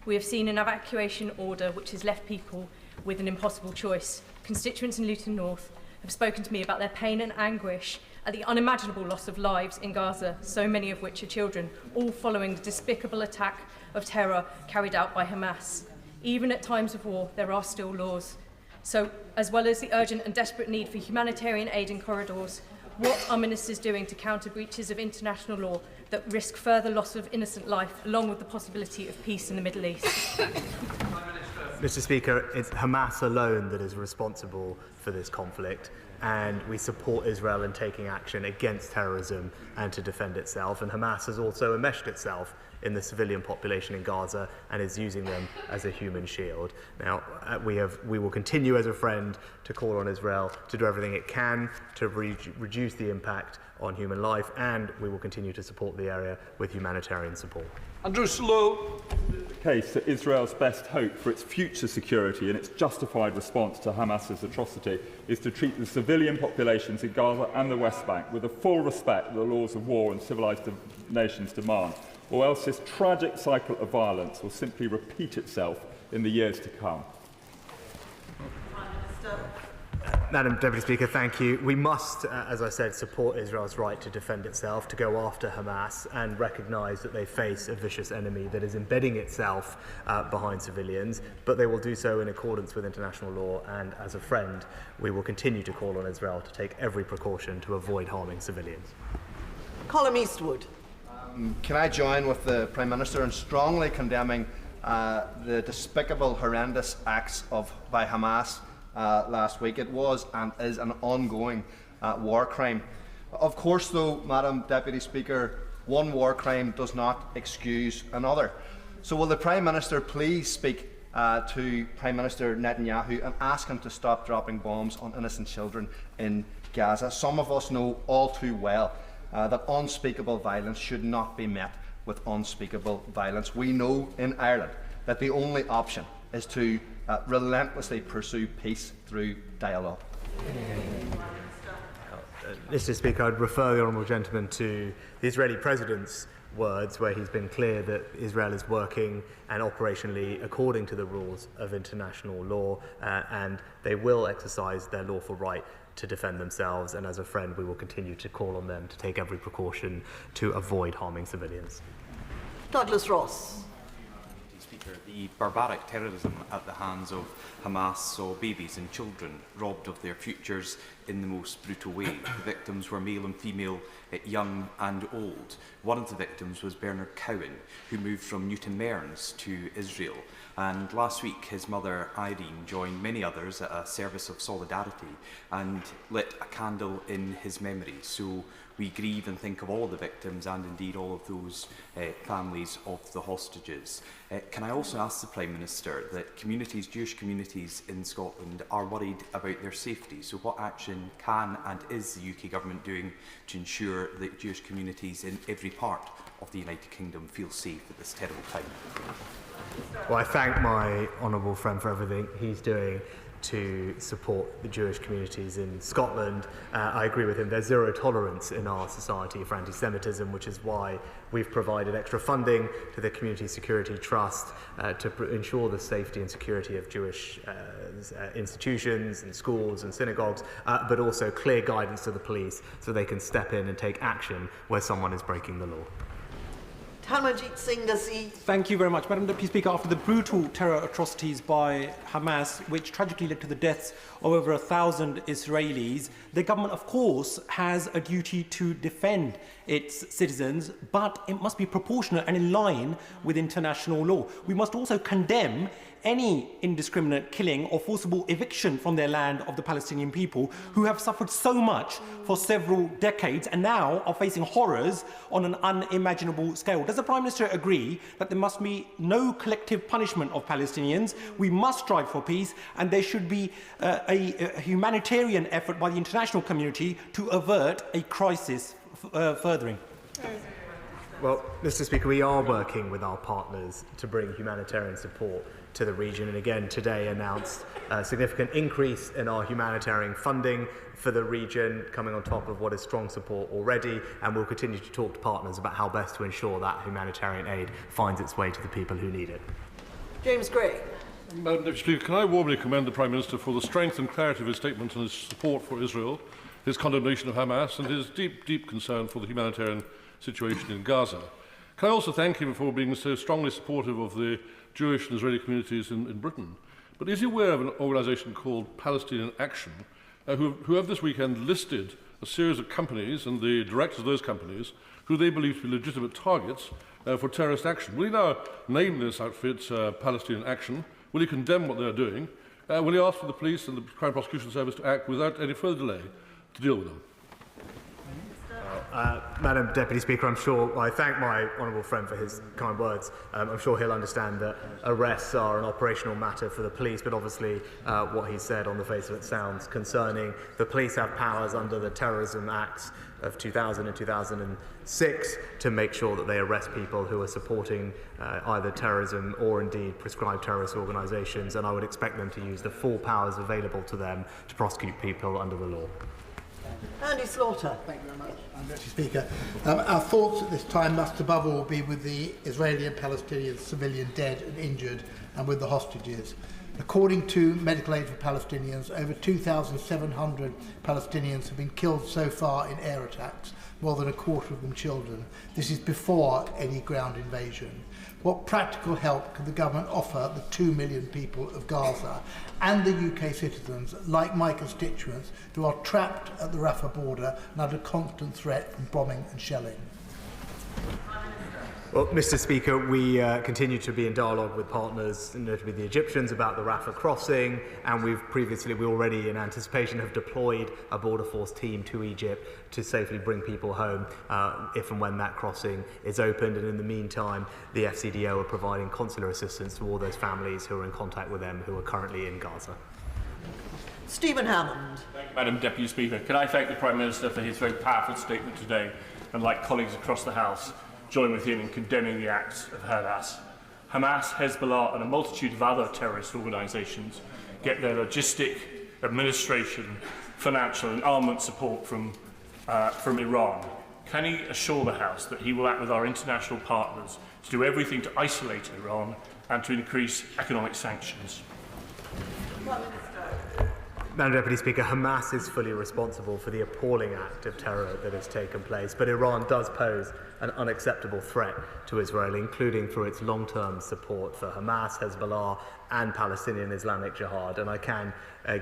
We have seen an evacuation order which has left people with an impossible choice. Constituents in Luton North have spoken to me about their pain and anguish at the unimaginable loss of lives in Gaza, so many of which are children, all following the despicable attack of terror carried out by Hamas. Even at times of war, there are still laws. So, as well as the urgent and desperate need for humanitarian aid in corridors, what are ministers doing to counter breaches of international law that risk further loss of innocent life, along with the possibility of peace in the Middle East? Mr. Speaker, it's Hamas alone that is responsible for this conflict, and we support Israel in taking action against terrorism and to defend itself. And Hamas has also enmeshed itself in the civilian population in Gaza and is using them as a human shield. Now, we will continue as a friend to call on Israel to do everything it can to reduce the impact on human life, and we will continue to support the area with humanitarian support. Andrew Slow. The case that Israel's best hope for its future security and its justified response to Hamas's atrocity is to treat the civilian populations in Gaza and the West Bank with the full respect that the laws of war and civilised nations demand, or else this tragic cycle of violence will simply repeat itself in the years to come. Madam Deputy Speaker, thank you. We must, as I said, support Israel's right to defend itself, to go after Hamas and recognise that they face a vicious enemy that is embedding itself behind civilians, but they will do so in accordance with international law, and as a friend, we will continue to call on Israel to take every precaution to avoid harming civilians. Colm Eastwood. Can I join with the Prime Minister in strongly condemning the despicable, horrendous acts by Hamas last week? It was and is an ongoing war crime. Of course, though, Madam Deputy Speaker, one war crime does not excuse another. So will the Prime Minister please speak to Prime Minister Netanyahu and ask him to stop dropping bombs on innocent children in Gaza? Some of us know all too well that unspeakable violence should not be met with unspeakable violence. We know in Ireland that the only option is to relentlessly pursue peace through dialogue. Mr. Speaker, I'd refer the honourable gentleman to the Israeli President's words, where he's been clear that Israel is working and operationally according to the rules of international law, and they will exercise their lawful right to defend themselves, and as a friend we will continue to call on them to take every precaution to avoid harming civilians. Douglas Ross. Speaker, the barbaric terrorism at the hands of Hamas saw babies and children robbed of their futures in the most brutal way. The victims were male and female, young and old. One of the victims was Bernard Cowan, who moved from Newton Mearns to Israel. And last week, his mother, Irene, joined many others at a service of solidarity and lit a candle in his memory. So we grieve and think of all of the victims and indeed all of those families of the hostages. Can I also ask the Prime Minister that communities, Jewish communities in Scotland are worried about their safety? So what action can and is the UK Government doing to ensure that Jewish communities in every part of the United Kingdom feel safe at this terrible time? Well, I thank my honourable friend for everything he's doing to support the Jewish communities in Scotland. I agree with him. There's zero tolerance in our society for anti-Semitism, which is why we've provided extra funding to the Community Security Trust to ensure the safety and security of Jewish institutions and schools and synagogues, but also clear guidance to the police so they can step in and take action where someone is breaking the law. Tamanjeet Singh Naseer. Thank you very much. Madam Deputy Speaker, after the brutal terror atrocities by Hamas, which tragically led to the deaths of over 1,000 Israelis, the government, of course, has a duty to defend its citizens, but it must be proportionate and in line with international law. We must also condemn any indiscriminate killing or forcible eviction from their land of the Palestinian people, who have suffered so much for several decades and now are facing horrors on an unimaginable scale. Does the Prime Minister agree that there must be no collective punishment of Palestinians? We must strive for peace, and there should be a humanitarian effort by the international community to avert a crisis furthering. Well, Mr. Speaker, we are working with our partners to bring humanitarian support to the region, and again today announced a significant increase in our humanitarian funding for the region, coming on top of what is strong support already, and we'll continue to talk to partners about how best to ensure that humanitarian aid finds its way to the people who need it. James Gray. Madam Deputy Speaker, can I warmly commend the Prime Minister for the strength and clarity of his statement and his support for Israel, his condemnation of Hamas and his deep, deep concern for the humanitarian situation in Gaza. Can I also thank him for being so strongly supportive of the Jewish and Israeli communities in Britain? But is he aware of an organisation called Palestinian Action, who have this weekend listed a series of companies and the directors of those companies who they believe to be legitimate targets for terrorist action? Will he now name this outfit Palestinian Action? Will he condemn what they're doing? Will he ask for the police and the Crime Prosecution Service to act without any further delay to deal with them? Madam Deputy Speaker, I thank my honourable friend for his kind words. I'm sure he'll understand that arrests are an operational matter for the police, but obviously what he said on the face of it sounds concerning. The police have powers under the Terrorism Acts of 2000 and 2006 to make sure that they arrest people who are supporting either terrorism or indeed prescribed terrorist organisations, and I would expect them to use the full powers available to them to prosecute people under the law. Andy Slaughter. Thank you very much, Mr. Speaker. Our thoughts at this time must above all be with the Israeli and Palestinian civilian dead and injured and with the hostages. According to Medical Aid for Palestinians, over 2,700 Palestinians have been killed so far in air attacks, more than a quarter of them children. This is before any ground invasion. What practical help can the government offer the 2 million people of Gaza and the UK citizens, like my constituents, who are trapped at the Rafah border and under constant threat from bombing and shelling? Well, Mr. Speaker, we continue to be in dialogue with partners, notably the Egyptians, about the Rafah crossing, and we already, in anticipation, have deployed a border force team to Egypt to safely bring people home if and when that crossing is opened. And in the meantime, the FCDO are providing consular assistance to all those families who are in contact with them who are currently in Gaza. Stephen Hammond. Thank you, Madam Deputy Speaker. Can I thank the Prime Minister for his very powerful statement today, and like colleagues across the House, join with him in condemning the acts of Hamas. Hamas, Hezbollah and a multitude of other terrorist organisations get their logistic, administration, financial and armament support from Iran. Can he assure the House that he will act with our international partners to do everything to isolate Iran and to increase economic sanctions? Madam Deputy Speaker, Hamas is fully responsible for the appalling act of terror that has taken place, but Iran does pose an unacceptable threat to Israel, including through its long-term support for Hamas, Hezbollah and Palestinian Islamic Jihad, and I can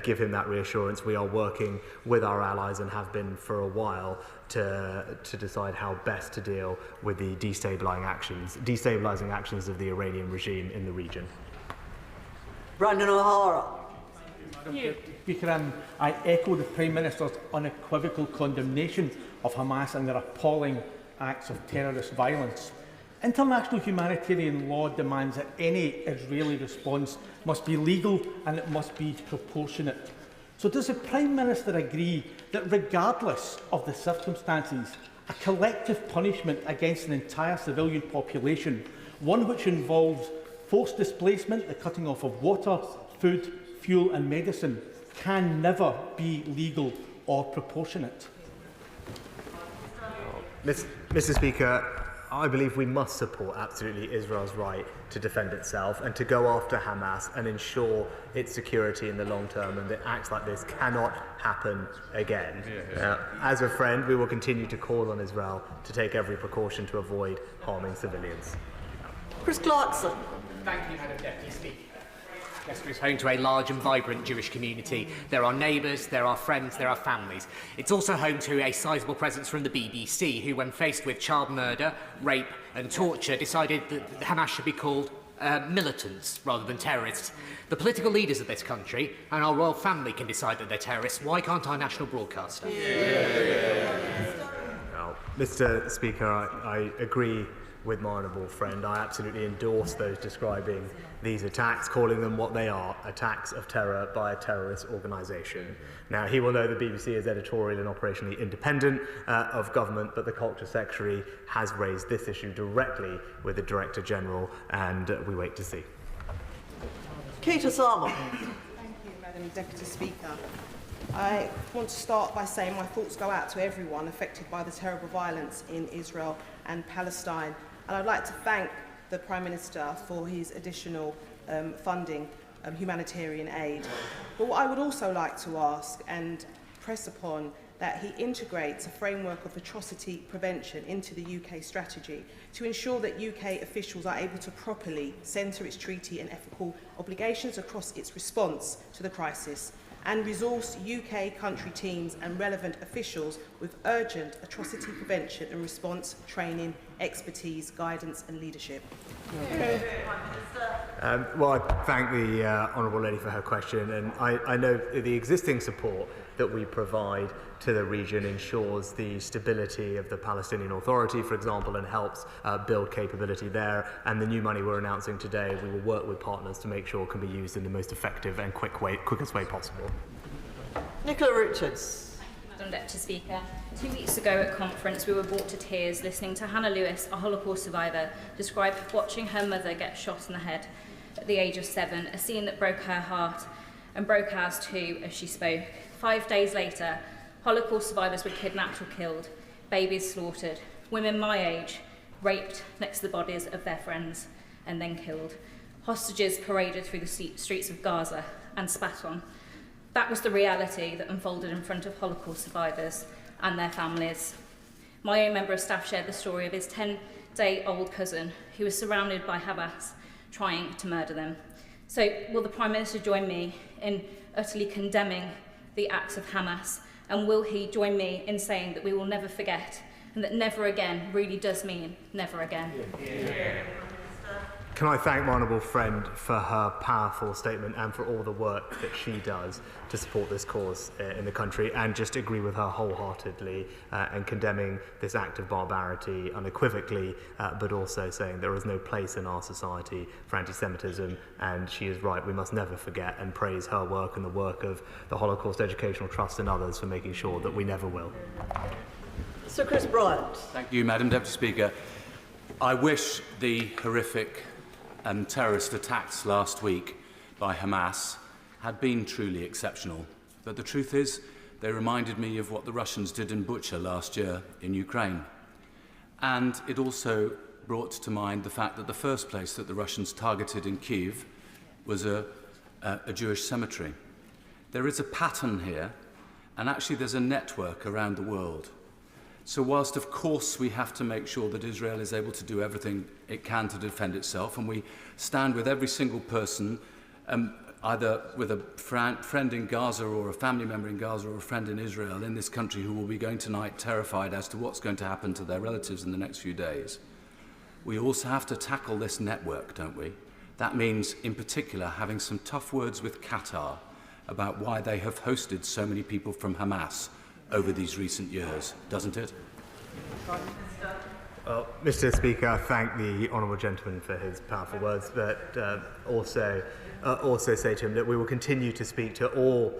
give him that reassurance. We are working with our allies and have been for a while to decide how best to deal with the destabilising actions of the Iranian regime in the region. Brandon O'Hara. Madam Speaker, I echo the Prime Minister's unequivocal condemnation of Hamas and their appalling acts of terrorist violence. International humanitarian law demands that any Israeli response must be legal and it must be proportionate. So does the Prime Minister agree that regardless of the circumstances, a collective punishment against an entire civilian population, one which involves forced displacement, the cutting off of water, food, fuel and medicine, can never be legal or proportionate? Mr. Speaker, I believe we must support absolutely Israel's right to defend itself and to go after Hamas and ensure its security in the long term, and that acts like this cannot happen again. As a friend, we will continue to call on Israel to take every precaution to avoid harming civilians. Chris Clarkson. Thank you, Madam Deputy Speaker. Leicester is home to a large and vibrant Jewish community. There are neighbours, there are friends, there are families. It's also home to a sizable presence from the BBC, who, when faced with child murder, rape and torture, decided that Hamas should be called militants rather than terrorists. The political leaders of this country and our royal family can decide that they're terrorists. Why can't our national broadcaster? Well, Mr. Speaker, I agree with my honourable friend. I absolutely endorse those describing these attacks, calling them what they are, attacks of terror by a terrorist organisation. Now, he will know the BBC is editorial and operationally independent of government, but the Culture Secretary has raised this issue directly with the Director General, and we wait to see. Kate Osama. Thank you, Madam Deputy Speaker. I want to start by saying my thoughts go out to everyone affected by the terrible violence in Israel and Palestine. And I'd like to thank the Prime Minister for his additional funding humanitarian aid. But what I would also like to ask and press upon that he integrates a framework of atrocity prevention into the UK strategy to ensure that UK officials are able to properly centre its treaty and ethical obligations across its response to the crisis, and resource UK country teams and relevant officials with urgent atrocity prevention and response training, expertise, guidance and leadership. Well, I thank the Honourable Lady for her question, and I know the existing support that we provide to the region ensures the stability of the Palestinian Authority, for example, and helps build capability there. And the new money we're announcing today, we will work with partners to make sure it can be used in the most effective and quickest way possible. Nicola Richards. Madam Deputy Speaker, 2 weeks ago at conference we were brought to tears listening to Hannah Lewis, a Holocaust survivor, describe watching her mother get shot in the head at the age of 7, a scene that broke her heart and broke ours too as she spoke. 5 days later, Holocaust survivors were kidnapped or killed, babies slaughtered, women my age raped next to the bodies of their friends and then killed, hostages paraded through the streets of Gaza and spat on. That was the reality that unfolded in front of Holocaust survivors and their families. My own member of staff shared the story of his 10-day-old cousin who was surrounded by Hamas trying to murder them. So will the Prime Minister join me in utterly condemning the acts of Hamas? And will he join me in saying that we will never forget and that never again really does mean never again? Can I thank my honourable friend for her powerful statement and for all the work that she does to support this cause in the country, and just agree with her wholeheartedly and condemning this act of barbarity unequivocally, but also saying there is no place in our society for anti-Semitism, and she is right, we must never forget, and praise her work and the work of the Holocaust Educational Trust and others for making sure that we never will. Sir Chris Bryant. Thank you, Madam Deputy Speaker. I wish the horrific terrorist attacks last week by Hamas had been truly exceptional. But the truth is, they reminded me of what the Russians did in Bucha last year in Ukraine. And it also brought to mind the fact that the first place that the Russians targeted in Kyiv was a Jewish cemetery. There is a pattern here, and actually there's a network around the world. So whilst, of course, we have to make sure that Israel is able to do everything it can to defend itself, and we stand with every single person, either with a friend in Gaza or a family member in Gaza or a friend in Israel in this country who will be going tonight terrified as to what's going to happen to their relatives in the next few days, we also have to tackle this network, don't we? That means, in particular, having some tough words with Qatar about why they have hosted so many people from Hamas over these recent years, doesn't it? Well, Mr. Speaker, I thank the honourable gentleman for his powerful words, but also say to him that we will continue to speak to all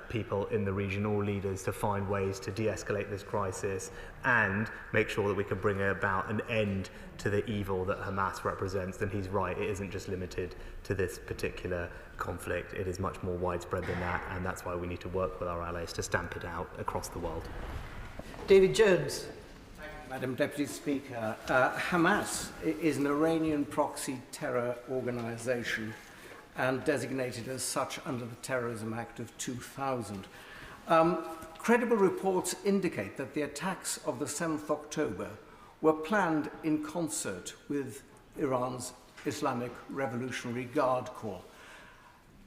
people in the region, all leaders, to find ways to de-escalate this crisis and make sure that we can bring about an end to the evil that Hamas represents. And he's right, it isn't just limited to this particular conflict, it is much more widespread than that, and that's why we need to work with our allies to stamp it out across the world. David Jones. Madam Deputy Speaker, Hamas is an Iranian proxy terror organisation and designated as such under the Terrorism Act of 2000. Credible reports indicate that the attacks of the 7th October were planned in concert with Iran's Islamic Revolutionary Guard Corps.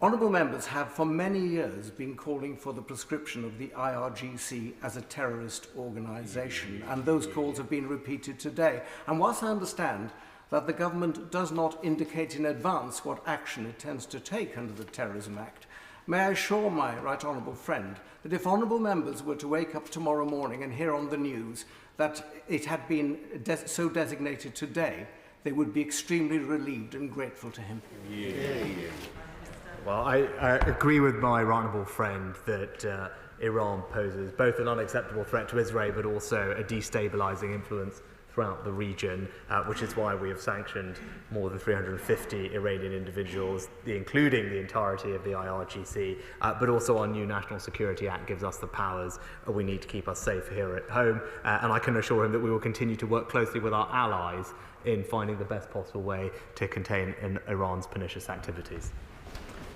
Honourable members have for many years been calling for the proscription of the IRGC as a terrorist organisation, and those calls have been repeated today. And whilst I understand that the government does not indicate in advance what action it intends to take under the Terrorism Act, may I assure my right honourable friend that if honourable members were to wake up tomorrow morning and hear on the news that it had been so designated today, they would be extremely relieved and grateful to him. Well, I agree with my honourable friend that Iran poses both an unacceptable threat to Israel but also a destabilising influence throughout the region, which is why we have sanctioned more than 350 Iranian individuals, including the entirety of the IRGC, but also our new National Security Act gives us the powers we need to keep us safe here at home, and I can assure him that we will continue to work closely with our allies in finding the best possible way to contain Iran's pernicious activities.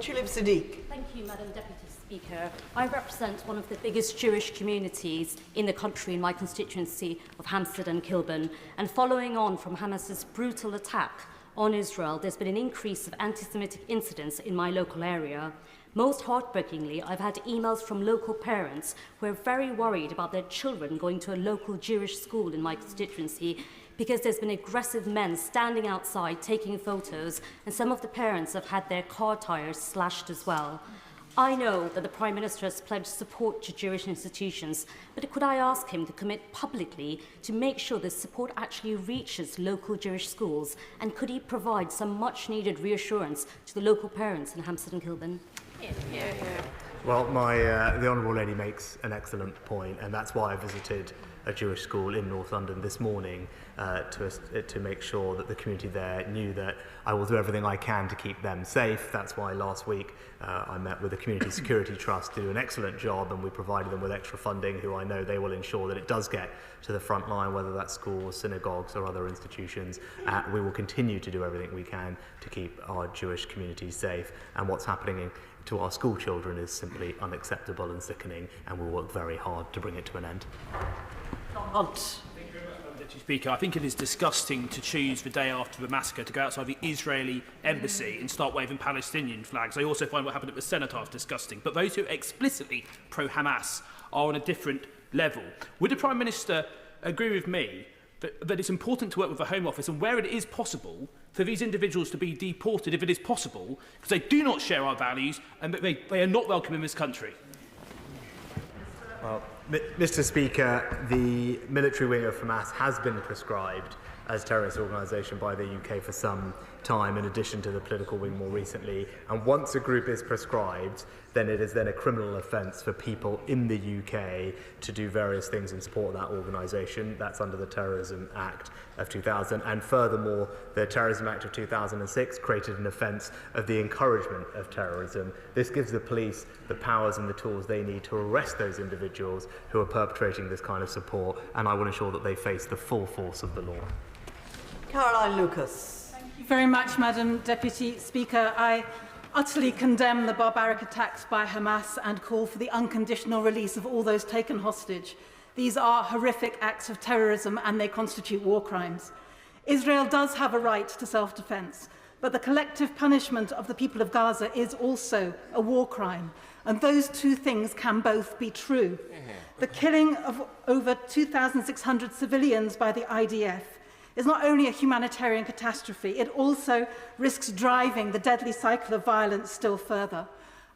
Tulip Siddiq. Thank you, Madam Deputy Speaker. I represent one of the biggest Jewish communities in the country in my constituency of Hampstead and Kilburn. And following on from Hamas's brutal attack on Israel, there's been an increase of anti-Semitic incidents in my local area. Most heartbreakingly, I've had emails from local parents who are very worried about their children going to a local Jewish school in my constituency because there's been aggressive men standing outside taking photos, and some of the parents have had their car tyres slashed as well. I know that the Prime Minister has pledged support to Jewish institutions, but could I ask him to commit publicly to make sure this support actually reaches local Jewish schools, and could he provide some much-needed reassurance to the local parents in Hampstead and Kilburn? Well, the Honourable Lady makes an excellent point, and that's why I visited a Jewish school in North London this morning to make sure that the community there knew that I will do everything I can to keep them safe. That's why last week I met with the Community Security Trust to do an excellent job, and we provided them with extra funding, who I know they will ensure that it does get to the front line, whether that's schools, synagogues or other institutions. We will continue to do everything we can to keep our Jewish community safe, and what's happening to our school children is simply unacceptable and sickening, and we'll work very hard to bring it to an end. Hunt. Deputy Speaker, I think it is disgusting to choose the day after the massacre to go outside the Israeli embassy and start waving Palestinian flags. I also find what happened at the cenotaph disgusting. But those who are explicitly pro-Hamas are on a different level. Would the Prime Minister agree with me that it's important to work with the Home Office, and where it is possible, for these individuals to be deported if it is possible, because they do not share our values and they are not welcome in this country? Well, Mr. Speaker, the military wing of Hamas has been prescribed as a terrorist organisation by the UK for some time, in addition to the political wing more recently. And once a group is prescribed, then it is then a criminal offence for people in the UK to do various things in support of that organisation. That's under the Terrorism Act of 2000. And furthermore, the Terrorism Act of 2006 created an offence of the encouragement of terrorism. This gives the police the powers and the tools they need to arrest those individuals who are perpetrating this kind of support, and I will ensure that they face the full force of the law. Caroline Lucas. Thank you very much, Madam Deputy Speaker. I utterly condemn the barbaric attacks by Hamas and call for the unconditional release of all those taken hostage. These are horrific acts of terrorism and they constitute war crimes. Israel does have a right to self-defense, but the collective punishment of the people of Gaza is also a war crime, and those two things can both be true. The killing of over 2,600 civilians by the IDF is not only a humanitarian catastrophe, it also risks driving the deadly cycle of violence still further.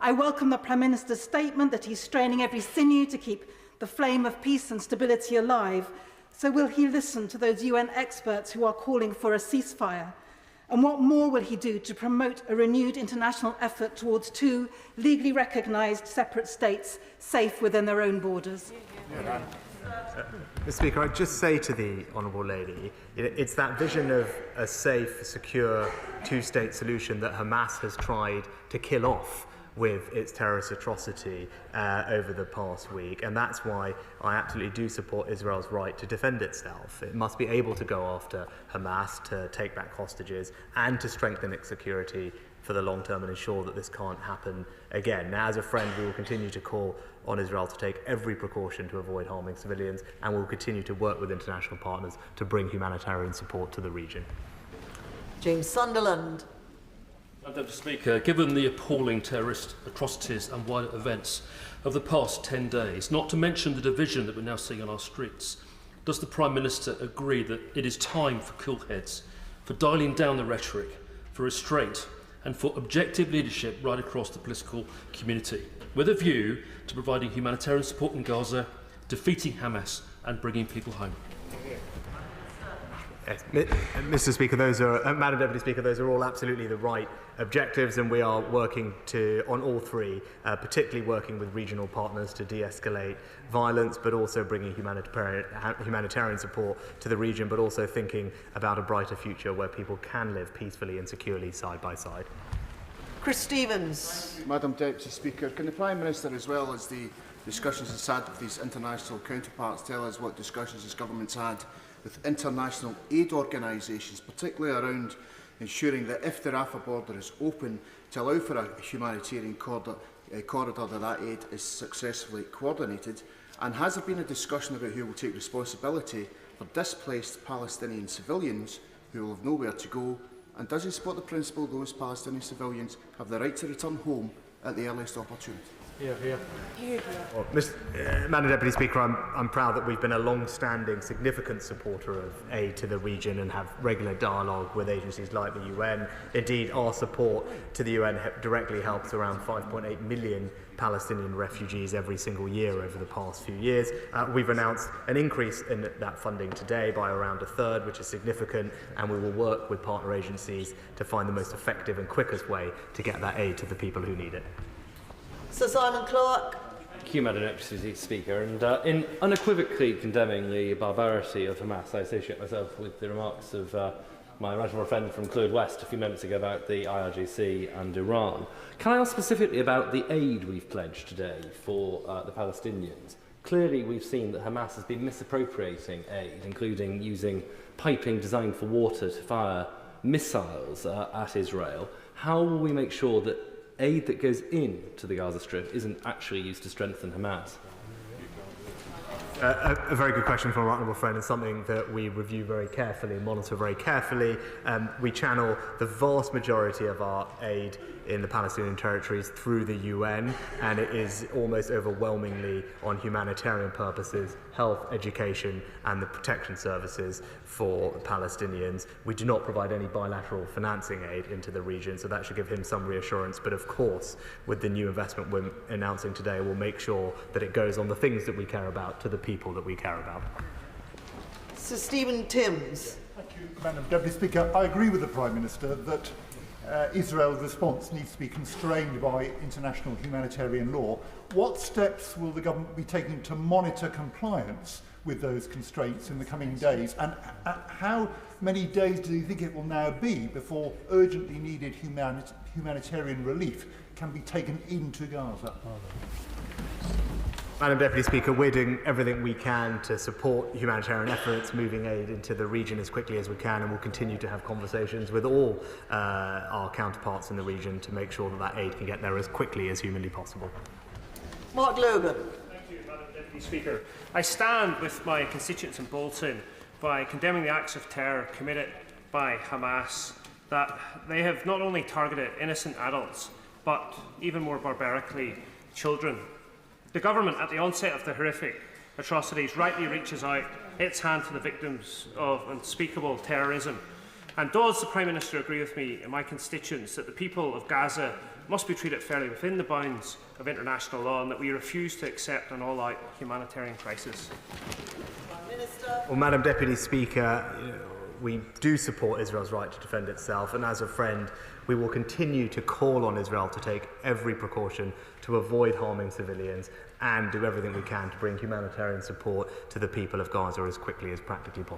I welcome the Prime Minister's statement that he's straining every sinew to keep the flame of peace and stability alive. So will he listen to those UN experts who are calling for a ceasefire? And what more will he do to promote a renewed international effort towards two legally recognised separate states safe within their own borders? Mr. Speaker, I'd just say to the Honourable Lady, it's that vision of a safe, secure, two-state solution that Hamas has tried to kill off with its terrorist atrocity over the past week, and that's why I absolutely do support Israel's right to defend itself. It must be able to go after Hamas, to take back hostages, and to strengthen its security for the long term and ensure that this can't happen again. Now, as a friend, we will continue to call on Israel to take every precaution to avoid harming civilians, and we will continue to work with international partners to bring humanitarian support to the region. James Sunderland. Madam Speaker, given the appalling terrorist atrocities and violent events of the past 10 days, not to mention the division that we're now seeing on our streets, does the Prime Minister agree that it is time for cool heads, for dialling down the rhetoric, for restraint, and for objective leadership right across the political community, with a view to providing humanitarian support in Gaza, defeating Hamas and bringing people home? Yes. Mr. Speaker, Madam Deputy Speaker, those are all absolutely the right objectives, and we are working on all three, particularly working with regional partners to de-escalate violence, but also bringing humanitarian support to the region, but also thinking about a brighter future where people can live peacefully and securely side by side. Chris Stevens. Madam Deputy Speaker, can the Prime Minister, as well as the discussions he's had with his international counterparts, tell us what discussions his government's had with international aid organisations, particularly around ensuring that if the Rafah border is open, to allow for a humanitarian corridor that aid is successfully coordinated? And has there been a discussion about who will take responsibility for displaced Palestinian civilians who will have nowhere to go? And does he support the principle those Palestinian civilians have the right to return home at the earliest opportunity? Well, Madam Deputy Speaker, I'm proud that we've been a long-standing, significant supporter of aid to the region and have regular dialogue with agencies like the UN. Indeed, our support to the UN directly helps around 5.8 million Palestinian refugees every single year over the past few years. We've announced an increase in that funding today by around a third, which is significant, and we will work with partner agencies to find the most effective and quickest way to get that aid to the people who need it. Sir Simon Clarke. Thank you, Madam Deputy Speaker. And in unequivocally condemning the barbarity of Hamas, I associate myself with the remarks of my right honourable friend from Clwyd West a few moments ago about the IRGC and Iran. Can I ask specifically about the aid we've pledged today for the Palestinians? Clearly, we've seen that Hamas has been misappropriating aid, including using piping designed for water to fire missiles at Israel. How will we make sure that aid that goes into the Gaza Strip isn't actually used to strengthen Hamas? A very good question from a right honourable friend, and something that we review very carefully, monitor very carefully. We channel the vast majority of our aid in the Palestinian territories through the UN, and it is almost overwhelmingly on humanitarian purposes, health, education, and the protection services for Palestinians. We do not provide any bilateral financing aid into the region, so that should give him some reassurance. But of course, with the new investment we're announcing today, we'll make sure that it goes on the things that we care about to the people that we care about. Sir Stephen Timms. Thank you, Madam Deputy Speaker. I agree with the Prime Minister that Israel's response needs to be constrained by international humanitarian law. What steps will the government be taking to monitor compliance with those constraints in the coming days? And how many days do you think it will now be before urgently needed humanitarian relief can be taken into Gaza? Madam Deputy Speaker, we're doing everything we can to support humanitarian efforts, moving aid into the region as quickly as we can, and we'll continue to have conversations with all our counterparts in the region to make sure that that aid can get there as quickly as humanly possible. Mark Logan. Thank you, Madam Deputy Speaker. I stand with my constituents in Bolton by condemning the acts of terror committed by Hamas, that they have not only targeted innocent adults, but even more barbarically, children. The government, at the onset of the horrific atrocities, rightly reaches out its hand to the victims of unspeakable terrorism. And does the Prime Minister agree with me and my constituents that the people of Gaza must be treated fairly within the bounds of international law, and that we refuse to accept an all-out humanitarian crisis? Well, Madam Deputy Speaker, we do support Israel's right to defend itself, and as a friend, we will continue to call on Israel to take every precaution to avoid harming civilians and do everything we can to bring humanitarian support to the people of Gaza as quickly as practically possible.